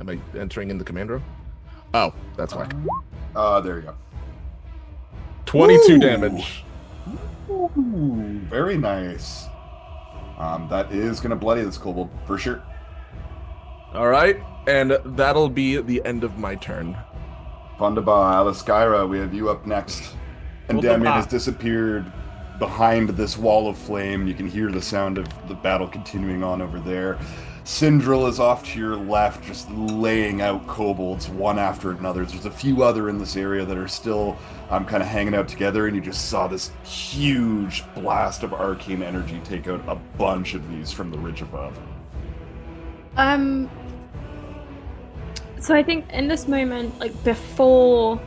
Am I entering in the command row? Oh, that's why. There you go. 22 Ooh. damage. Ooh, very nice. That is gonna bloody this kobold for sure. All right, and that'll be the end of my turn. Fundaba, Aliskira, we have you up next. And Fundaba. Damien has disappeared behind this wall of flame. You can hear the sound of the battle continuing on over there. Sindril is off to your left, just laying out kobolds one after another. There's a few other in this area that are still kind of hanging out together, and you just saw this huge blast of arcane energy take out a bunch of these from the ridge above. So I think in this moment, like before,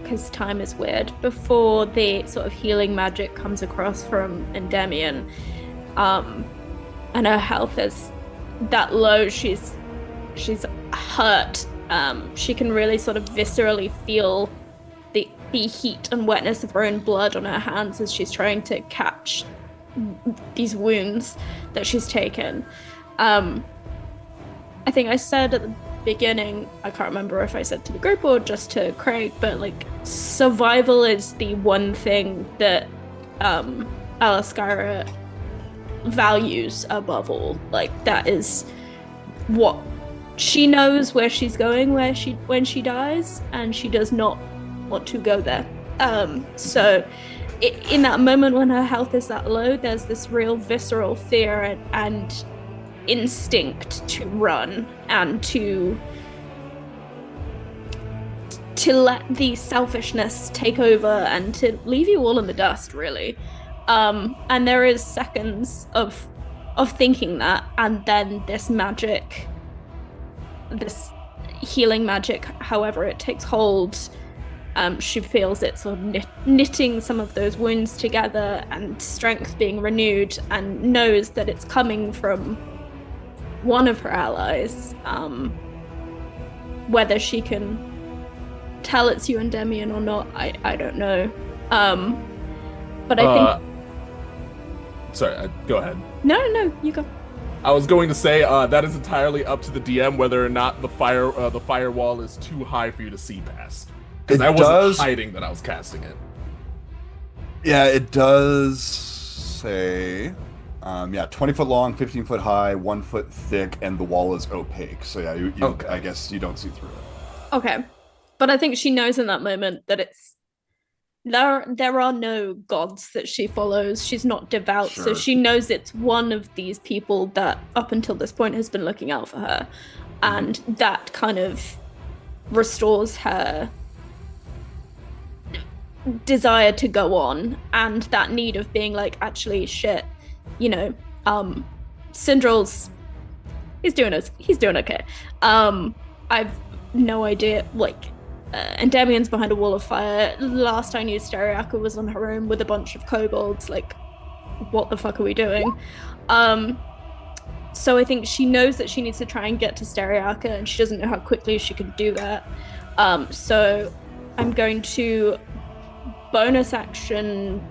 because time is weird, before the sort of healing magic comes across from Endymion, and her health is that low, she's hurt. She can really sort of viscerally feel the heat and wetness of her own blood on her hands as she's trying to catch these wounds that she's taken. I think I said at the beginning, I can't remember if I said to the group or just to Craig, but like survival is the one thing that Aliskira values above all. Like that is what she knows, where she's going when she dies, and she does not want to go there. So in that moment when her health is that low, there's this real visceral fear and instinct to run and to let the selfishness take over and to leave you all in the dust, really. And there is seconds of thinking that, and then this magic, this healing magic, however it takes hold, she feels it sort of knitting some of those wounds together and strength being renewed, and knows that it's coming from one of her allies. Whether she can tell it's you and Endymion or not, I don't know. But I think... Sorry, go ahead. No, you go. I was going to say that is entirely up to the DM whether or not the firewall is too high for you to see past. Because I wasn't hiding that I was casting it. Yeah, it does say... 20 foot long, 15 foot high, 1 foot thick, and the wall is opaque. So yeah, you Okay. I guess you don't see through it. Okay. But I think she knows in that moment that it's... There are no gods that she follows. She's not devout, so Sure. she knows it's one of these people that up until this point has been looking out for her. And that kind of restores her desire to go on, and that need of being like, actually, shit, you know, Sindril's he's doing okay. I've no idea, like, Endymion's behind a wall of fire. Last I knew, Stereaka was on her own with a bunch of kobolds. Like, what the fuck are we doing? So I think she knows that she needs to try and get to Stereaka, and she doesn't know how quickly she can do that. So I'm going to bonus action.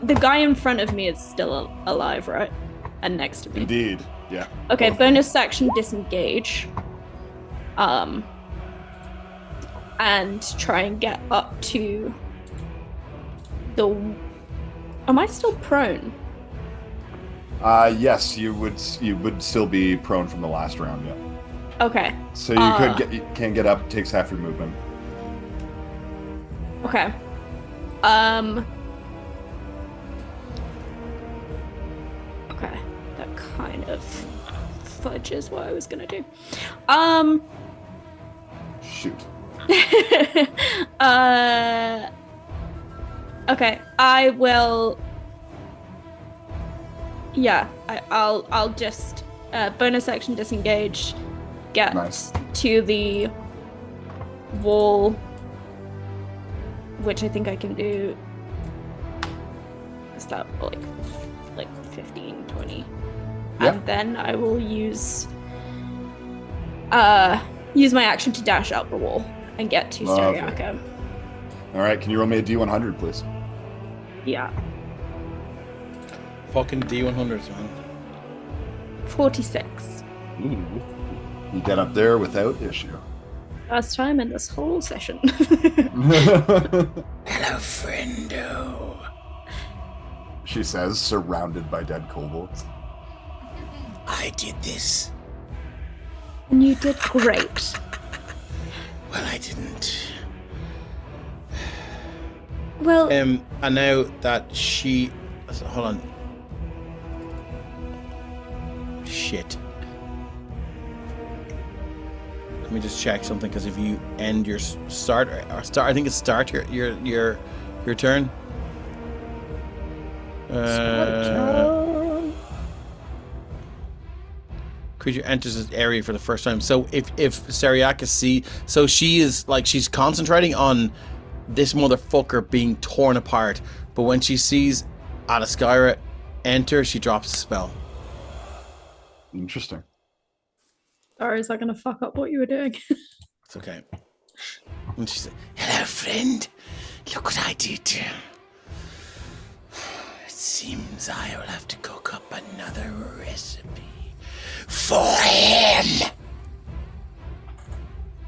The guy in front of me is still alive, right? And next to me. Indeed, yeah. Okay, Both. bonus action disengage. And try and get up to the... Am I still prone? Yes, you would still be prone from the last round, yeah. Okay. So you can't get up, takes half your movement. Okay. Okay. That kind of fudges what I was gonna do. Shoot. Okay. I will. Yeah. I'll just bonus action disengage. Get Nice. to the wall, which I think I can do. Is that like 15, 20? Yeah. And then I will use my action to dash out the wall and get to Lovely. Stereaka. All right, can you roll me a D100, please? Yeah. Fucking D100s, man. 46. Ooh. You get up there without issue. First time in this whole session. Hello, friendo. She says, surrounded by dead kobolds. I did this. And you did great. Well, I didn't. Well, And now that she... Hold on. Shit. Let me just check something, because if you end your start, I think it's start your turn. Creature enters this area for the first time. So if Stereaka so she is like, she's concentrating on this motherfucker being torn apart, but when she sees Ataskyra enter, she drops the spell. Interesting. sorry, is that gonna fuck up what you were doing? It's okay. And she said, "Hello, friend. Look what I did. It seems I will have to cook up another recipe for him."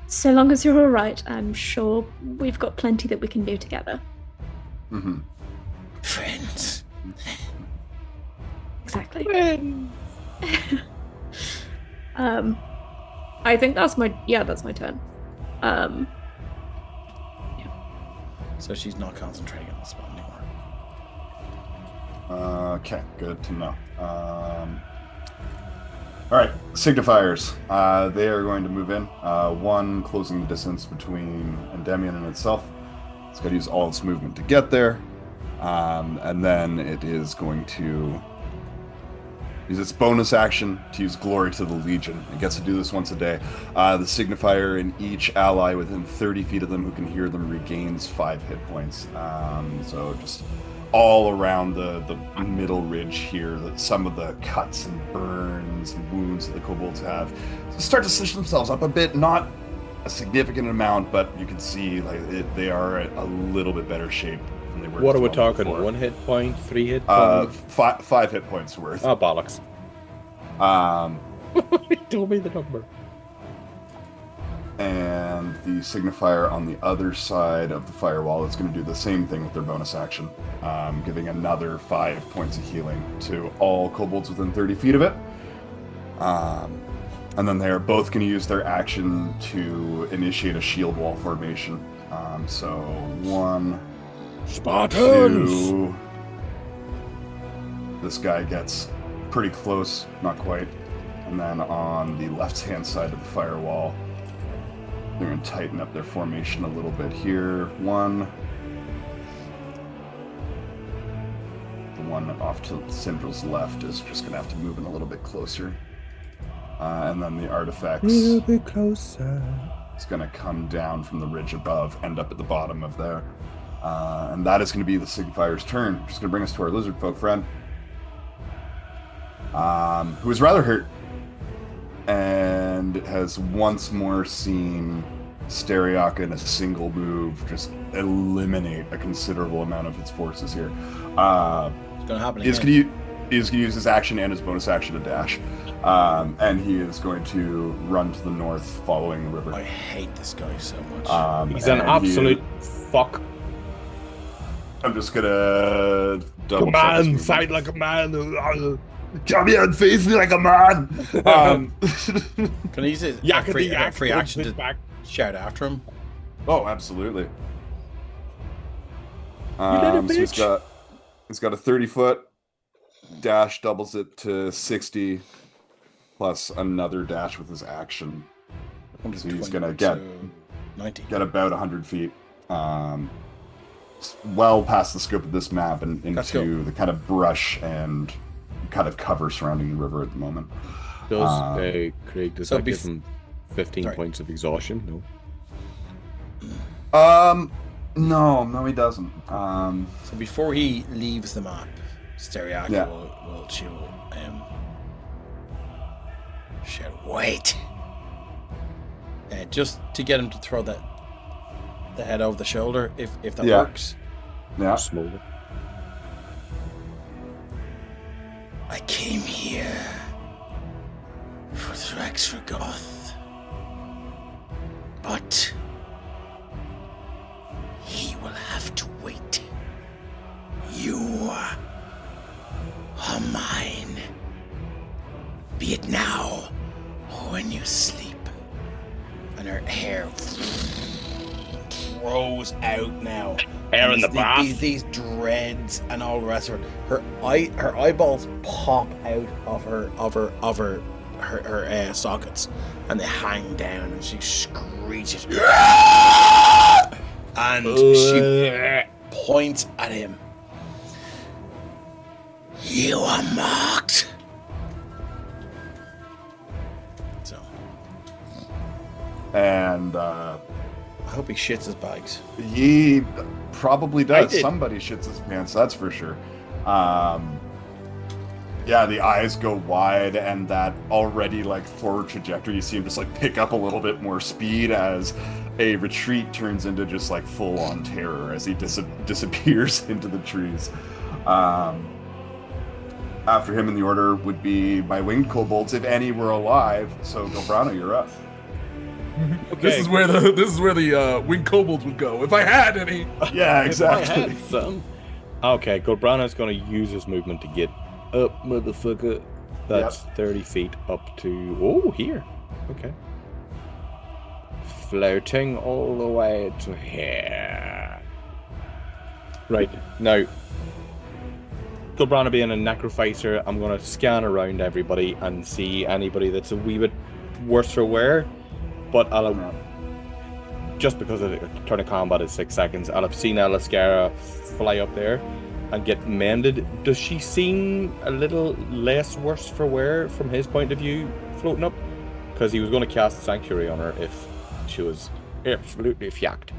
So long as you're all right, I'm sure we've got plenty that we can do together. Mm-hmm. Friends. Exactly. I think that's my turn. So she's not concentrating on the spell anymore. Okay, good to know. All right, signifiers. They are going to move in. One closing the distance between Endymion and itself. It's got to use all its movement to get there. And then it is going to use its bonus action to use Glory to the Legion. It gets to do this once a day. The signifier in each ally within 30 feet of them who can hear them regains 5 hit points. So just all around the middle ridge here, that some of the cuts and burns and wounds that the kobolds have start to stitch themselves up a bit. Not a significant amount, but you can see they are at a little bit better shape than they were. What are we talking? Before. 1 hit point, 3 hit points? 5 hit points worth. Oh, bollocks. He told me the number. And the signifier on the other side of the firewall is going to do the same thing with their bonus action, giving another 5 points of healing to all kobolds within 30 feet of it. And then they are both going to use their action to initiate a shield wall formation. So 1, Spartans! 2. This guy gets pretty close, not quite. And then on the left-hand side of the firewall, they're going to tighten up their formation a little bit here. 1. The one off to Syndral's left is just going to have to move in a little bit closer. And then the artifacts A little bit closer. is going to come down from the ridge above, end up at the bottom of there. And that is going to be the signifier's turn. Just going to bring us to our lizard folk friend, who is rather hurt and has once more seen Stereaka in a single move just eliminate a considerable amount of its forces here. It's going to happen He's again. going to use his action and his bonus action to dash. And he is going to run to the north following the river. I hate this guy so much. He's an and absolute fuck. I'm just going to double check his Command, movement. fight like a man. Come here and face me like a man. Can I use it? Yeah, Free action to back. shout after him. Oh, absolutely. little So bitch. he's got a 30-foot dash, doubles it to 60, plus another dash with his action. So he's gonna get 90. about 100 feet, well past the scope of this map and into the kind of brush and kind of cover surrounding the river at the moment. Does Craig, does so that give him 15 points of exhaustion? No. No, he doesn't. So before he leaves the map, Stereaka will shout, wait! Just to get him to throw the head over the shoulder, if that works. Yeah. Smolder. I came here for Thrax-Ragoth, but he will have to wait. You are mine, be it now or when you sleep. And her hair grows out now. Hair in the bath. These dreads and all the rest of it. Her eyeballs pop out of her sockets, and they hang down, and she screeches, and she points at him. You are marked. So. And I hope he shits his bags. he probably does. did. Somebody shits his pants, that's for sure. Yeah, the eyes go wide, and that already like forward trajectory, you see him just like pick up a little bit more speed as a retreat turns into just like full-on terror as he disappears into the trees. After him in the order would be my winged kobolds, if any were alive. So Golbrano, you're up. Okay. This is where the winged kobolds would go if I had any. Yeah, If I exactly. had some. Okay, Golbrano's going to use his movement to get up, motherfucker. That's 30 feet up to... Oh, here. Okay. Floating all the way to here. Right, now... Golbrano being a necroficer, I'm going to scan around everybody and see anybody that's a wee bit worse for wear. But I'll... Just because of the turn of combat is 6 seconds, I'll have seen Eliscara fly up there and get mended. Does she seem a little less worse for wear from his point of view floating up? Because he was going to cast Sanctuary on her if she was absolutely fyacked.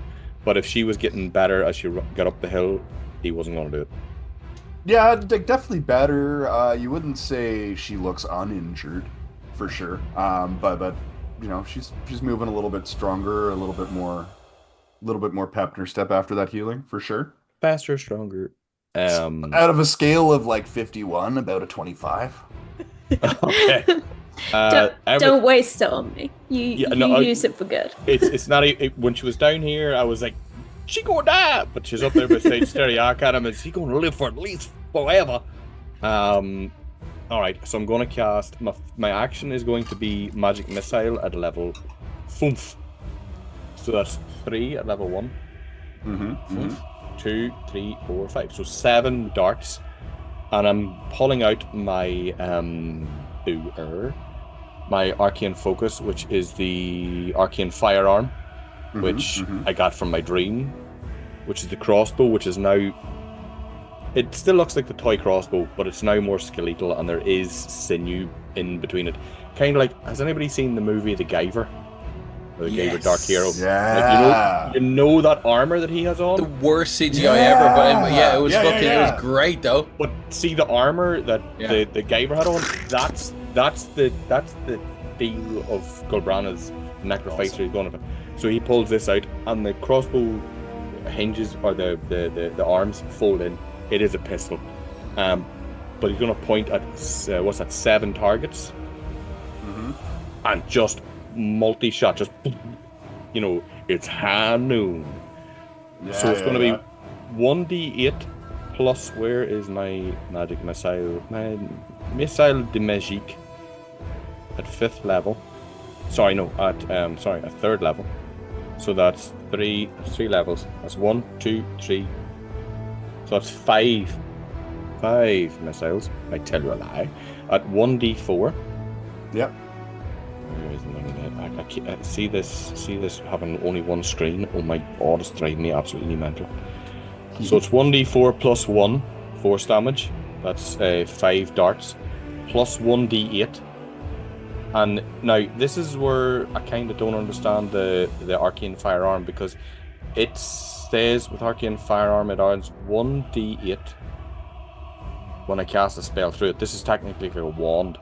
But if she was getting better as she got up the hill, he wasn't going to do it. Yeah, definitely better. You wouldn't say she looks uninjured, for sure. But you know, she's moving a little bit stronger, a little bit more pep in her step after that healing, for sure. Faster, stronger. Out of a scale of like 51, about a 25. Okay. Don't waste it on me. You use it for good. It's not when she was down here, I was like, she gonna die, but she's up there beside Stereaka at him, and she gonna live for at least forever. All right, so I'm gonna cast my action is going to be magic missile at level 5. So that's 3 at level 1. 2, 3, 4, 5. So 7 darts, and I'm pulling out my my arcane focus, which is the arcane firearm, which I got from my dream, which is the crossbow, which is now... It still looks like the toy crossbow, but it's now more skeletal, and there is sinew in between it. Kind of like, has anybody seen the movie The Guyver? Or The Guyver Dark Hero? Yeah. Like, you know that armor that he has on? The worst CGI ever, but it was it was great though. But see the armor that the Guyver had on, that's the deal of Golbrana's necroficer he's going to. So he pulls this out, and the crossbow hinges, or the arms fold in. It is a pistol, but he's going to point at 7 targets, and just multi-shot, just it's high noon. So it's going to be 1d8 plus, where is my magic missile? Missile de Magique at 5th level. Sorry, no, at 3rd level. So that's three levels. That's 1, 2, 3. So that's 5 missiles. I tell you a lie. At 1d4. Yep. Where is it? I see this having only one screen. Oh my god, it's driving me absolutely mental. So it's 1d4 plus 1 force damage. That's 5 darts plus 1d8. And now this is where I kind of don't understand the arcane firearm, because it says with arcane firearm it adds 1d8 when I cast a spell through it. This is technically like a wand,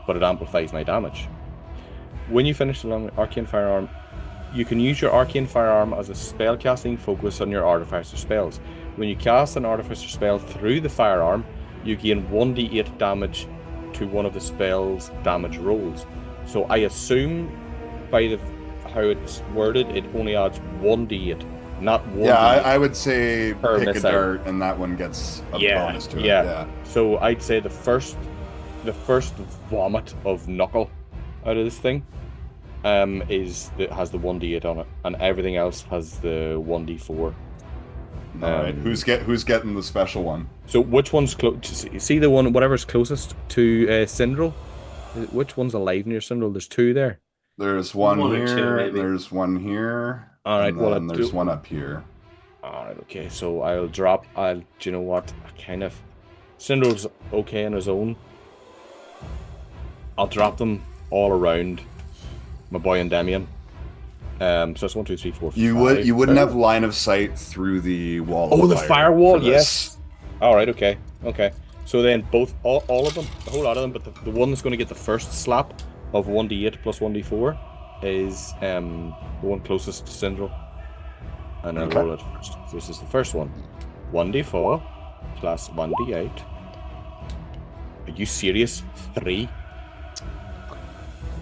but it amplifies my damage. When you finish the arcane firearm, you can use your arcane firearm as a spell casting focus on your artificer spells. When you cast an artificer spell through the firearm, you gain 1d8 damage to one of the spell's damage rolls. So I assume by how it's worded, it only adds 1d8, not 1d8. Yeah, I would say per pick missile. a dart, and that one gets a bonus to it. Yeah. So I'd say the first vomit of knuckle out of this thing has the 1d8 on it, and everything else has the 1d4. All right. Who's getting the special one? So which one's close? See the one, whatever's closest to Syndrel? Which one's alive near Syndrel? There's 2 there. There's one One or two, here. maybe. There's one here. All right. And Well, then there's one up here. All right. Okay. So I'll drop. Do you know what? I kind of Syndrel's okay on his own. I'll drop them all around my boy Endymion. So it's 1, 2, 3, 4, 5. You wouldn't have line of sight through the wall. Oh, of the fire firewall. for this. Yes. All right. Okay. So then all of them, a whole lot of them, but the one that's going to get the first slap of 1d8 plus 1d4 is the one closest to Syndrel. And I'll roll it first. This is the first one. 1d4 plus 1d8. Are you serious? 3.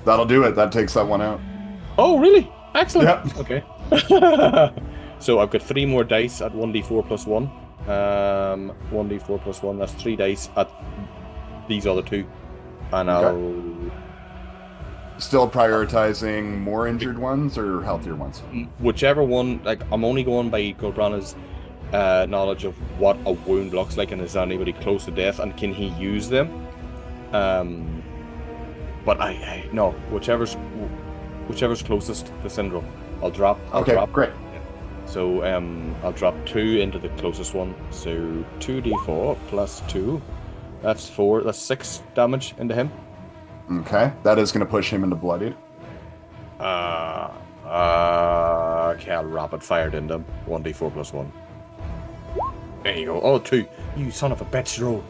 That'll do it. That takes that one out. Oh, really? Excellent. Yep. Okay. So I've got 3 more dice at 1d4 plus 1. 1d4 plus 1. That's 3 dice at these other 2. And I'll... Still prioritizing more injured ones or healthier ones? Whichever one, like, I'm only going by Gorbrana's knowledge of what a wound looks like, and is anybody close to death, and can he use them? But I no, whichever's closest to Syndrel, I'll drop. Great. So I'll drop 2 into the closest one. So 2d4 plus 2, that's 4. That's 6 damage into him. Okay, that is going to push him into bloodied. Okay, I'll rapid fired into him. 1d4 plus 1. There you go. Oh, 2. You son of a bitch, roll.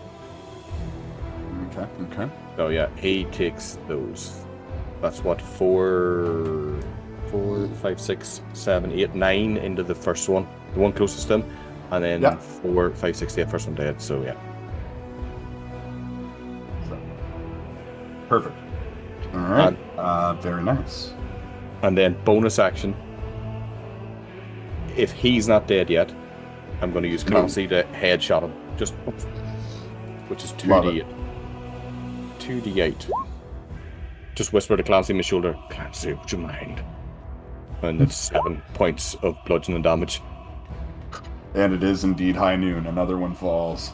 Okay. So yeah, he takes those. That's what, 4, 5, 6, 7, 8, 9 into the first one, the one closest to him, and then 4, 5, 6, 8, first one dead. So yeah. Perfect. All right. Very nice. And then bonus action. If he's not dead yet, I'm going to use Clancy to headshot him. Just, which is 2d8. 2d8. Just whisper to Clancy in my shoulder, Clancy, would you mind? And it's 7 points of bludgeoning damage. And it is indeed high noon. Another one falls.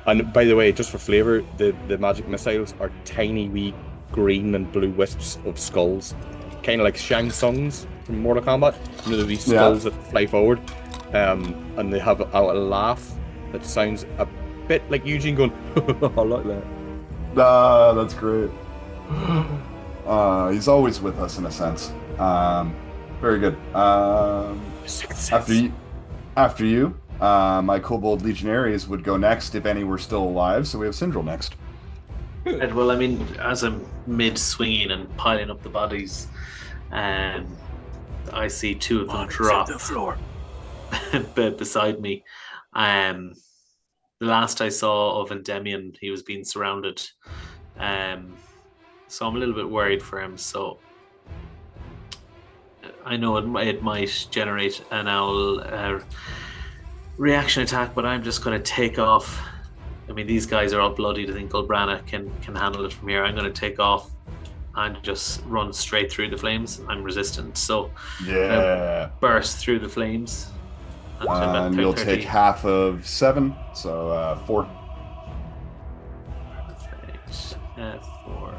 And by the way, just for flavour, the magic missiles are tiny wee green and blue wisps of skulls. Kind of like Shang Tsung's from Mortal Kombat. You know, these skulls that fly forward. And they have a laugh that sounds a bit like Eugene going, I like that. That's great. He's always with us in a sense. Very good. After you, my Kobold legionnaires would go next if any were still alive. So we have Syndrel next. Right, well, I mean, as I'm mid-swinging and piling up the bodies, I see 2 of them drop the floor beside me. The last I saw of Endymion, he was being surrounded. So I'm a little bit worried for him. So I know it might generate an owl reaction attack, but I'm just going to take off. I mean, these guys are all bloodied. I think Golbrana can handle it from here. I'm going to take off and just run straight through the flames. I'm resistant, so Yeah. burst through the flames. And you'll take half of 7, so 4. 4.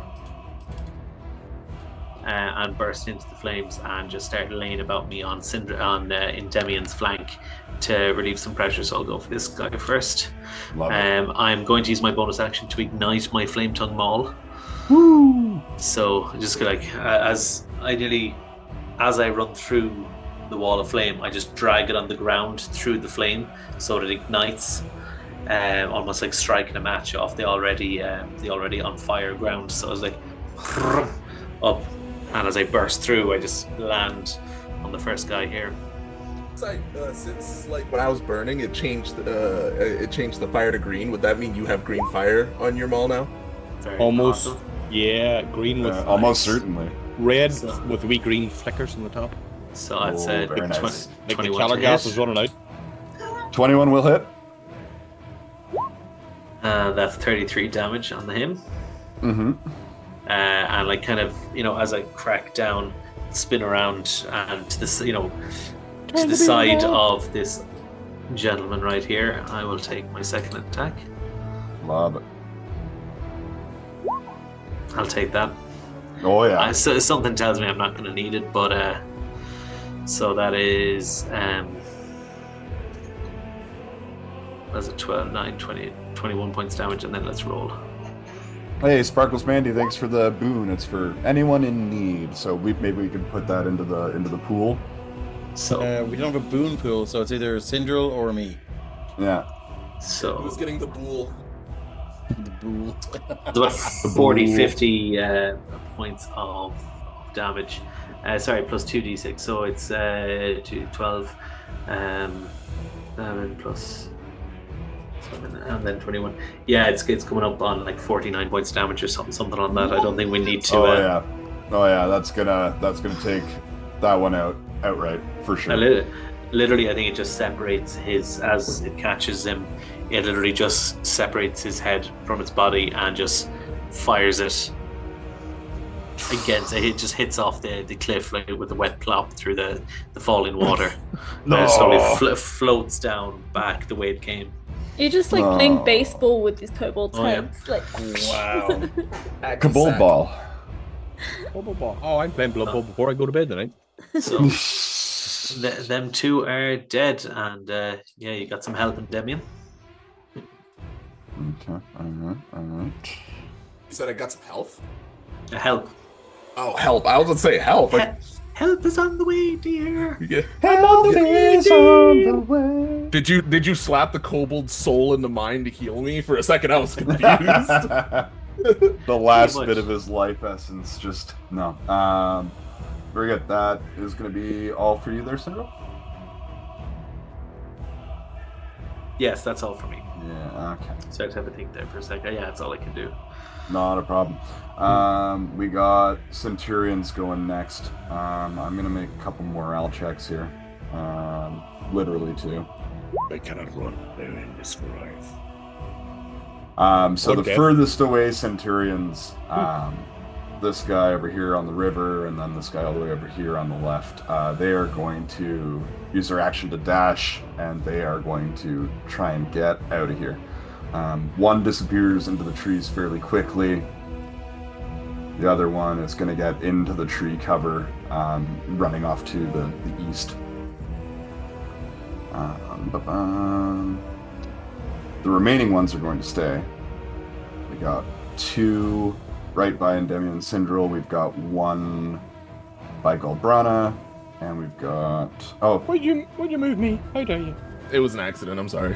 And burst into the flames and just start laying about me on Endemian's flank to relieve some pressure. So I'll go for this guy first. Love it. I'm going to use my bonus action to ignite my Flame Tongue Maul. Woo! So just like as I run through the wall of flame, I just drag it on the ground through the flame so that it ignites, almost like striking a match off the already on fire ground. So I was like up, and as I burst through, I just land on the first guy here. Since like when I was burning, it changed the fire to green. Would that mean you have green fire on your maul now? Very Almost. awesome. Yeah, green with Almost certainly. red with wee green flickers on the top. So I'd say very nice. Like the 21 Keller to gas hit. is running out. 21 will hit. That's 33 damage on him. Mm-hmm. And like kind of, as I crack down, spin around and to the side of this gentleman right here, I will take my second attack. Love it. I'll take that. Oh yeah. So something tells me I'm not going to need it, but so that is that's a 12, 9, 20, 21 points damage, and then let's roll. Hey, Sparkles Mandy, thanks for the boon. It's for anyone in need. So maybe we could put that into the pool. So We don't have a boon pool, so it's either Syndril or me. Yeah. so Who's getting the bull? The bool. it's about 40, 50 points of damage. Sorry, plus 2d6, so it's 12, 7 plus 7, and then 21. Yeah, it's coming up on like 49 points damage or something on that. I don't think we need to. Oh yeah, that's gonna take that one outright for sure. Literally, I think it just separates as it catches him. It literally just separates his head from its body and just fires it against it. It just hits off the cliff like with a wet plop through the falling water. No. And it slowly floats down back the way it came. You're just like playing baseball with these kobolds' Oh, yeah. heads. Like, Wow. Kobold ball. Bubble ball. Oh, I'm playing Blood Bowl before I go to bed tonight. So them two are dead, and yeah, you got some help in Demian. Okay. Alright. You said I got some health? Help. Oh, help! I was gonna say help. Help is on the way, dear. Yeah. Help is on the way. Did you slap the kobold's soul into mine to heal me? For a second, I was confused. The last much. bit of his life essence, just no. Very good. That is going to be all for you there, Syndril? Yes, that's all for me. Yeah. Okay. So I have to think there for a second. Yeah, that's all I can do. Not a problem. We got Centurions going next. I'm gonna make a couple morale checks here. Literally 2. I cannot run. They're in this life. So the Okay. furthest away Centurions, this guy over here on the river, and then this guy all the way over here on the left, they are going to use their action to dash, and they are going to try and get out of here. One disappears into the trees fairly quickly. The other one is going to get into the tree cover, running off to the east. The remaining ones are going to stay. We got 2 right by Endemian Syndril. We've got 1 by Golbrana, and we've got Why'd you move me? How dare you? It was an accident. I'm sorry.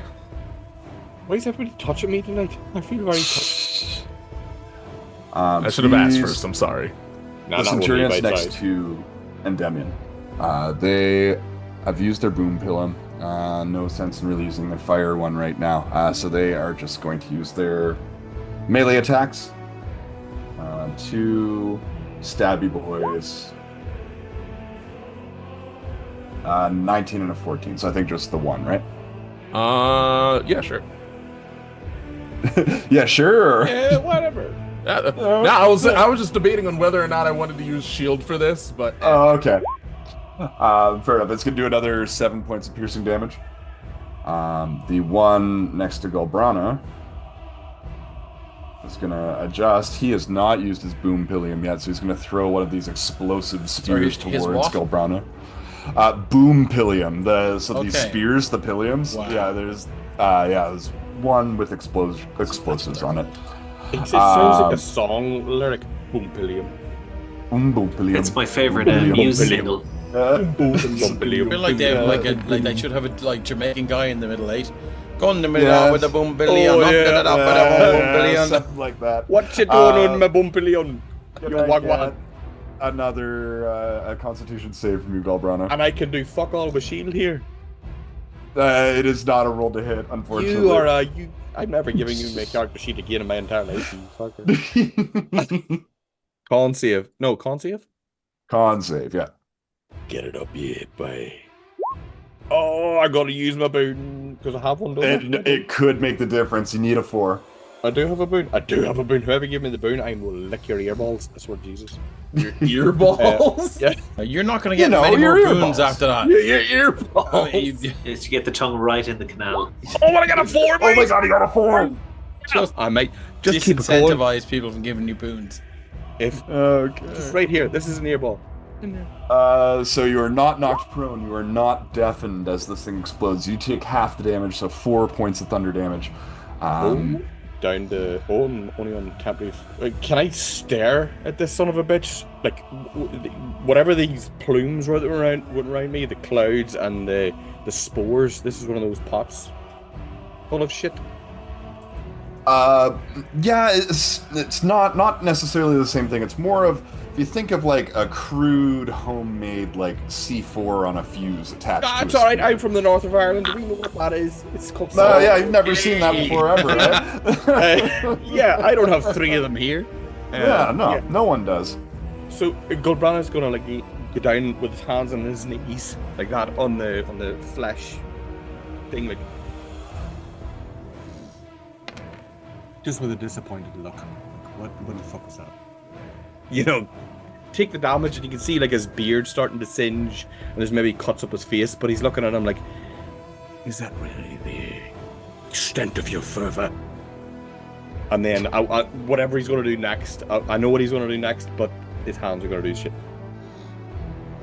Why is everybody touching me tonight? I feel very touched. I should have asked first. I'm sorry. The Centurions next to Endemian. They have used their boom pillar. No sense in really using their fire one right now. So they are just going to use their melee attacks. 2 stabby boys. 19 and a 14. So I think just the one, right? Yeah, sure. Yeah, sure. Yeah, whatever. No, I was just debating on whether or not I wanted to use shield for this, but Oh, okay. Fair enough. It's gonna do another 7 points of piercing damage. The one next to Golbrana is gonna adjust. He has not used his boom pillium yet, so he's gonna throw one of these explosive spears Sorry, his towards what? Golbrana. Boom pillium. These Okay. spears, the pilliums. Wow. Yeah, there's one with explosives on it. It sounds like a song lyric. Boom pillium. Boom pillium. It's my favorite Boom news pillium. single. Boom pillium. I feel like they should have a Jamaican guy in the middle eight. Go in the middle Yes. with the boom billion, Oh, up yeah. da, da, da, ba, da, boom billion. Something like that. What you doing on my boom pillion? Can You I wag get wag. another a Constitution save from you, Golbrana. And I can do fuck all with shield here. It is not a roll to hit, unfortunately. You are I'm never giving you my character sheet again in my entire life, you fucker. Con save. No, con save? Con save, yeah. Get it up, yeah, boy. Oh, I gotta use my boon because I have one. It could make the difference. You need a 4. I do have a boon. Whoever give me the boon, I will lick your earballs. I swear to Jesus. Your earballs? Yeah. You're not going to get many more boons after that. Your earballs. I mean, you- Is to get the tongue right in the canal. Oh, I got a 4, Oh my god, he got a 4! I might just keep it going. disincentivize people from giving you boons. If Okay. just right here, this is an earball. So you are not knocked prone. You are not deafened as this thing explodes. You take half the damage, so 4 points of thunder damage. Down to I'm only on can't believe. Can I stare at this son of a bitch? Like whatever these plumes were that were around me, the clouds and the spores. This is one of those pots full of shit. Yeah, it's not necessarily the same thing. It's more of, if you think of like a crude homemade like C4 on a fuse attached to That's a alright, spear. I'm from the north of Ireland. Do we know what that is? It's called Yeah, you've never seen that before ever, right? yeah, I don't have 3 of them here. Yeah, no one does. So Golbrana's gonna like get down with his hands on his knees like that on the flesh thing, like just with a disappointed look. What the fuck was that? You know, take the damage and you can see like his beard starting to singe and there's maybe cuts up his face, but he's looking at him like, is that really the extent of your fervor? And then whatever he's going to do next, I know what he's going to do next, but his hands are going to do shit.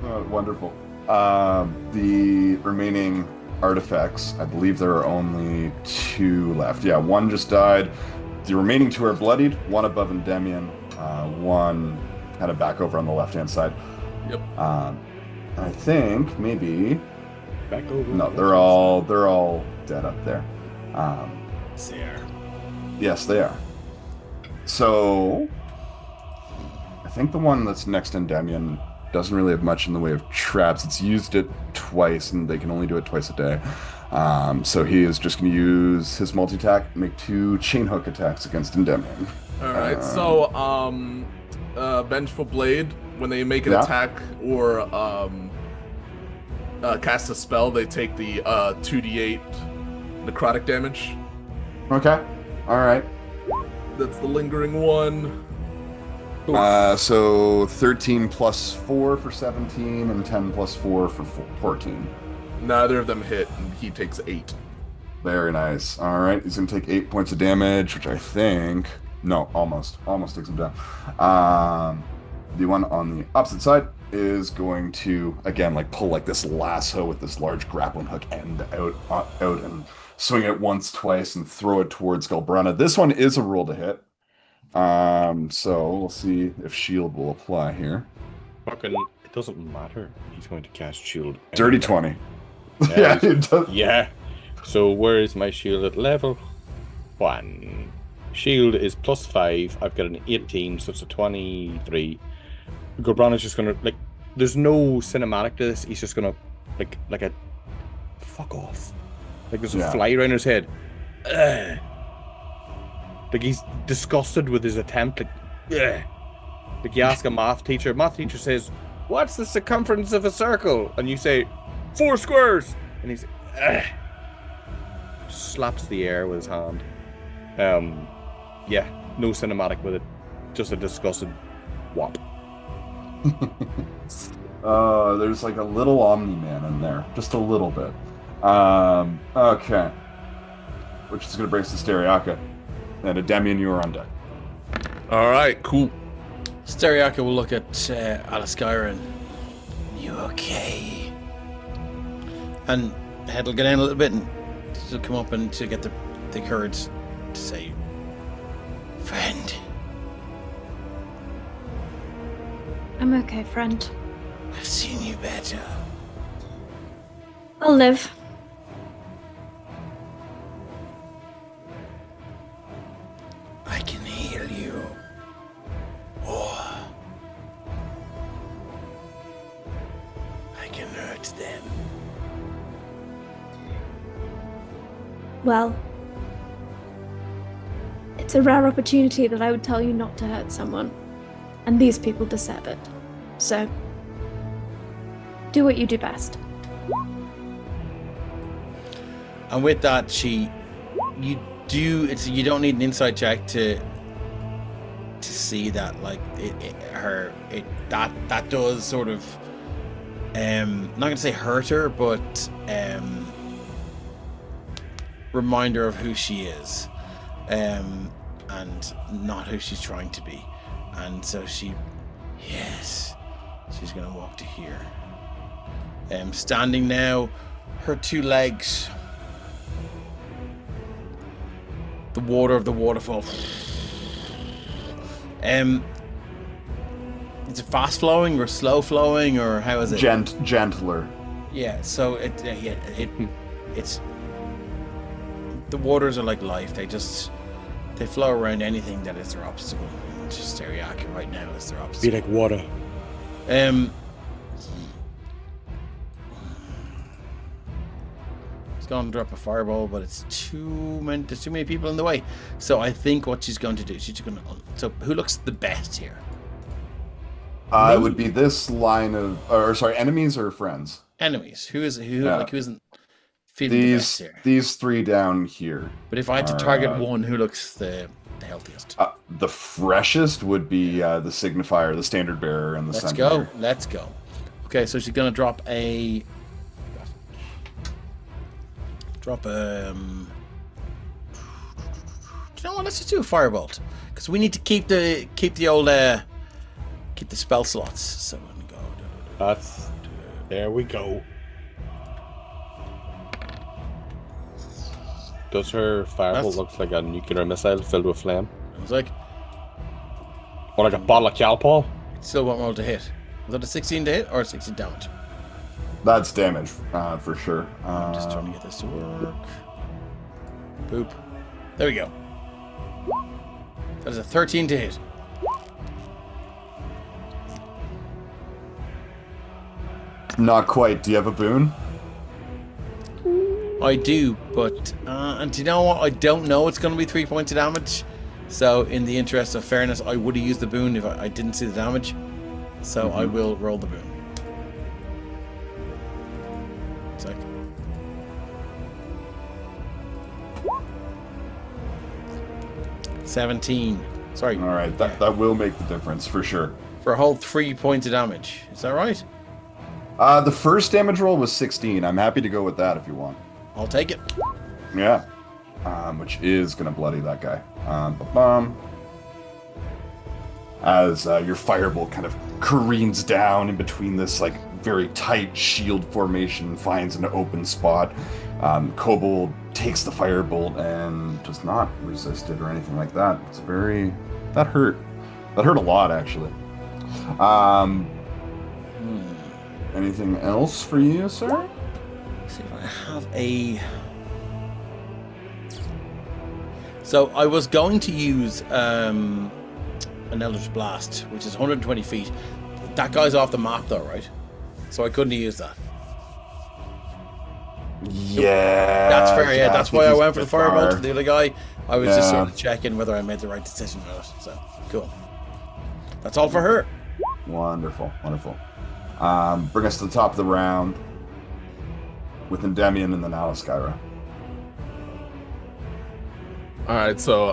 Wonderful. The remaining artifacts, I believe there are only 2 left. Yeah, 1 just died. The remaining 2 are bloodied. 1 above Endymion. 1 kind of back over on the left-hand side. Yep. I think maybe. Back over. No, they're all dead up there. Yes, they are. So, I think the one that's next to Endymion doesn't really have much in the way of traps. It's used it twice, and they can only do it twice a day. So he is just going to use his multi-attack, make 2 chain hook attacks against Endymion. Alright, so, Vengeful Blade, when they make an attack or cast a spell, they take the 2d8 necrotic damage. Okay, alright. That's the lingering one. So 13 plus 4 for 17, and 10 plus 4 for 14. Neither of them hit, and he takes 8. Very nice. Alright, he's going to take 8 points of damage, which I think... No, almost takes him down. The one on the opposite side is going to, again, like pull like this lasso with this large grappling hook end out and swing it once, twice, and throw it towards Golbrana. This one is a roll to hit. So we'll see if shield will apply here. Fucking, it doesn't matter. He's going to cast shield. Dirty 20. Yeah, it does. Yeah. So where is my shield at level 1? Shield is plus 5. I've got an 18, so it's a 23. Golbrana's just gonna like. There's no cinematic to this. He's just gonna like a fuck off. Like there's a fly around his head. Ugh. Like he's disgusted with his attempt. Like, ugh. Like you ask a math teacher. Math teacher says, "What's the circumference of a circle?" And you say, 4 squares. And he's, ugh. slaps the air with his hand. Yeah, no cinematic with it, just a disgusted whop. There's like a little Omni-Man in there, just a little bit. Okay. Which is going to brace the Stereaka. And Ademian, you are on deck. All right, cool. Stereaka will look at Alaskyra and, you okay? And the head will get in a little bit and she'll come up and to get the courage to say, friend. I'm okay, friend. I've seen you better. I'll live. I can heal you. Or I can hurt them. Well, it's a rare opportunity that I would tell you not to hurt someone, and these people deserve it. So, do what you do best. And with that, you don't need an insight check to see that, like, that does sort of, I'm not gonna say hurt her, but reminder of who she is, and not who she's trying to be. And so she's gonna walk to here. Standing now, her two legs, the water of the waterfall. Is it fast flowing or slow flowing, or how is it? Gentler. Yeah. So it's the waters are like life. They flow around anything that is their obstacle. Just Stereaka right now is their obstacle. Be like water. He's going to drop a fireball, but it's there's too many people in the way. So I think what she's going to do, she's going to. So who looks the best here? It would be this line of, enemies or friends? Enemies. Who isn't feeling the best here? These three down here. But if I had to target one, who looks the healthiest? The freshest would be the signifier, the standard bearer, and the centaur. Let's go. Okay, so she's gonna drop a. Do you know what? Let's just do a firebolt, because we need to keep the old keep the spell slots. So I'm gonna go. There we go. Does her fireball look like a nuclear missile filled with flame? It's like, or like a bottle of Calpol? It still won't roll to hit. Was that a 16 to hit or 16 damage? That's damage, for sure. I'm just trying to get this to work. Boop. There we go. That is a 13 to hit. Not quite. Do you have a boon? I do, but and do you know what? I don't know it's going to be 3 points of damage. So, in the interest of fairness, I would have used the boon if I didn't see the damage. So I will roll the boon. It's like 17. Sorry. All right, that will make the difference for sure. For a whole 3 points of damage. Is that right? The first damage roll was 16. I'm happy to go with that if you want. I'll take it. Yeah. Which is going to bloody that guy. As your firebolt kind of careens down in between this like very tight shield formation, finds an open spot. Kobold takes the firebolt and does not resist it or anything like that. It's that hurt. That hurt a lot, actually. Anything else for you, sir? Let's see if I have a. So I was going to use an Eldritch Blast, which is 120 feet. That guy's off the map, though, right? So I couldn't use that. Yeah, that's fair. Yeah, that's why I went for the firebolt to the other guy. I was just sort of checking whether I made the right decision or not. So cool. That's all for her. Wonderful, wonderful. Bring us to the top of the round with Endemion and then Alaskyra. All right, so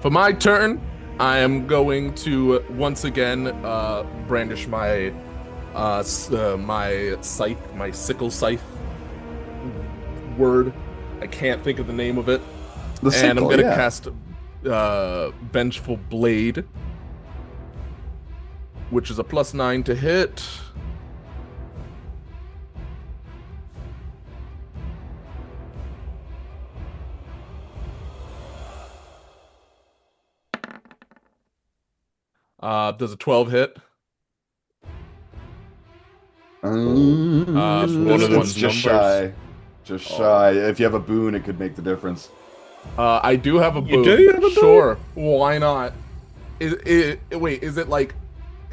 for my turn, I am going to once again brandish my my scythe, my sickle scythe word. I can't think of the name of it. The sickle, and I'm gonna yeah. cast Vengeful Blade, which is a +9 to hit. Does a 12 hit? It's one of those just numbers. shy. Just shy. If you have a boon, it could make the difference. I do have a boon. You do have a boon? Sure. Why not? Wait, is it like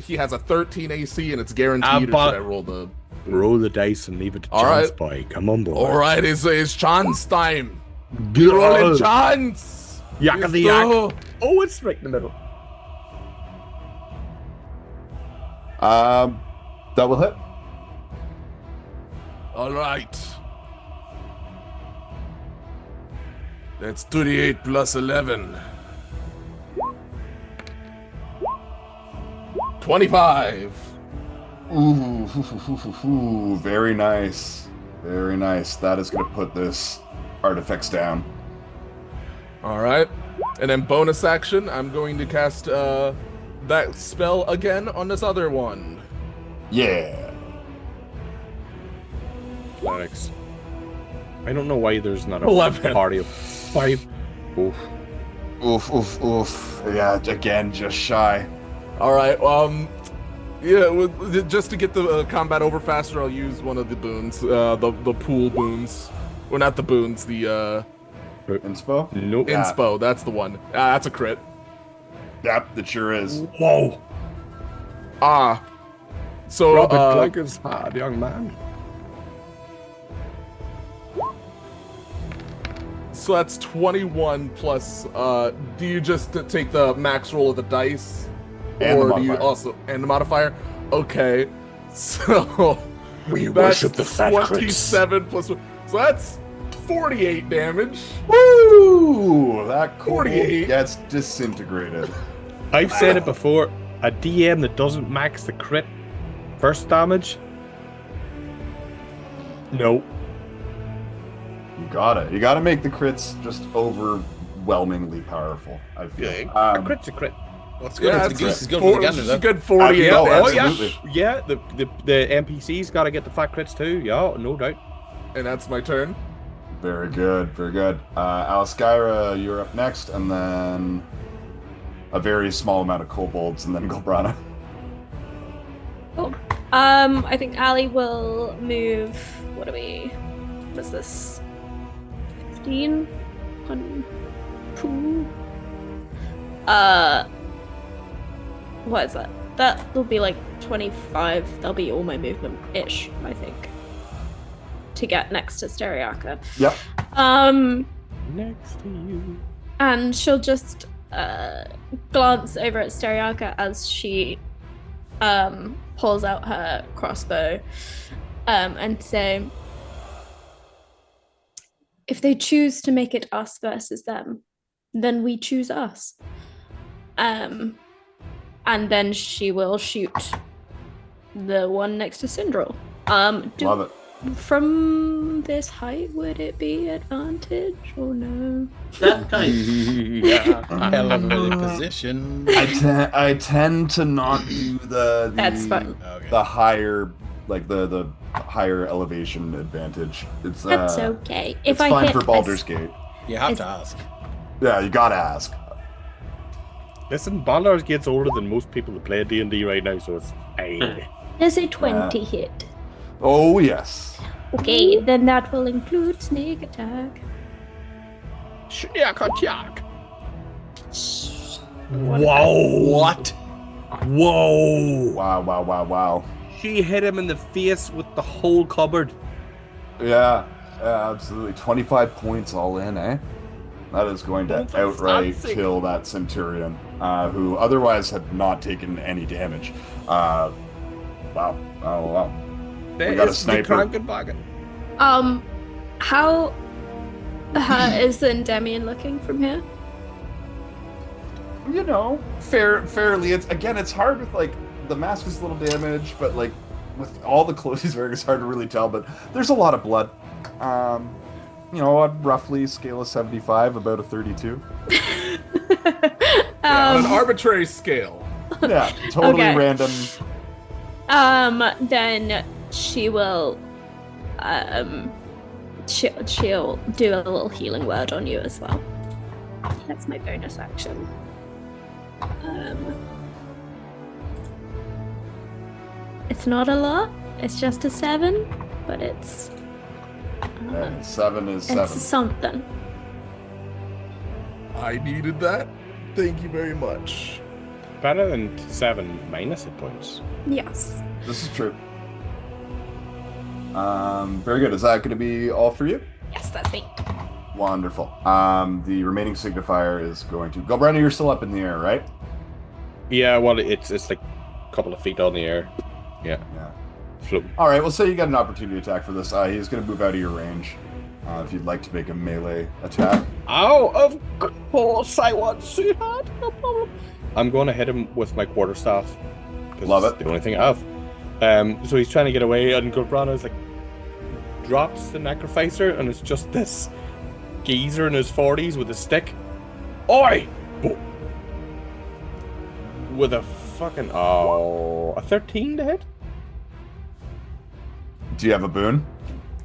he has a 13 AC and it's guaranteed, or should I roll the... Roll the dice and leave it to All chance, right. boy. Come on, boy. All right, it's chance time. Get Rolling on. chance. Yak Let's of the yak. go. Oh, it's right in the middle. That will hit. All right. That's 38 plus 11. 25. Ooh, very nice. Very nice. That is going to put this artifacts down. All right. And then bonus action, I'm going to cast that spell again on this other one. Yeah. Athletics. I don't know why there's not a 11. party of 5. Oof. Oof. Yeah, again, just shy. All right. Yeah. Just to get the combat over faster, I'll use one of the boons, the pool boons, or not the boons, the Inspo? Nope. Yeah. inspo. That's the one. That's a crit. Yep, that sure is. Whoa. So Robert Blanker's hard, young man. So that's 21 plus. Do you just take the max roll of the dice, And the or do you modifier. also and the modifier? Okay, so We that's worship the fat crits. 27 plus 1. So that's 48 damage. Woo! That kobold 48. gets disintegrated. I've said it before. A DM that doesn't max the crit first damage. No. You got it. You got to make the crits just overwhelmingly powerful, I feel. A crit's a crit. What's good? Yeah, The goose is good four- for the gander, it's though. a good 48 Oh, damage. absolutely. Yeah, the NPCs got to get the fat crits too. Yeah, no doubt. And that's my turn. Very good, very good. Alskyra, you're up next, and then a very small amount of kobolds, and then Golbrana. Cool. I think Ali will move. What is this? 15? 1, 2. What is that? That will be like 25. That'll be all my movement-ish, I think. To get next to Stereaka. Yep. Next to you. And she'll just glance over at Stereaka as she pulls out her crossbow and say, if they choose to make it us versus them, then we choose us. And then she will shoot the one next to Syndril. Love it. From this height, would it be advantage or no? That guy. Yeah. Elevated position. I tend to not do the That's fine. Okay. the higher, like the higher elevation advantage. It's That's okay. If it's I fine hit for Baldur's a, Gate. You have It's- to ask. Yeah, you gotta ask. Listen, Baldur's Gate's older than most people that play D&D right now, so it's fine. Does a 20 hit? Oh yes. Okay, then that will include sneak attack. Whoa! What? Whoa! Wow. She hit him in the face with the whole cupboard. Yeah, absolutely. 25 points all in, eh? That is going to That's outright fancy. kill that Centurion, who otherwise had not taken any damage. Wow. Oh, wow. There We got a is the sniper. Krankenwagen. How How is Endymion looking from here? You know, fairly. It's hard with like the mask is a little damaged, but like with all the clothes he's wearing, it's hard to really tell. But there's a lot of blood. You know, on roughly scale of 75, about a 32. On an arbitrary scale. Yeah, totally Okay. random. Then she will, she'll do a little healing word on you as well. That's my bonus action. It's not a lot. It's just a 7, but it's And 7 is 7. it's something. I needed that. Thank you very much. Better than 7 minus hit points. Yes. This is true. Very good. Is that going to be all for you? Yes, that's me. Wonderful. The remaining signifier is going to go. Brandon, you're still up in the air, right? Yeah, well, it's like a couple of feet on the air. Yeah. Float. All right. Well, say you got an opportunity attack for this. He's going to move out of your range. If you'd like to make a melee attack. Oh, of course I want to. No problem. I'm going to hit him with my quarterstaff. 'cause Love it's it. the only thing I have. So he's trying to get away, and Gilbrana's like drops the necroficer, and it's just this geezer in his 40s with a stick. Oi! With a fucking a 13 to hit. Do you have a boon?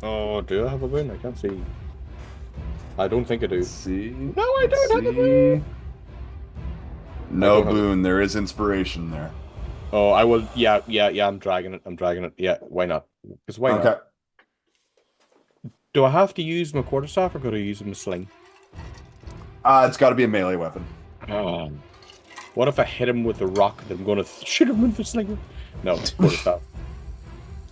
Oh, do I have a boon? I can't see. I don't think I do. Let's see. No, I don't have a boon. No I don't have boon. There is inspiration there. Oh, I will. Yeah. I'm dragging it. Yeah, why not? Because why Okay. not? Do I have to use my quarterstaff or could I use my sling? It's got to be a melee weapon. What if I hit him with a rock that I'm going to shoot him with the sling? No, it's quarterstaff.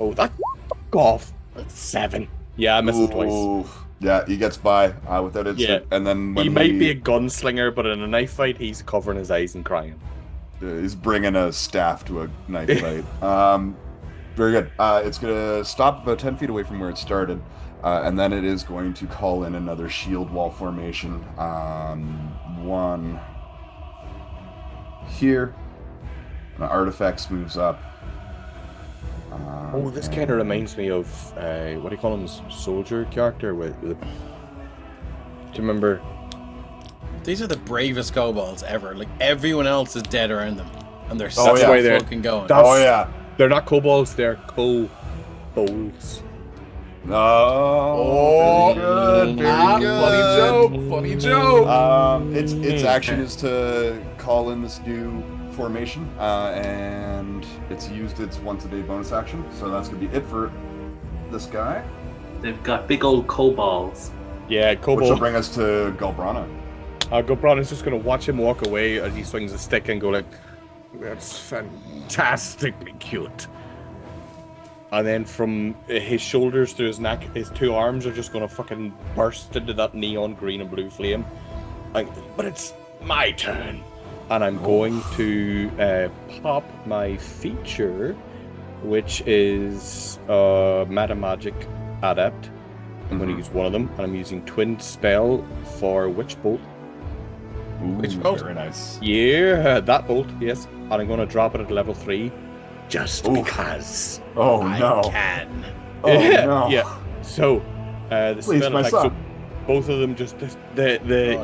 Oh, that fuck off. That's 7. Yeah, I missed him twice. Ooh. Yeah, he gets by without it. Yeah. And then when He might be a gunslinger, but in a knife fight, he's covering his eyes and crying. he's bringing a staff to a knife fight. Very good. It's going to stop about 10 feet away from where it started. And then it is going to call in another shield wall formation. One here. And artifacts moves up. Oh, this kind of reminds me of what do you call him? Soldier character with do you remember? These are the bravest kobolds ever. Like everyone else is dead around them, and they're Oh, still yeah. Why they're- fucking going. That's- Oh, yeah. They're not kobolds, they're kobolds. Oh, very good. Very good. Funny joke. Its action is to call in this new formation, and it's used its once a day bonus action. So that's gonna be it for this guy, They've got big old kobolds. Yeah, which will kobold. bring us to Galbrana. Gobran is just gonna watch him walk away as he swings a stick and go like, "That's fantastically cute." And then from his shoulders to his neck, his 2 arms are just gonna fucking burst into that neon green and blue flame. Like, but it's my turn, and I'm going to pop my feature, which is Meta Magic Adept. I'm going to use one of them, and I'm using Twin Spell for Witch Bolt. Witch Bolt? Very nice. Yeah, that bolt, yes. And I'm going to drop it at level 3, just Ooh. because. Oh I no. can. Oh no. Yeah. So, the Please, spell my effect, so son. both of them just the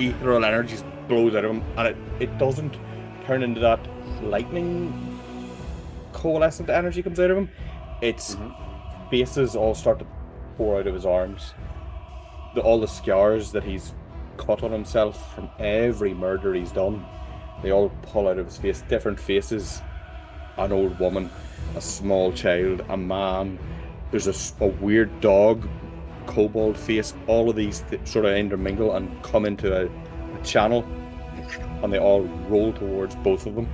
ethereal energy just blows out of them, and it doesn't turn into that lightning coalescent energy comes out of him. Its bases all start to pour out of his arms. All the scars that he's cut on himself from every murder he's done, they all pull out of his face. Different faces: an old woman, a small child, a man. There's a weird dog, kobold face. All of these sort of intermingle and come into a channel, and they all roll towards both of them.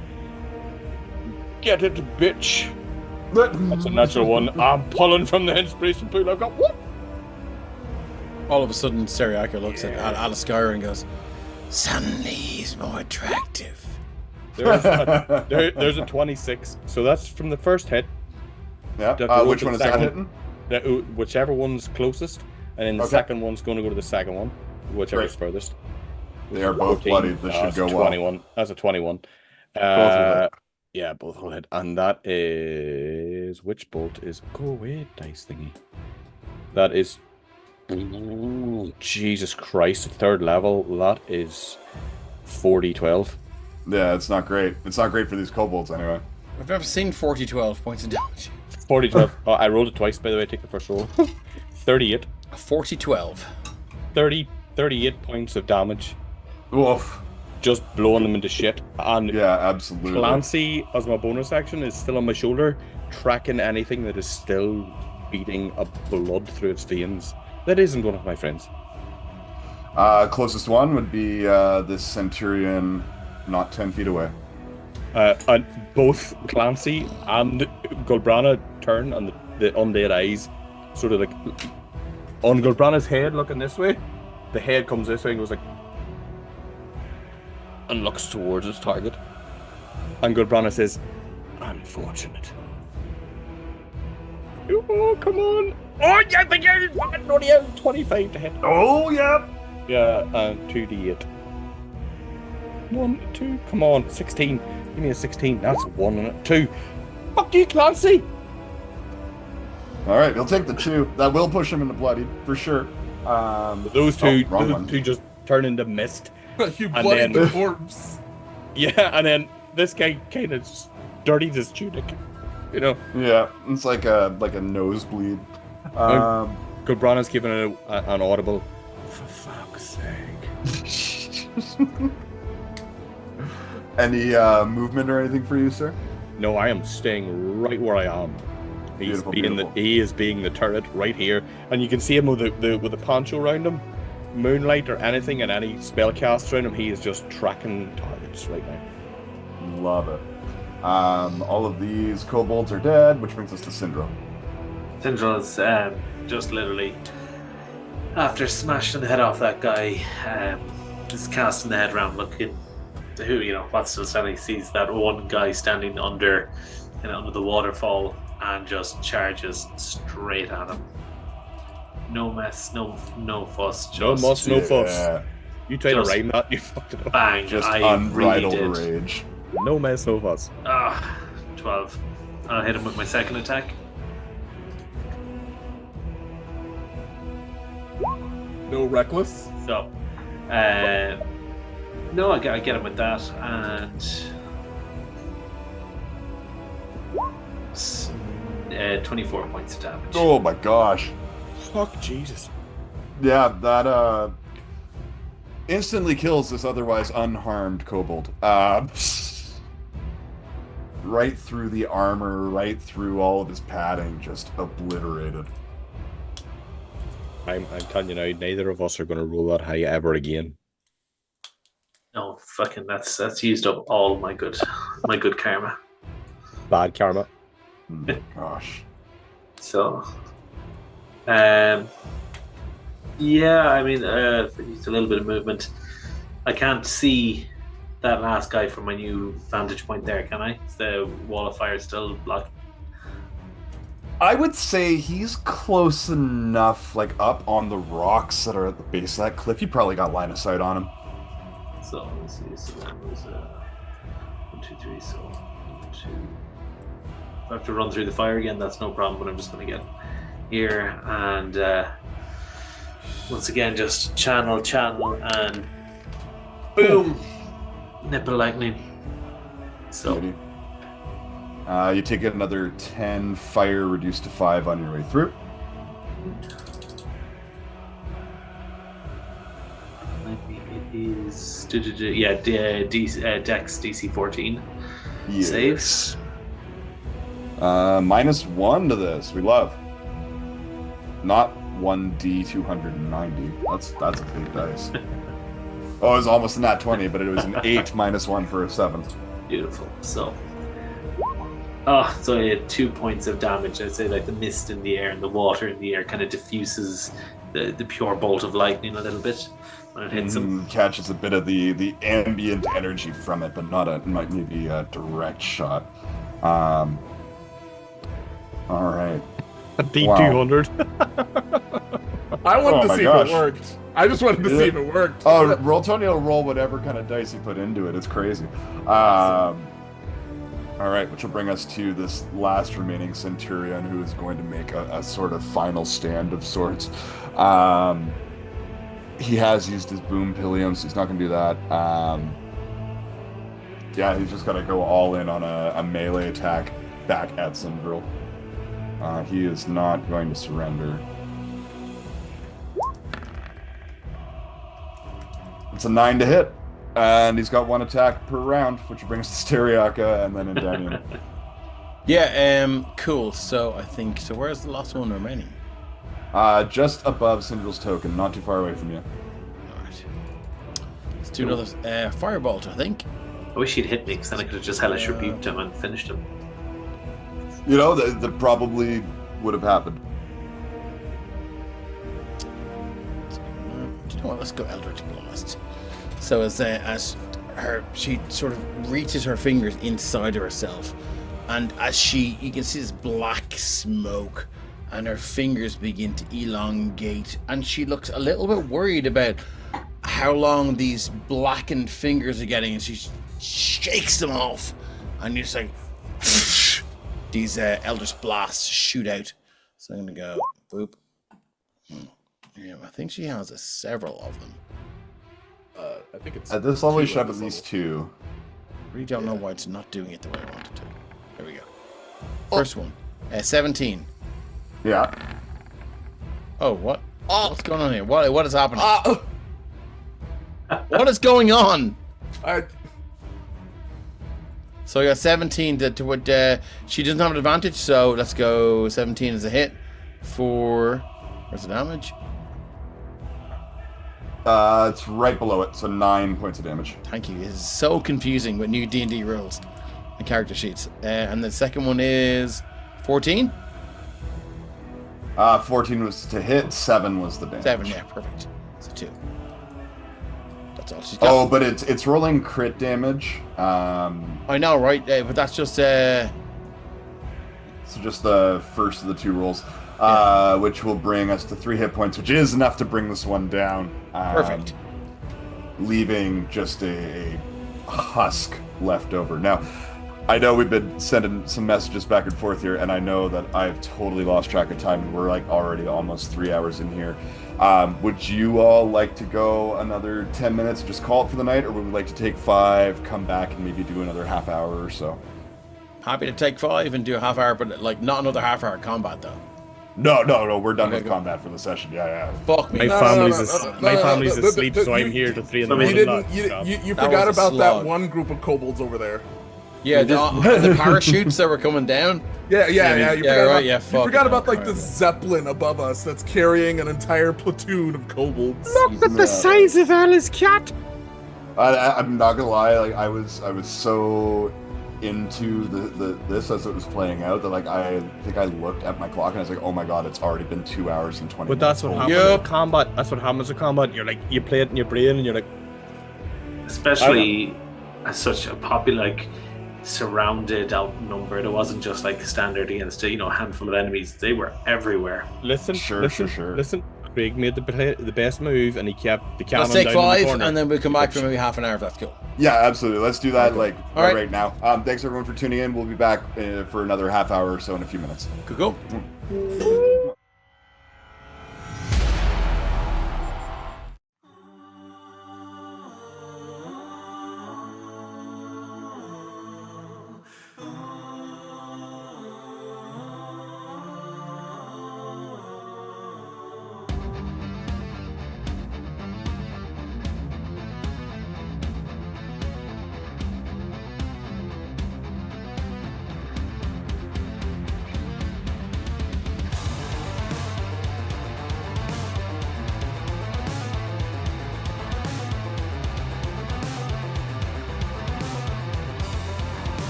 Get it, bitch! That's a natural one. I'm pulling from the inspiration pool. I've got what? All of a sudden, Seriaka looks at Aliskara and goes, "Suddenly he's more attractive." There's a 26, so that's from the first hit. Yeah. Have to roll Which for one the is that second hitting? Whichever one's closest, and then the Okay. second one's going to go to the second one. whichever's Right. furthest. They are both 14. bloodied. This should That's go 21. well. That's a 21. Both will hit. Yeah, both will hit. And that is... Which bolt is... Go away, dice thingy. That is... Ooh, Jesus Christ. 3rd level. That is 40-12. Yeah, it's not great. It's not great for these kobolds anyway. I've never seen 40-12 points in damage. 40-12. Oh, I rolled it twice, by the way. Take the first roll. 38. 40-12. 38 points of damage. Oof. Just blowing them into shit. And Yeah, absolutely. Clancy, as my bonus action, is still on my shoulder, tracking anything that is still beating a blood through its veins. That isn't one of my friends. Closest one would be this Centurion not 10 feet away. And both Clancy and Gulbrana turn, and the undead eyes sort of like on Gulbrana's head looking this way. The head comes this way and goes like, and looks towards its target. And Gulbrana says, "Unfortunate." Oh, come on! Oh, yeah, but you're fucking bloody 25 to hit. Oh, yeah. Yeah, and 2d8. 1, 2, come on, 16. Give me a 16. That's a 1 and a 2. Fuck you, Clancy! All right, he'll take the 2. That will push him into bloodied, for sure. Those two, wrong one. just turn into mist. You And bloodied then- the corpse. Yeah, and then this guy kind of dirtied his tunic. You know, Yeah, it's like a nosebleed. Gulbrana's giving it an audible, for fuck's sake. Any movement or anything for you, sir? No, I am staying right where I am. Beautiful, He is being the turret right here, and you can see him with the poncho around him, moonlight or anything, and any spell cast around him. He is just tracking targets right now. Love it. All of these kobolds are dead, which brings us to Syndrome. Syndra's just literally, after smashing the head off that guy, is casting the head around looking to who, what's still standing. He sees that one guy standing under the waterfall and just charges straight at him. No mess, no fuss. Just No muss, no fuss. Yeah, You tried to Just- rhyme that, you fucked it up. bang. just I unbridled really did. rage. No mess, no fuss. 12. I'll hit him with my second attack. No reckless. So, no, I get him with that, and 24 points of damage. Oh my gosh. Fuck Jesus. Yeah, that instantly kills this otherwise unharmed kobold. Right through the armor, right through all of his padding, just obliterated. I'm telling you now, neither of us are going to roll that high ever again. No, fucking that's used up all my good karma. Bad karma. Oh my gosh. So, yeah, I mean, it's a little bit of movement. I can't see that last guy from my new vantage point there, can I? Is the wall of fire still blocked? I would say he's close enough, like up on the rocks that are at the base of that cliff. You probably got line of sight on him. So, let's see, so that was 1, 2, 3, so 1, 2. If I have to run through the fire again, that's no problem, but I'm just going to get here and once again just channel, and boom! Nipple lightning. So, Beauty. You take another 10 fire, reduced to 5 on your way through. it is, yeah, Dex DC 14. Yes. Saves. -1 to this. We love. Not 1d290. That's a big dice. Oh, it was almost a nat 20, but it was an 8 -1 for a 7. Beautiful. So, so I had 2 points of damage. I'd say like the mist in the air and the water in the air kind of diffuses the pure bolt of lightning a little bit when it hits him. Catches a bit of the ambient energy from it, but not maybe a direct shot. All right. A D200. I wanted Oh to my see gosh. if it worked. I just wanted to see if it worked. Oh, Tony will roll whatever kind of dice you put into it. It's crazy. All right, which will bring us to this last remaining Centurion who is going to make a sort of final stand of sorts. He has used his boom pillion, so he's not going to do that. Yeah, he's just got to go all in on a melee attack back at Sindril. He is not going to surrender. It's a 9 to hit. And he's got 1 attack per round, which brings us to Teriaka and then Indanian. Yeah, cool. So I think, so where's the last one remaining? Just above Sindril's token, not too far away from you. Alright. Let's do another firebolt, I think. I wish he'd hit me, because then I could have just hellish rebuked him and finished him. You know, that probably would have happened. Do you know what? Let's go Eldritch Blast. So as she sort of reaches her fingers inside of herself, and as you can see this black smoke, and her fingers begin to elongate, and she looks a little bit worried about how long these blackened fingers are getting, and she shakes them off, and you're just like, these Eldritch Blasts shoot out. So I'm gonna go boop. Yeah, I think she has several of them. I think it's at this level. You should have at at least 2. I really don't know why it's not doing it the way I wanted to. There we go. First one, 17. Yeah. Oh, what? What's going on here? What is happening? What is going on? So I got 17 to what? She doesn't have an advantage, so let's go 17 as a hit for. Where's the damage? It's right below it, so 9 points of damage. Thank you. It's so confusing with new D&D rules and character sheets. And the second one is 14? 14 was to hit, 7 was the damage. 7, yeah, perfect. So 2. That's all she's got. Oh, but it's rolling crit damage. I know, right? But that's just... So just the first of the 2 rolls. Which will bring us to 3 hit points, which is enough to bring this one down. Perfect. Leaving just a husk left over. Now, I know we've been sending some messages back and forth here, and I know that I've totally lost track of time, and we're like already almost 3 hours in here. Would you all like to go another 10 minutes, just call it for the night, or would we like to take 5, come back, and maybe do another half hour or so? Happy to take 5 and do a half hour, but like not another half hour combat though. No, we're done with combat for the session. Yeah. Fuck me. My family's asleep, so I'm here to 3 in the morning. You forgot about that one group of kobolds over there. Yeah, the parachutes that were coming down. Yeah. You forgot about right. the zeppelin above us that's carrying an entire platoon of kobolds. Look at the size of Alice's cat. I'm not gonna lie, like I was so into this as it was playing out that like I think I looked at my clock and I was like, oh my god, it's already been 2 hours and 20 But minutes. that's what happens with combat. That's what happens with combat. You're like, you play it in your brain and you're like, especially as such a popular, like, surrounded, outnumbered. It wasn't just like standard against a handful of enemies. They were everywhere. Listen. Craig made the best move, and he kept the cannon. Let's take down 5, in the corner. and then we'll come back for maybe half an hour if that's cool. Yeah, absolutely. Let's do that right now. Thanks everyone for tuning in. We'll be back for another half hour or so in a few minutes. Cool.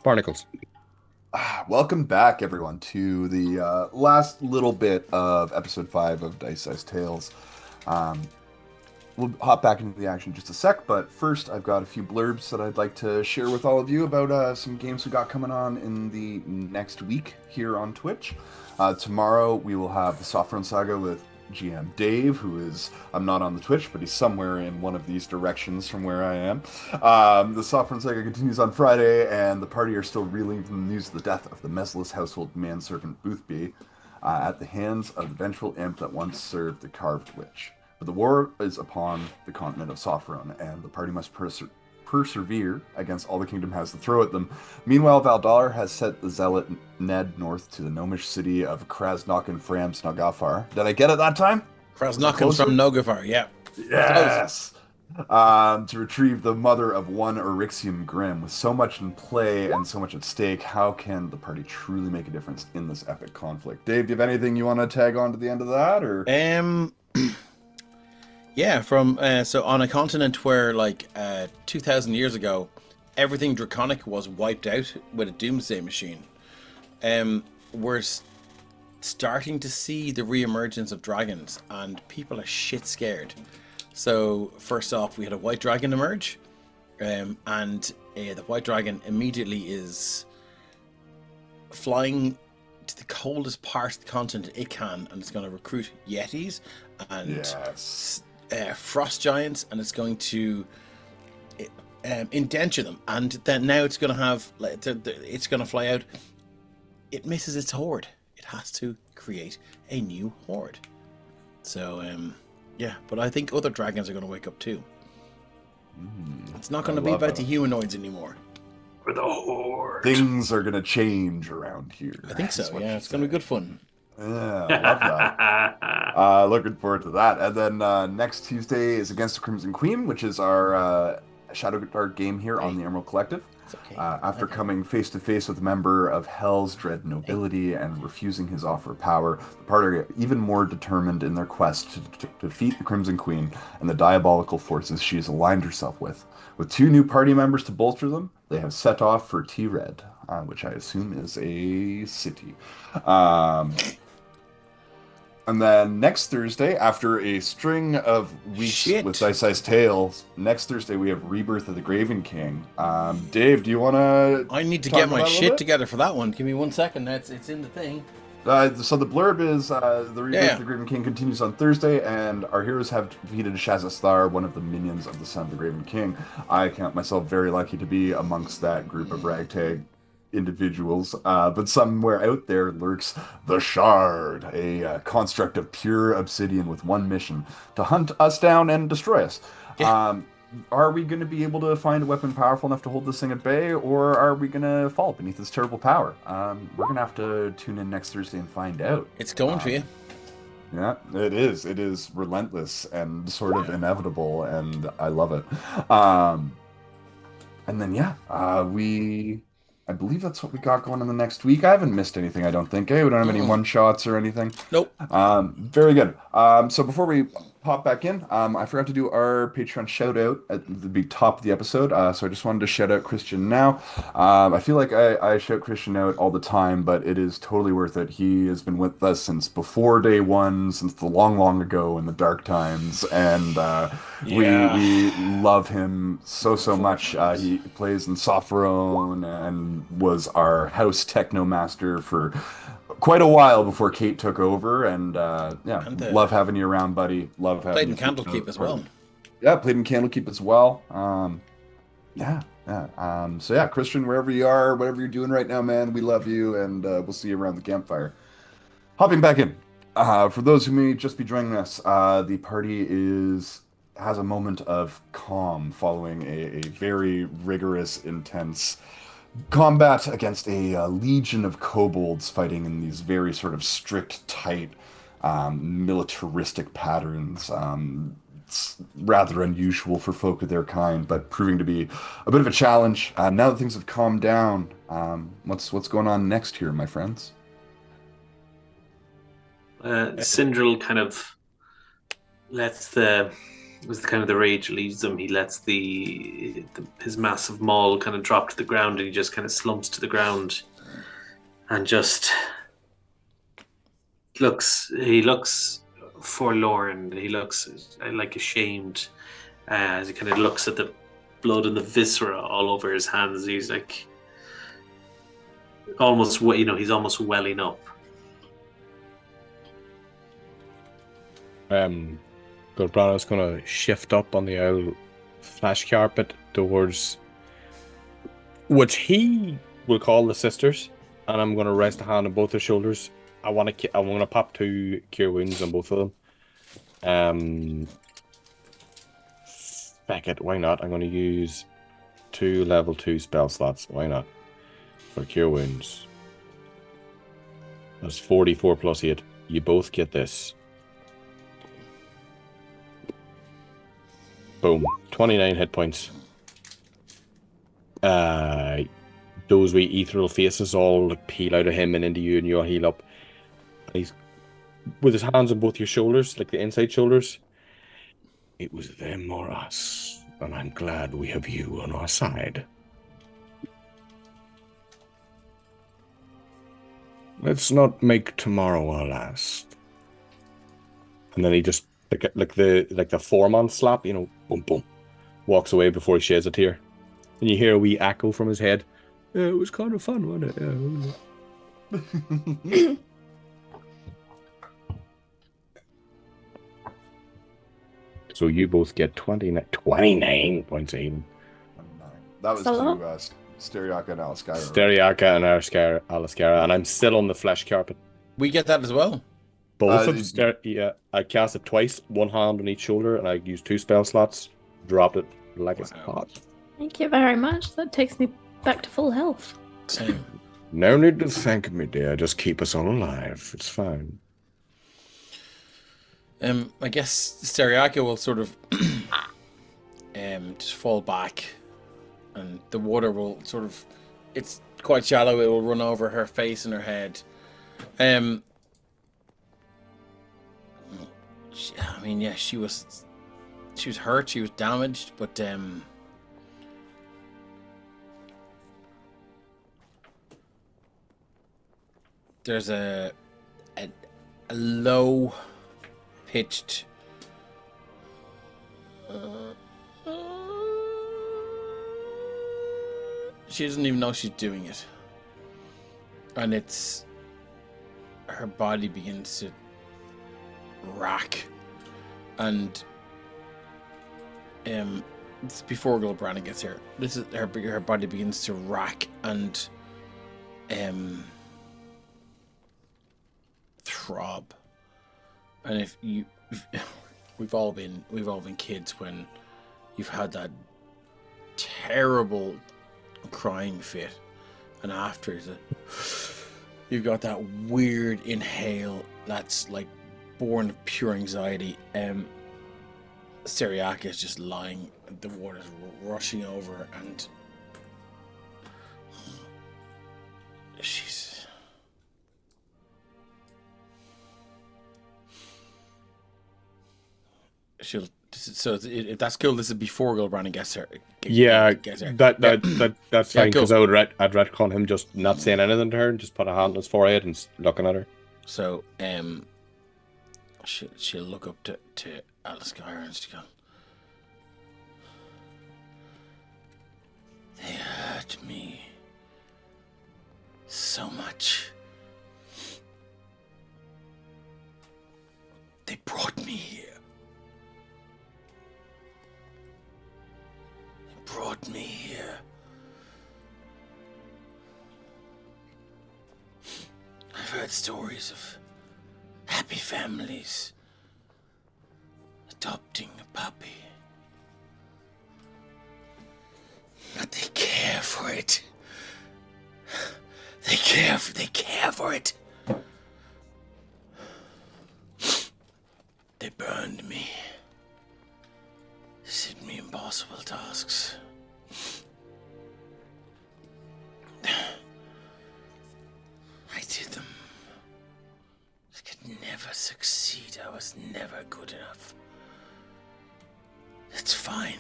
Barnacles. Welcome back, everyone, to the last little bit of episode 5 of Dice Size Tales. We'll hop back into the action in just a sec, but first I've got a few blurbs that I'd like to share with all of you about some games we got coming on in the next week here on Twitch. Tomorrow we will have the Software Saga with GM Dave, who is, I'm not on the Twitch, but he's somewhere in one of these directions from where I am. The Software Saga continues on Friday, and the party are still reeling from the news of the death of the merciless household manservant Boothby at the hands of the vengeful imp that once served the Carved Witch. But the war is upon the continent of Sophron, and the party must persevere against all the kingdom has to throw at them. Meanwhile, Valdar has sent the zealot Ned north to the gnomish city of Krasnokin Fram Snogafar. Did I get it that time? Krasnokin from Nogafar, yeah. Yes! To retrieve the mother of one Eryxium Grim. With so much in play and so much at stake, how can the party truly make a difference in this epic conflict? Dave, do you have anything you want to tag on to the end of that? Or Yeah, from so on a continent where 2,000 years ago, everything draconic was wiped out with a doomsday machine. We're starting to see the re-emergence of dragons, and people are shit scared. So first off, we had a white dragon emerge, and the white dragon immediately is flying to the coldest part of the continent it can, and it's going to recruit yetis and frost giants, and it's going to indenture them, and then now it's going to have it's going to fly out. It misses its horde. It has to create a new horde. So yeah, but I think other dragons are going to wake up too. It's not going to be about the humanoids anymore. For the horde. Things are going to change around here. I think so, yeah. It's going to be good fun. Yeah, I love that. Looking forward to that. And then next Tuesday is Against the Crimson Queen, which is our Shadow Dark game here on the Emerald Collective. Okay. After coming face to face with a member of Hell's dread nobility and refusing his offer of power, the party are even more determined in their quest to defeat the Crimson Queen and the diabolical forces she has aligned herself with. With 2 new party members to bolster them, they have set off for T-Red, which I assume is a city. And then next Thursday, after a string of weeks with Dice Size Tales, next Thursday we have Rebirth of the Graven King. Dave, do you want to... I need to get my shit together for that one. Give me 1 second. It's in the thing. So the blurb is the Rebirth of the Graven King continues on Thursday, and our heroes have defeated Shazasthar, one of the minions of the Son of the Graven King. I count myself very lucky to be amongst that group of ragtag individuals, but somewhere out there lurks the Shard, a construct of pure obsidian with one mission: to hunt us down and destroy us. Are we going to be able to find a weapon powerful enough to hold this thing at bay, or are we going to fall beneath its terrible power? We're going to have to tune in next Thursday and find out. It's going for you. Yeah, it is. It is relentless and sort of inevitable, and I love it. And then, I believe that's what we got going on the next week. I haven't missed anything, I don't think. We don't have any one-shots or anything. Nope. Very good. So before we pop back in, I forgot to do our Patreon shout-out at the big top of the episode, so I just wanted to shout out Christian now. I feel like I shout Christian out all the time, but it is totally worth it. He has been with us since before day one, since the long, long ago in the dark times, and we love him so much. He plays in Softhrone and was our house techno master for quite a while before Kate took over, and love having you around, buddy. Love having you. Played in Candlekeep as well. Yeah, played in Candlekeep as well. So Christian, wherever you are, whatever you're doing right now, man, we love you, and we'll see you around the campfire. Hopping back in. For those who may just be joining us, the party has a moment of calm following a very rigorous, intense combat against a legion of kobolds fighting in these very sort of strict, tight, militaristic patterns. It's rather unusual for folk of their kind, but proving to be a bit of a challenge. Now that things have calmed down, what's going on next here, my friends? Sindril kind of lets the as the kind of the rage leaves him, he lets his massive maul kind of drop to the ground, and he just kind of slumps to the ground, and just looks forlorn. He looks like ashamed as he kind of looks at the blood and the viscera all over his hands. He's like almost, he's almost welling up. Goldbrana's gonna shift up on the old flash carpet towards which he will call the sisters, and I'm gonna rest a hand on both their shoulders. I'm gonna pop 2 cure wounds on both of them. Feck it, why not? I'm gonna use 2 level 2 spell slots. Why not? For cure wounds. That's 44 plus 8. You both get this. Boom. 29 hit points. Those wee ethereal faces all peel out of him and into you, and you'll heal up. And he's with his hands on both your shoulders, like the inside shoulders. It was them or us, and I'm glad we have you on our side. Let's not make tomorrow our last. And then he just like the 4-man slap, boom boom, walks away before he sheds a tear. And you hear a wee echo from his head. Yeah, it was kind of fun, wasn't it? Yeah. So you both get 29 points even. That was That's a lot. to Stereaka and Alaskara. Stereaka and Alaskara, and I'm still on the flesh carpet. We get that as well. Both of I cast it twice, 1 hand on each shoulder, and I used 2 spell slots. Dropped it like it's hot. Thank you very much. That takes me back to full health. Same. No need to thank me, dear. Just keep us all alive. It's fine. I guess Stereaka will sort of just fall back, and the water will sort of, it's quite shallow, it will run over her face and her head. She was hurt, she was damaged, but there's a low pitched she doesn't even know she's doing it, and it's her body begins to rack, and it's before Goldbrana gets here. This is her body begins to rack and throb. And we've all been kids when you've had that terrible crying fit, and after you've got that weird inhale that's like born of pure anxiety. Stereaka is just lying, the water's rushing over her, and if that's cool, this is before Goldbrana gets her. That's fine, because cool. I'd retcon him just not saying anything to her and just put a hand on his forehead and looking at her. So she'll look up to Alaskara and she'll go, "They hurt me so much. They brought me here. Brought me here. I've heard stories of happy families adopting a puppy, but they care for it. They care for it. They burned me. They set me impossible tasks. I did them. I could never succeed. I was never good enough. That's fine.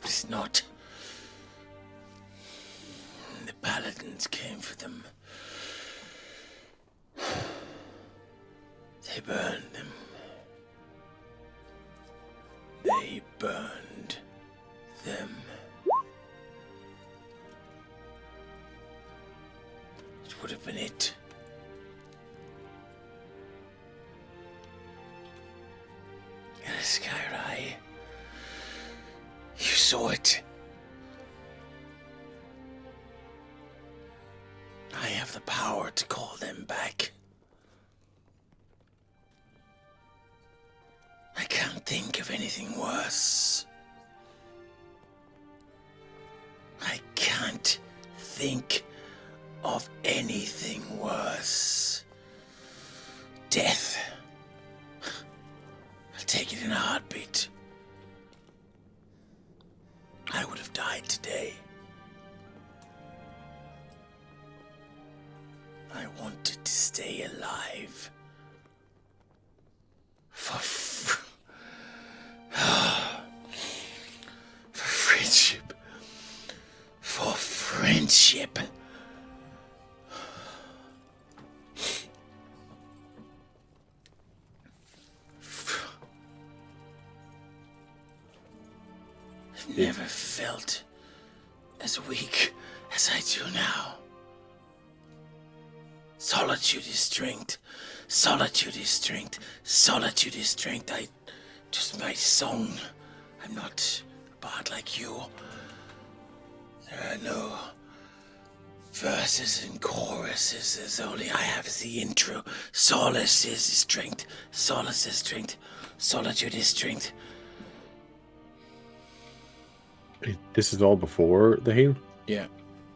It's not. The paladins came for them. They burned them. They burned them. It would have been it. And Skyrai, you saw it. I have the power to call them back. I can't think of anything worse. I can't think of anything worse. Death. I'll take it in a heartbeat. I would have died today. I wanted to stay alive. For friendship. For friendship. I've never felt as weak as I do now. Solitude is strength. Solitude is strength. Solitude is strength. Just my song. I'm not a bard like you. There are no verses and choruses. There's only I have is the intro. Solace is strength. Solace is strength. Solitude is strength. This is all before the heal? Yeah.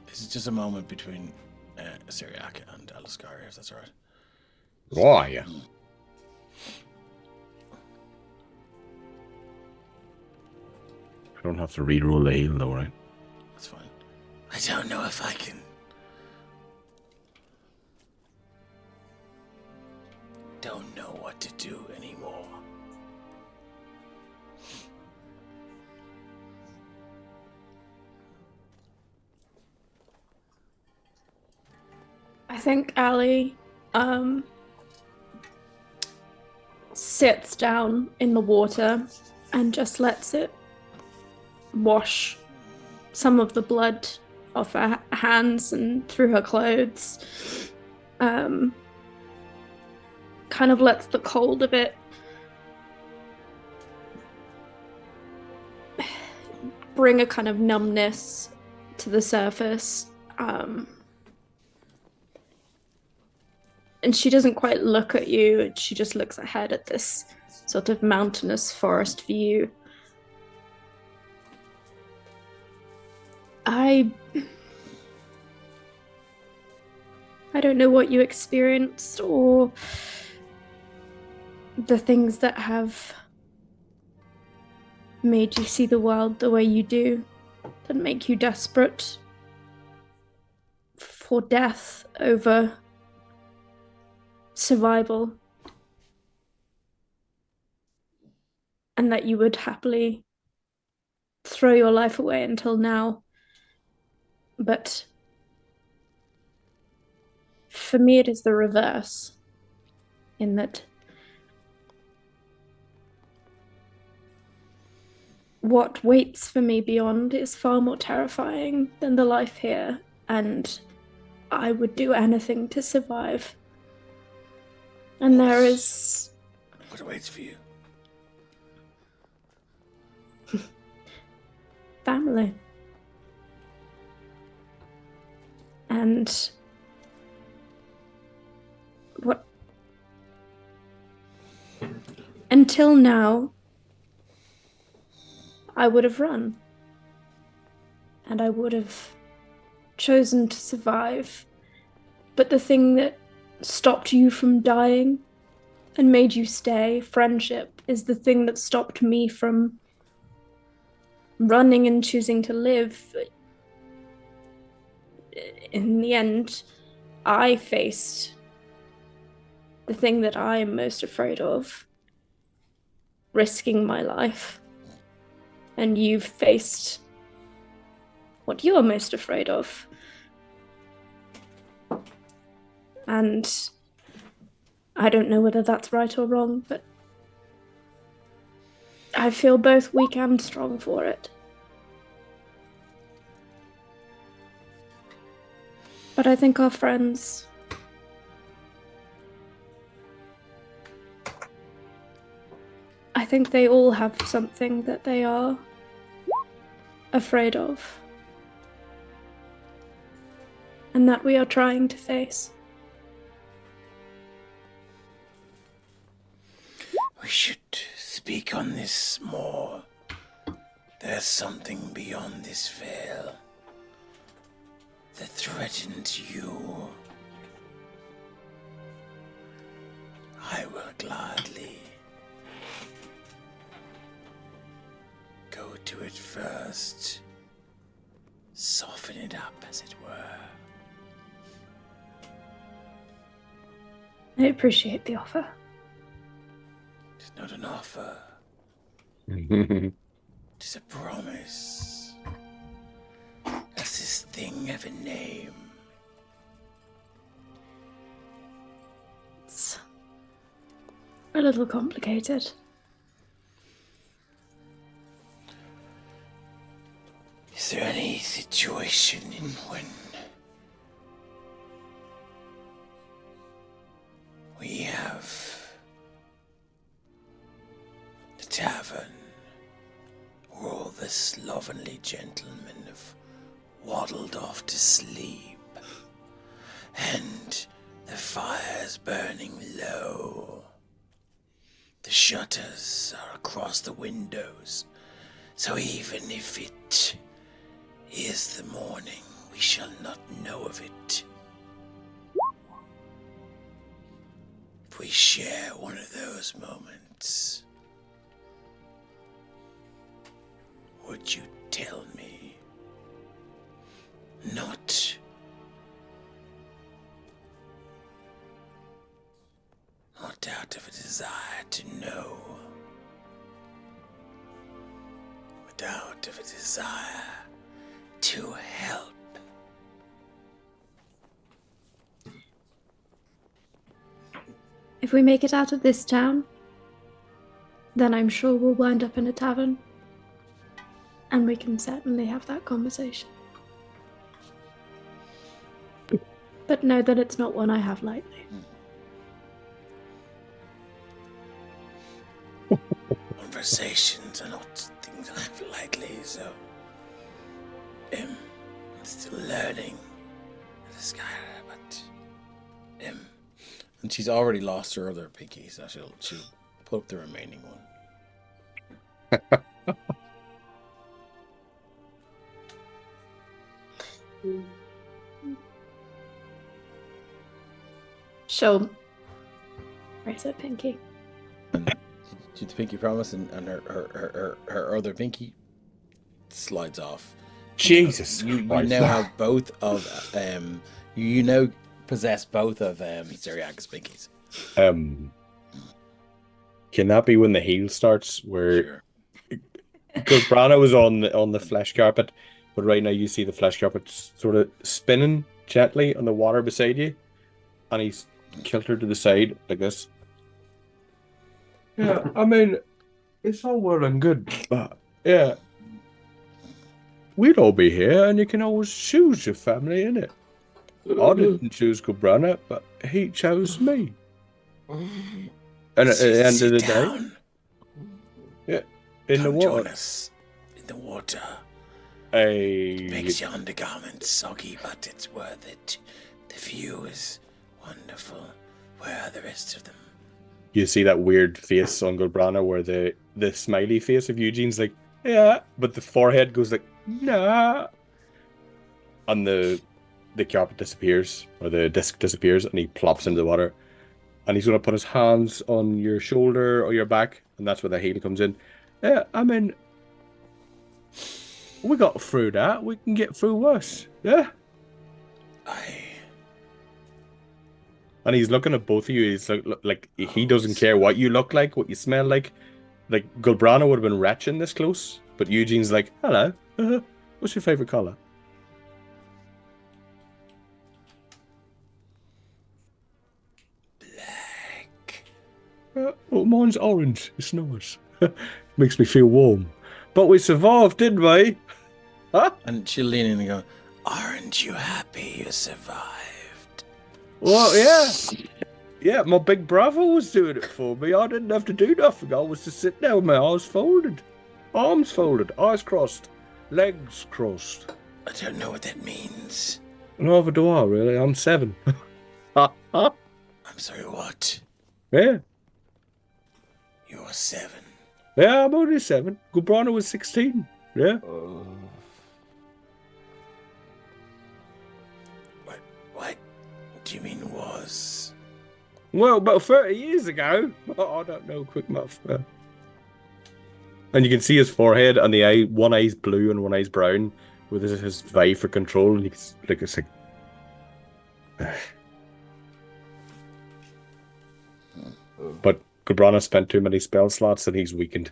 This is just a moment between Syriaca and Aliskari, if that's alright. Why? Yeah. I don't have to reroll the heal though, right? That's fine. I don't know if I can. Don't know what to do anymore. I think Ali sits down in the water and just lets it wash some of the blood off her hands and through her clothes. Kind of lets the cold of it bring a kind of numbness to the surface. And she doesn't quite look at you, she just looks ahead at this sort of mountainous forest view. I don't know what you experienced or the things that have made you see the world the way you do, that make you desperate for death over survival, and that you would happily throw your life away until now. But for me it is the reverse, in that what waits for me beyond is far more terrifying than the life here, and I would do anything to survive. And there is... What waits for you? family. And what... Until now, I would have run. And I would have chosen to survive. But the thing that stopped you from dying and made you stay, friendship, is the thing that stopped me from running and choosing to live. In the end, I faced the thing that I am most afraid of, risking my life. and you've faced what you're most afraid of. And I don't know whether that's right or wrong, but I feel both weak and strong for it. But I think our friends... I think they all have something that they are afraid of. And that we are trying to face. We should speak on this more. There's something beyond this veil that threatens you. I will gladly go to it first. Soften it up, as it were. I appreciate the offer. It's not an offer. It's a promise. Does this thing have a name? It's a little complicated. Is there any situation in when we have the tavern where all the slovenly gentlemen have waddled off to sleep, and the fire's burning low? The shutters are across the windows, so even if it is the morning, we shall not know of it. If we share one of those moments, would you tell me? Not out of a desire to know, but out of a desire to help. If we make it out of this town, then I'm sure we'll wind up in a tavern. And we can certainly have that conversation. But know that it's not one I have lightly. Conversations are not things I have lightly, so I'm still learning this guy, but and she's already lost her other pinky, so she'll put up the remaining one. She'll raise her pinky. To the pinky promise, and her other pinky slides off. Jesus you Christ. now have both of you now possess both of Seriaka's pinkies. Can that be when the heel starts? Where Sure. because Brana was on the flesh carpet, but right now you see the flesh carpet sort of spinning gently on the water beside you, and he's kilted to the side like this. Yeah, I mean, it's all well and good, but yeah, we'd all be here, and you can always choose your family, innit? I didn't choose Gobrana, but he chose me. And at the end of the day, yeah, in the Come water. join us in the water. Hey, Makes your undergarments soggy, but it's worth it. The view is wonderful. Where are the rest of them? you see that weird face on Gobrana where the smiley face of Eugene's like, yeah, but the forehead goes like, nah. And the carpet disappears, or the disc disappears, and he plops into the water. And he's going to put his hands on your shoulder or your back, and that's where the heel comes in. Yeah, I mean, we got through that. We can get through worse. Yeah. And he's looking at both of you. He's like he doesn't care what you look like, what you smell like. Like, Gulbrana would have been retching this close, But Eugene's like, hello, what's your favorite color? Well, mine's orange. It's nice. Makes me feel warm. But we survived, didn't we? Huh? And she'll lean in and go, aren't you happy you survived? Well, yeah. Yeah, my big brother was doing it for me. I didn't have to do nothing. I was just sitting there with my arms folded, eyes crossed, legs crossed. I don't know what that means. Neither do I, really. I'm 7. I'm sorry, what? Yeah. You're 7. Yeah, I'm only 7. Gubrana was 16. Yeah. What do you mean was? Well, about 30 years ago. I don't know, quick math. And you can see his forehead and the eye. One eye's blue and one eye's brown, with his V for control. And he's like, it's like. But Gubrana spent too many spell slots and he's weakened.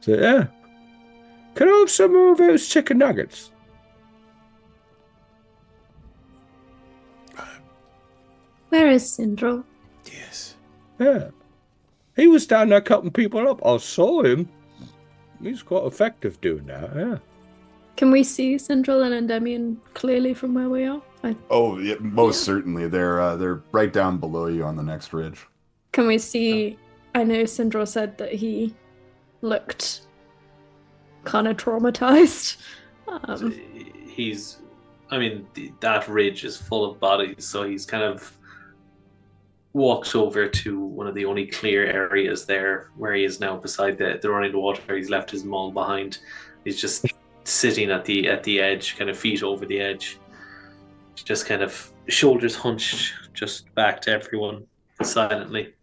So, yeah. Can I have some more of those chicken nuggets? Where is Sindral? Yes. Yeah. He was down there cutting people up. I saw him. He's quite effective doing that, yeah. Can we see Sindral and Endymion clearly from where we are? Oh, yeah, most certainly. They're right down below you on the next ridge. Can we see? I know Sindral said that he looked kind of traumatized. That ridge is full of bodies, so he's kind of walked over to one of the only clear areas there where he is now beside the running water. He's left his maul behind. He's just sitting at the edge, kind of feet over the edge, just kind of shoulders hunched, just back to everyone silently.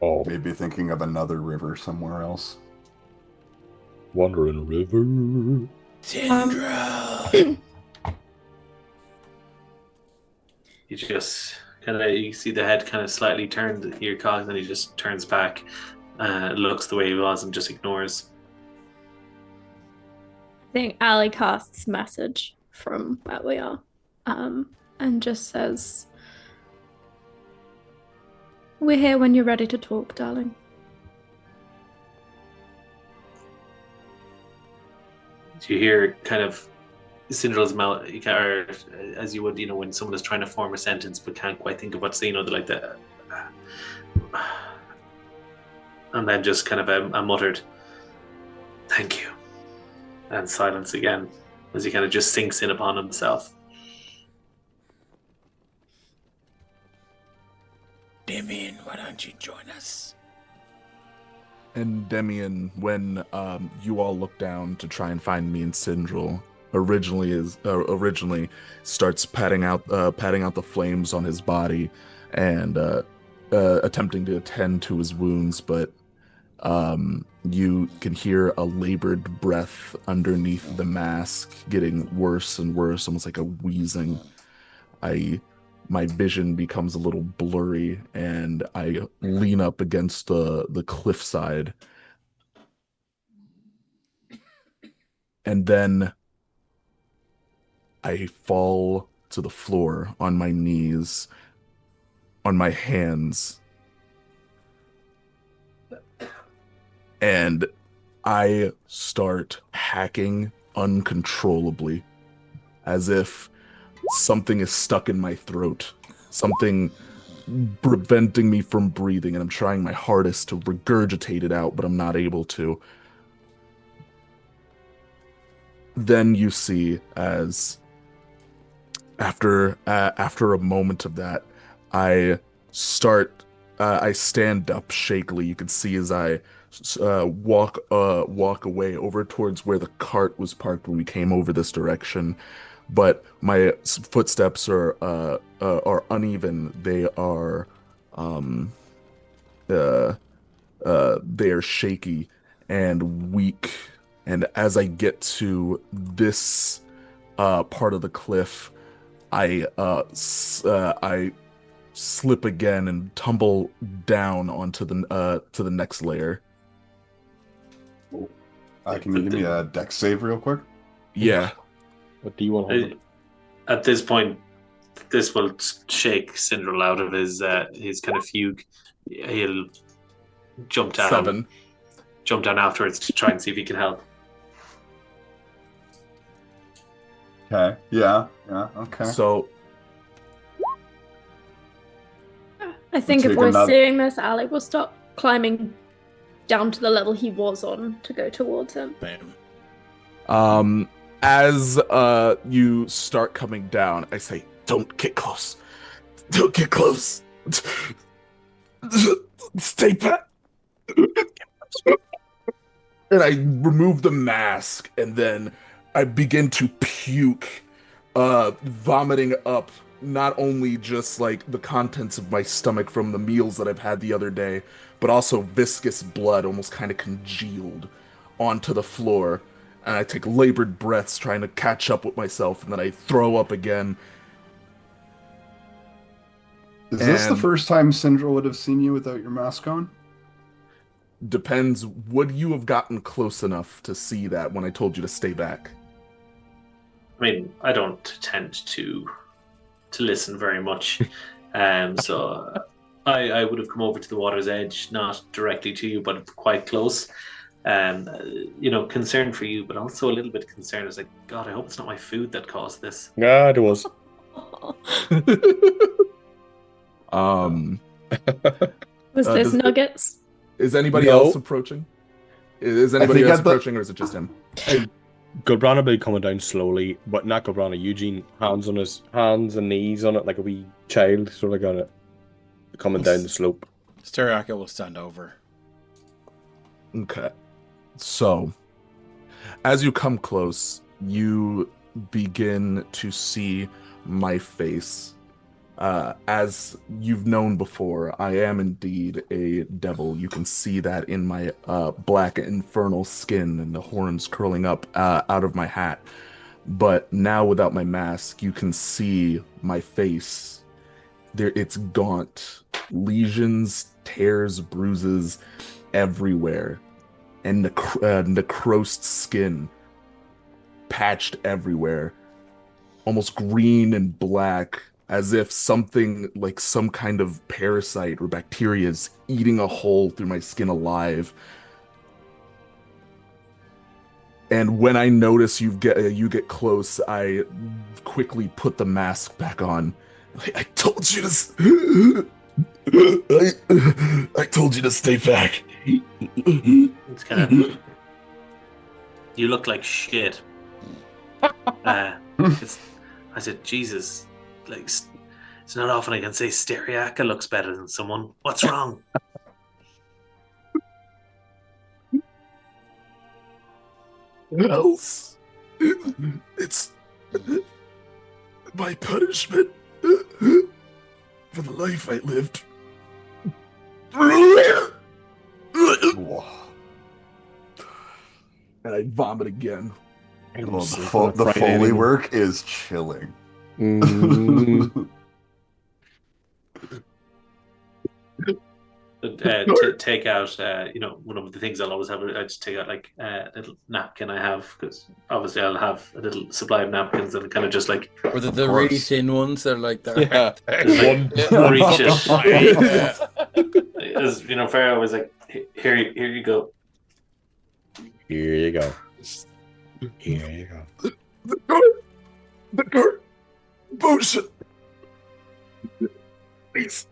Oh, Maybe thinking of another river somewhere else. Wandering river. Sindral. He just you see the head kind of slightly turned your cog, and then he just turns back, looks the way he was, and just ignores. I think Ali casts message from where we are, and just says, "We're here when you're ready to talk, darling." You hear kind of Cinder's mouth, or as you would, when someone is trying to form a sentence but can't quite think of what to say, they're like that, and then just kind of a muttered, "Thank you," and silence again as he kind of just sinks in upon himself. Damien, why don't you join us? And Demian, when you all look down to try and find me and Sindral, originally starts patting out the flames on his body and attempting to attend to his wounds, but you can hear a labored breath underneath the mask getting worse and worse, almost like a wheezing. My vision becomes a little blurry, and I lean up against the cliffside. And then I fall to the floor on my knees, on my hands. And I start hacking uncontrollably, as if something is stuck in my throat, something preventing me from breathing, and I'm trying my hardest to regurgitate it out, but I'm not able to. Then you see, as after a moment of that, I stand up shakily. You can see as I walk away over towards where the cart was parked when we came over this direction. But my footsteps are uneven. They are shaky and weak. And as I get to this part of the cliff, I slip again and tumble down onto the to the next layer. Can you give me a dex save real quick? Yeah. What do you want? Hold? At this point, this will shake Syndrel out of his kind of fugue. He'll jump down. 7. Jump down afterwards to try and see if he can help. Okay. Yeah. Okay. So I think if Take we're another- seeing this, Alec will start climbing down to the level he was on to go towards him. Bam. as you start coming down, I say, "Don't get close. Don't get close. Stay back." And I remove the mask, and then I begin to puke, vomiting up not only just like the contents of my stomach from the meals that I've had the other day, but also viscous blood almost kind of congealed onto the floor. And I take labored breaths trying to catch up with myself, and then I throw up again. Is this the And- first time Syndra would have seen you without your mask on? Depends, would you have gotten close enough to see that when I told you to stay back? I mean, I don't tend to listen very much, so I would have come over to the water's edge, not directly to you, but quite close. Concerned for you, but also a little bit concerned. I was like, God, I hope it's not my food that caused this. Yeah, it was. Was this does- nuggets? Is anybody No. else approaching? Is anybody think else at the- approaching, or is it just him? Gobrana will be coming down slowly, but not Gobrana. Eugene, hands and knees on it like a wee child, sort of got it coming down the slope. Steriaka will stand over. Okay. So, as you come close, you begin to see my face. As you've known before, I am indeed a devil. You can see that in my black infernal skin and the horns curling up out of my hat. But now without my mask, you can see my face. It's gaunt. Lesions, tears, bruises everywhere. And necrosed skin patched everywhere. Almost green and black, as if something like some kind of parasite or bacteria is eating a hole through my skin alive. And when I notice you get close, I quickly put the mask back on. I told you to. I told you to stay back. It's kind of. You look like shit. I said, Jesus, like, it's not often I can say Steriaka looks better than someone. What's wrong? Else, it's my punishment for the life I lived. And I vomit again. Well, the Foley work is chilling. Take out, one of the things I'll always have, I just take out like a little napkin I have, because obviously I'll have a little supply of napkins and kind of just like. Or the really thin ones, they're like that. Yeah. Reach it. As Pharaoh was like, here you go. Here you go. Here you go. The guard potion. Please.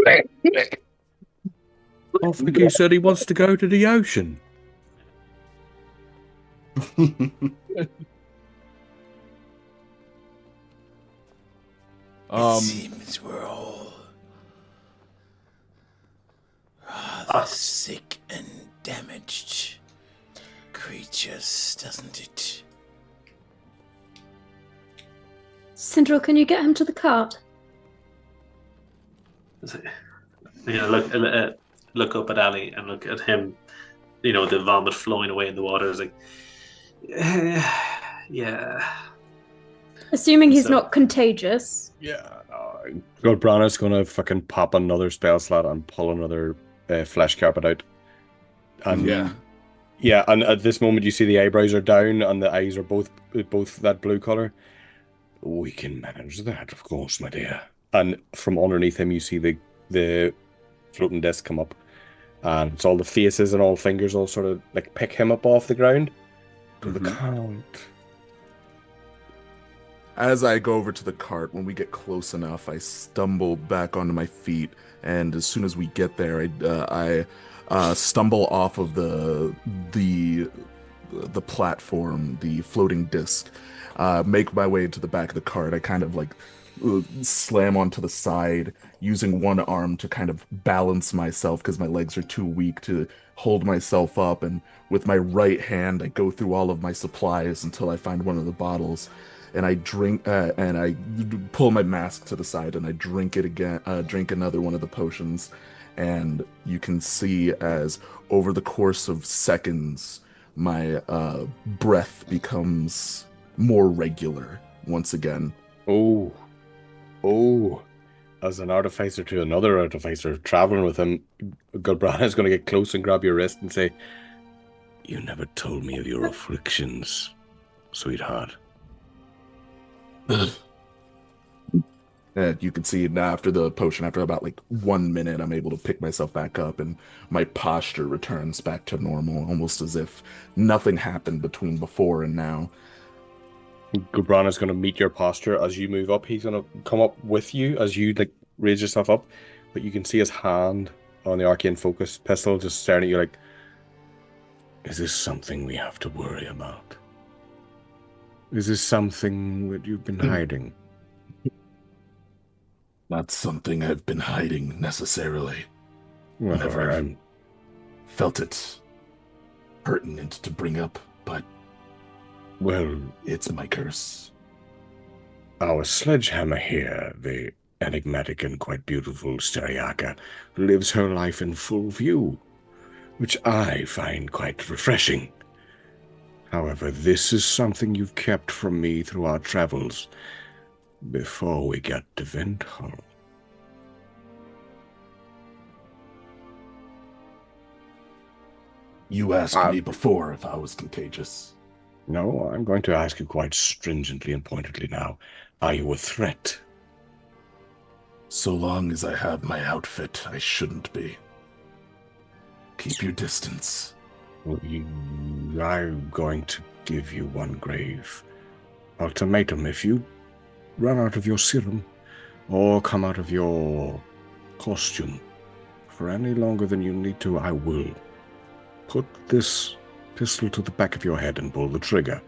I think he said he wants to go to the ocean. It seems we're all rather sick and damaged creatures, doesn't it? Syndrel, can you get him to the cart? Look up at Ali and look at him. The vomit flowing away in the water. It's like, yeah. Assuming he's So- not contagious. Yeah. Gobrana's gonna fucking pop another spell slot and pull another flesh carpet out. And Yeah. Yeah, and at this moment you see the eyebrows are down and the eyes are both that blue color. We can manage that, of course, my dear. And from underneath him you see the floating disc come up. And it's all the faces and all fingers all sort of like pick him up off the ground. To the count. As I go over to the cart, when we get close enough, I stumble back onto my feet, and as soon as we get there, I stumble off of the platform, the floating disc, make my way into the back of the cart. I kind of like slam onto the side, using one arm to kind of balance myself because my legs are too weak to hold myself up, and with my right hand, I go through all of my supplies until I find one of the bottles. And I drink, and I pull my mask to the side, and I drink it again. Drink another one of the potions, and you can see as over the course of seconds, my breath becomes more regular once again. Oh, as an artificer to another artificer traveling with him, Gulbrana is going to get close and grab your wrist and say, "You never told me of your afflictions, sweetheart." And you can see now after the potion, after about like 1 minute, I'm able to pick myself back up, and my posture returns back to normal, almost as if nothing happened between before and now. Gulbrana is going to meet your posture as you move up. He's going to come up with you as you like raise yourself up, but you can see his hand on the arcane focus pistol just staring at you like, "Is this something we have to worry about? Is this something that you've been hiding?" Not something I've been hiding necessarily. Well, Never felt it pertinent to bring up, but well, it's my curse. our sledgehammer here, the enigmatic and quite beautiful Steriaka, lives her life in full view, which I find quite refreshing. However, this is something you've kept from me through our travels before we got to Velthollow. You asked me before if I was contagious. No, I'm going to ask you quite stringently and pointedly now. Are you a threat? So long as I have my outfit, I shouldn't be. Keep your distance. I'm going to give you one grave ultimatum. If you run out of your serum or come out of your costume for any longer than you need to, I will put this pistol to the back of your head and pull the trigger.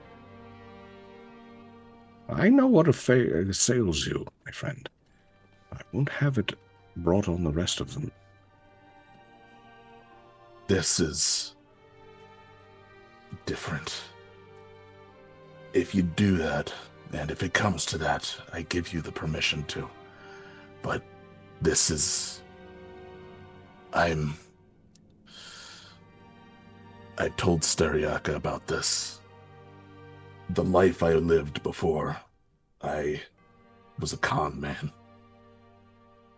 I know what assails you, my friend. I won't have it brought on the rest of them. This is different. If you do that, and if it comes to that, I give you the permission to. But this is... I've told Steriaka about this. The life I lived before I was a con man.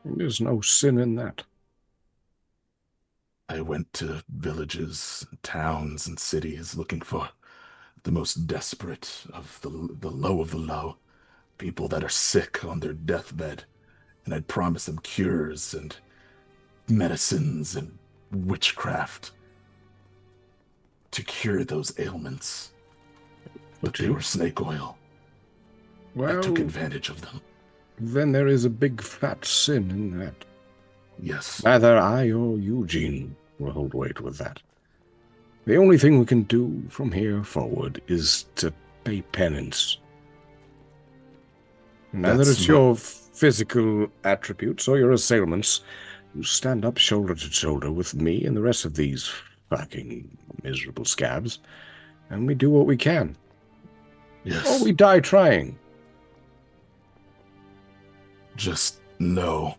There's no sin in that. I went to villages, towns, and cities looking for the most desperate of the low of the low, people that are sick on their deathbed, and I'd promise them cures and medicines and witchcraft to cure those ailments. But they were snake oil. Well, I took advantage of them. Then there is a big fat sin in that. Yes. Neither I or Eugene will hold weight with that. The only thing we can do from here forward is to pay penance. Neither it's your physical attributes or your assailments. You stand up shoulder to shoulder with me and the rest of these fucking miserable scabs, and we do what we can. Yes. Or we die trying. Just know,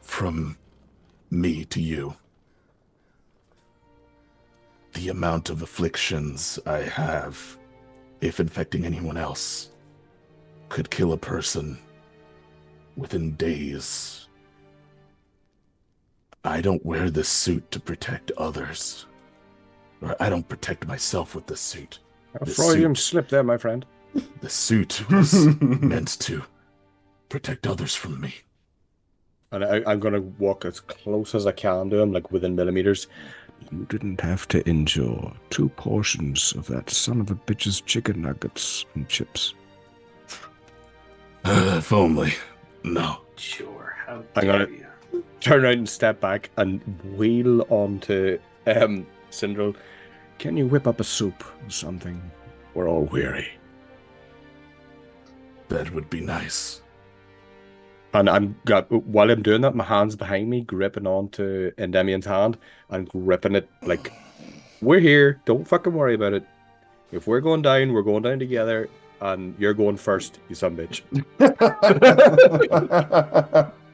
from me to you, the amount of afflictions I have, if infecting anyone else, could kill a person within days. I don't wear this suit to protect others. I don't protect myself with the suit. A The Freudian suit. slip there, my friend. The suit was meant to protect others from me. And I'm going to walk as close as I can to him, like within millimeters. You didn't have to endure 2 portions of that son of a bitch's chicken nuggets and chips. If only. No. Sure. How I'm dare gonna- you? Turn around and step back and wheel onto Syndril. Can you whip up a soup or something? We're all weary. That would be nice. And while I'm doing that, my hand's behind me, gripping onto Endemion's hand and gripping it like, we're here. Don't fucking worry about it. If we're going down, we're going down together, and you're going first, you son of a bitch.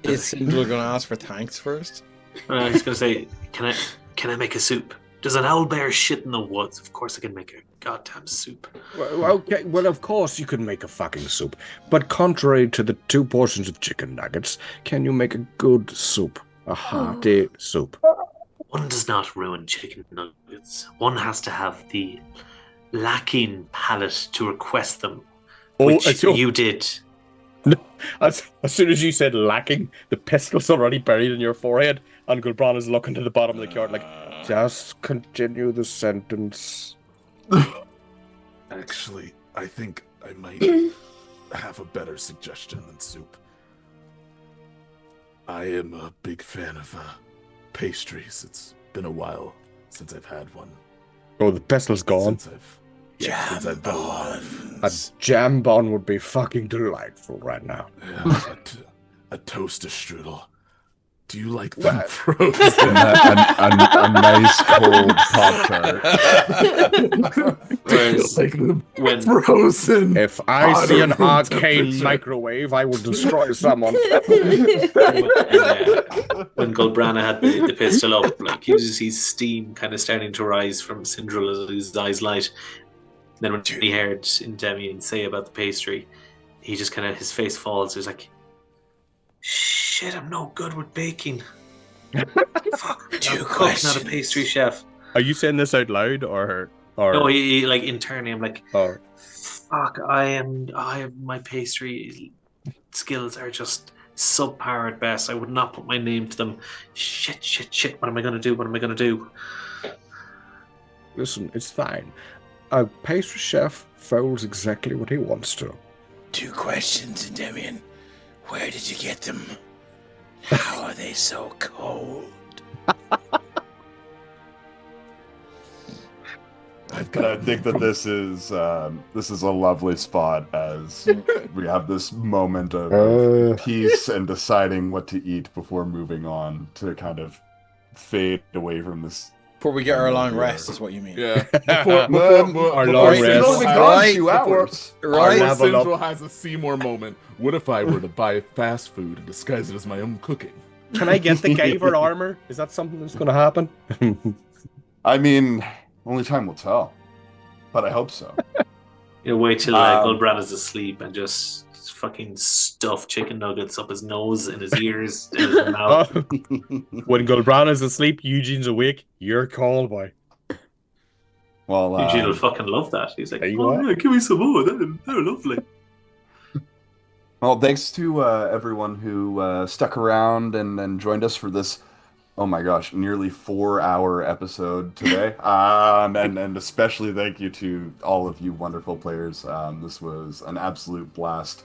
Is Syndril going to ask for thanks first? I was going to say, can I make a soup? Does an owl bear shit in the woods? Of course I can make a goddamn soup. Okay, well, of course you can make a fucking soup. But contrary to the 2 portions of chicken nuggets, can you make a good soup? A hearty soup? One does not ruin chicken nuggets. One has to have the lacking palate to request them, which you did. As soon as you said lacking, the pistol's already buried in your forehead, and Gulbran is looking to the bottom of the card like, just continue the sentence. Actually, I think I might have a better suggestion than soup. I am a big fan of pastries. It's been a while since I've had one. Oh, the pistol's gone. Since I've been alive. A jambon would be fucking delightful right now. Yeah, a toaster strudel. Do you like them frozen? a nice cold Pop-Tart. Like them When frozen. If I see an Bottom room arcane temperature. microwave, I will destroy someone. when Gulbrana had the pistol up, like you just see steam kind of starting to rise from Syndril as his eyes light. Then when he heard Endemion say about the pastry, he just kind of, his face falls. He was like, shit, I'm no good with baking. Fuck, I'm a cook, not a pastry chef. Are you saying this out loud or? No, he like internally, I'm like, Oh. fuck, my pastry skills are just subpar at best. I would not put my name to them. Shit, what am I gonna do? Listen, it's fine. A pastry chef folds exactly what he wants to. 2 questions, Endemion. Where did you get them? How are they so cold? I think that this is a lovely spot as we have this moment of peace and deciding what to eat before moving on to kind of fade away from this. Before we get our long rest, is what you mean. Yeah. Our long It's rest. only been gone Right. 2 hours. Right. Our level up. Central has a Seymour moment. What if I were to buy fast food and disguise it as my own cooking? Can I get the Gaver armor? Is that something that's going to happen? I mean, only time will tell, but I hope so. You know, wait till Gulbrana's asleep and just fucking stuff chicken nuggets up his nose and his ears and his mouth. When Gulbran is asleep, Eugene's awake. Your call, boy. Well, Eugene will fucking love that. He's like, There you oh are. yeah, give me some more. They're lovely. well, thanks to everyone who stuck around and joined us for this. Oh my gosh, nearly 4-hour episode today. And especially thank you to all of you wonderful players. This was an absolute blast.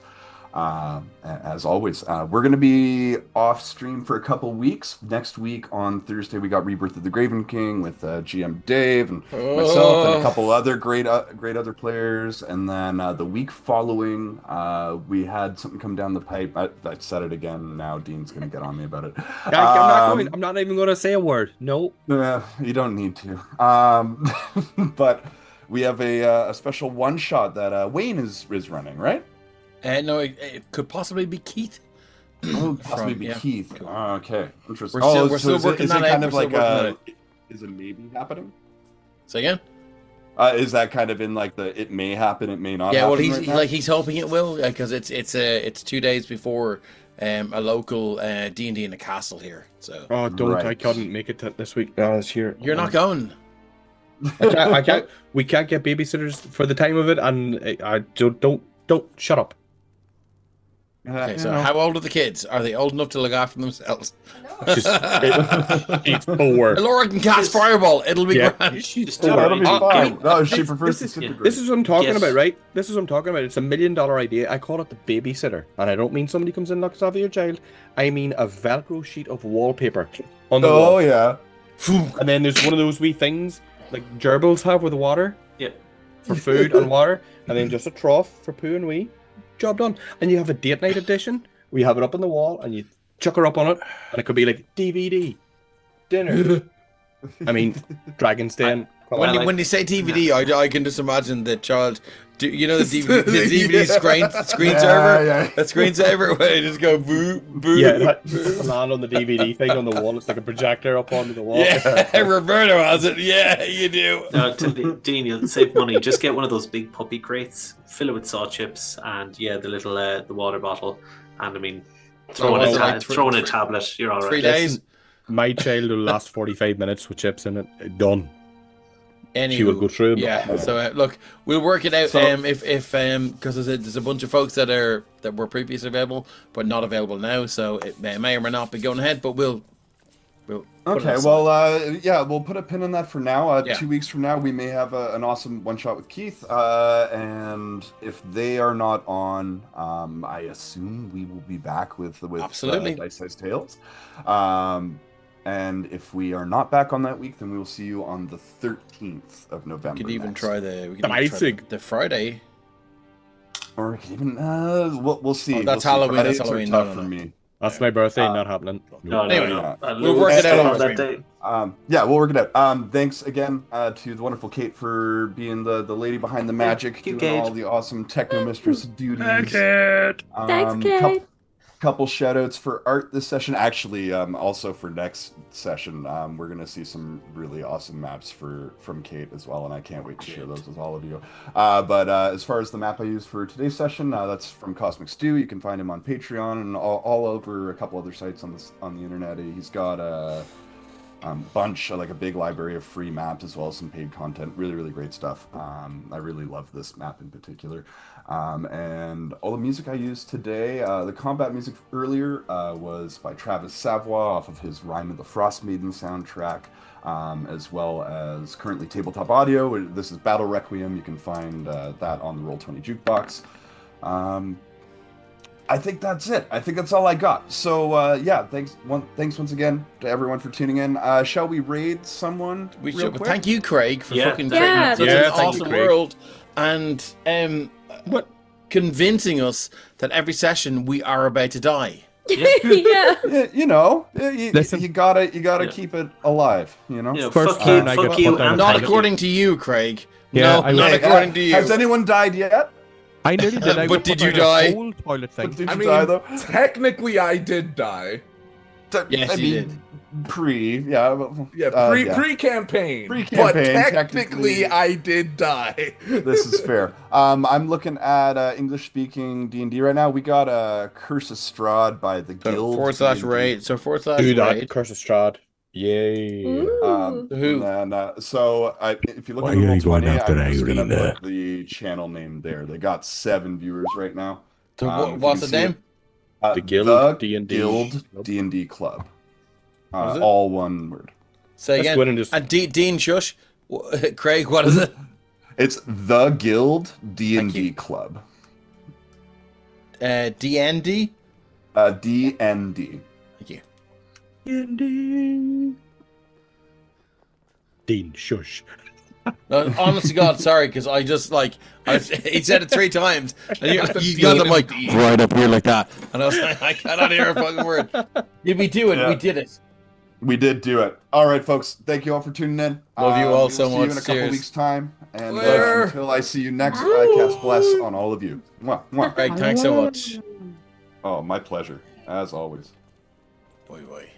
As always, we're going to be off stream for a couple weeks. Next week on Thursday, we got Rebirth of the Graven King with GM Dave and myself and a couple other great other players. And then the week following, we had something come down the pipe. I said it again. Now Dean's going to get on me about it. I'm not even going to say a word. No. You don't need to. But we have a special one shot that Wayne is running, right? No, it could possibly be Keith. Oh, possibly be yeah. Keith. Cool. Oh, okay, interesting. We're still working is that it out. kind of We're like still working is it maybe happening? Say again? Is that kind of in like the it may happen, it may not? Yeah, well, happen right now? he's hoping it will because it's 2 days before a local D&D in the castle here. So Oh, don't. Right. I couldn't make it this week. This year. you're not going. I can't. We can't get babysitters for the time of it, and I don't shut up. Okay, so how old are the kids? Are they old enough to look after themselves? She's 4. Laura can cast fireball. It'll be Yeah. grand. Just Yeah, do that'll be it. fine. No, she prefers to disintegrate. This is what I'm talking Yes. about, right? This is what I'm talking about. It's $1 million idea. I call it the babysitter, and I don't mean somebody comes in and looks after your child. I mean a Velcro sheet of wallpaper on the wall. Oh yeah. And then there's one of those wee things like gerbils have with water Yeah. for food and water, and then just a trough for poo and wee. Job done. And you have a date night edition where you have it up on the wall and you chuck her up on it, and it could be like DVD, dinner. I mean, Dragon's Den. When you say DVD, I can just imagine the child. You know the DVD screensaver? Yeah. That screensaver where you just go boo, boo. Yeah, it land on the DVD thing on the wall. It's like a projector up onto the wall. Yeah, Roberto has it. Yeah, you do. No, Dean, you'll save money. Just get one of those big puppy crates, fill it with saw chips, and the little the water bottle. And I mean, throw in a tablet. You're all right. 3 days. My child will last 45 minutes with chips in it. Done. Anywho, She will go through them. Yeah. So look, we'll work it out. So- If because there's a bunch of folks that were previously available but not available now, so it may or may not be going ahead. But we'll put it Okay, aside. well, yeah, we'll put a pin in that for now. Yeah. 2 weeks from now, we may have an awesome one shot with Keith. And if they are not on, I assume we will be back with Absolutely. Dice Size Tales. And if we are not back on that week, then we will see you on the 13th of November. We could even next. try Amazing. the Friday. Or we could even, we'll see. Oh, that's We'll see. Halloween, that's Fridays are Halloween. tough No, for no. me. That's my birthday, not happening. No, Anyway, no. we'll work it out on on that stream. day. Yeah, we'll work it out. Thanks again to the wonderful Kate for being the lady behind the magic, Thank you, doing Kate. all the awesome techno mistress duties. Thanks, Kate. Couple shout outs for art this session. Actually, also for next session, we're gonna see some really awesome maps from Kate as well, and I can't wait to share those with all of you. But as far as the map I used for today's session, that's from Cosmic Stew. You can find him on Patreon and all over a couple other sites on the internet. He's got a bunch, like a big library of free maps as well as some paid content. Really, really great stuff. I really love this map in particular. And all the music I used today, the combat music earlier was by Travis Savoy off of his Rime of the Frost Maiden soundtrack, as well as currently Tabletop Audio. This is Battle Requiem. You can find that on the Roll20 Jukebox. I think that's it. I think that's all I got. So yeah, thanks once again to everyone for tuning in. Shall we raid someone? We real should. quick? Thank you, Craig, for Yeah. fucking Yeah. creating such Yeah, an thank you, awesome Craig. world and convincing us that every session we are about to die. Yeah. Yeah, you know, Listen. you gotta Yeah. keep it alive. You know. Yeah, First fuck you, turn I get fuck you, put down and a Not Thank according to you, Craig. Yeah, No, I not will- according to you. Has anyone died yet? I nearly did. I But got did put you down a die? whole toilet thing. Did I you mean, die though? technically, I did die. Yes, you did. Yeah, Pre-campaign. Pre-campaign, But technically. technically, I did die. this is fair. I'm looking at English-speaking D&D right now. We got Curse of Strahd by the Guild. /raid. So Do that, /raid. Curse of Strahd. Yay. Ooh. Who? So if you look Why at are you Roll20, going after I'm just gonna Irina? put the channel name there. They got 7 viewers right now. So If you what's can the see name? it, The Guild the D&D Guild Club. D&D Club. What is it? All one word. Say Let's again. go in and just- And Dean Shush. Craig, what is it? It's the Guild Thank D&D you. Club. DND? DND. Thank you. Dean, shush. No, honest to God, sorry, because I just he said it 3 times, and you got the mic Right up here like that. and I was like, I cannot hear a fucking word. Did we do it? Yeah. We did it. We did do it. All right, folks. Thank you all for tuning in. Love you all we will so see much. you in a couple Cheers. weeks' time. And Later. until I see you next, I cast bless on all of you. Mwah, mwah. Craig, thanks so much. Oh, my pleasure, as always. Boy, boy.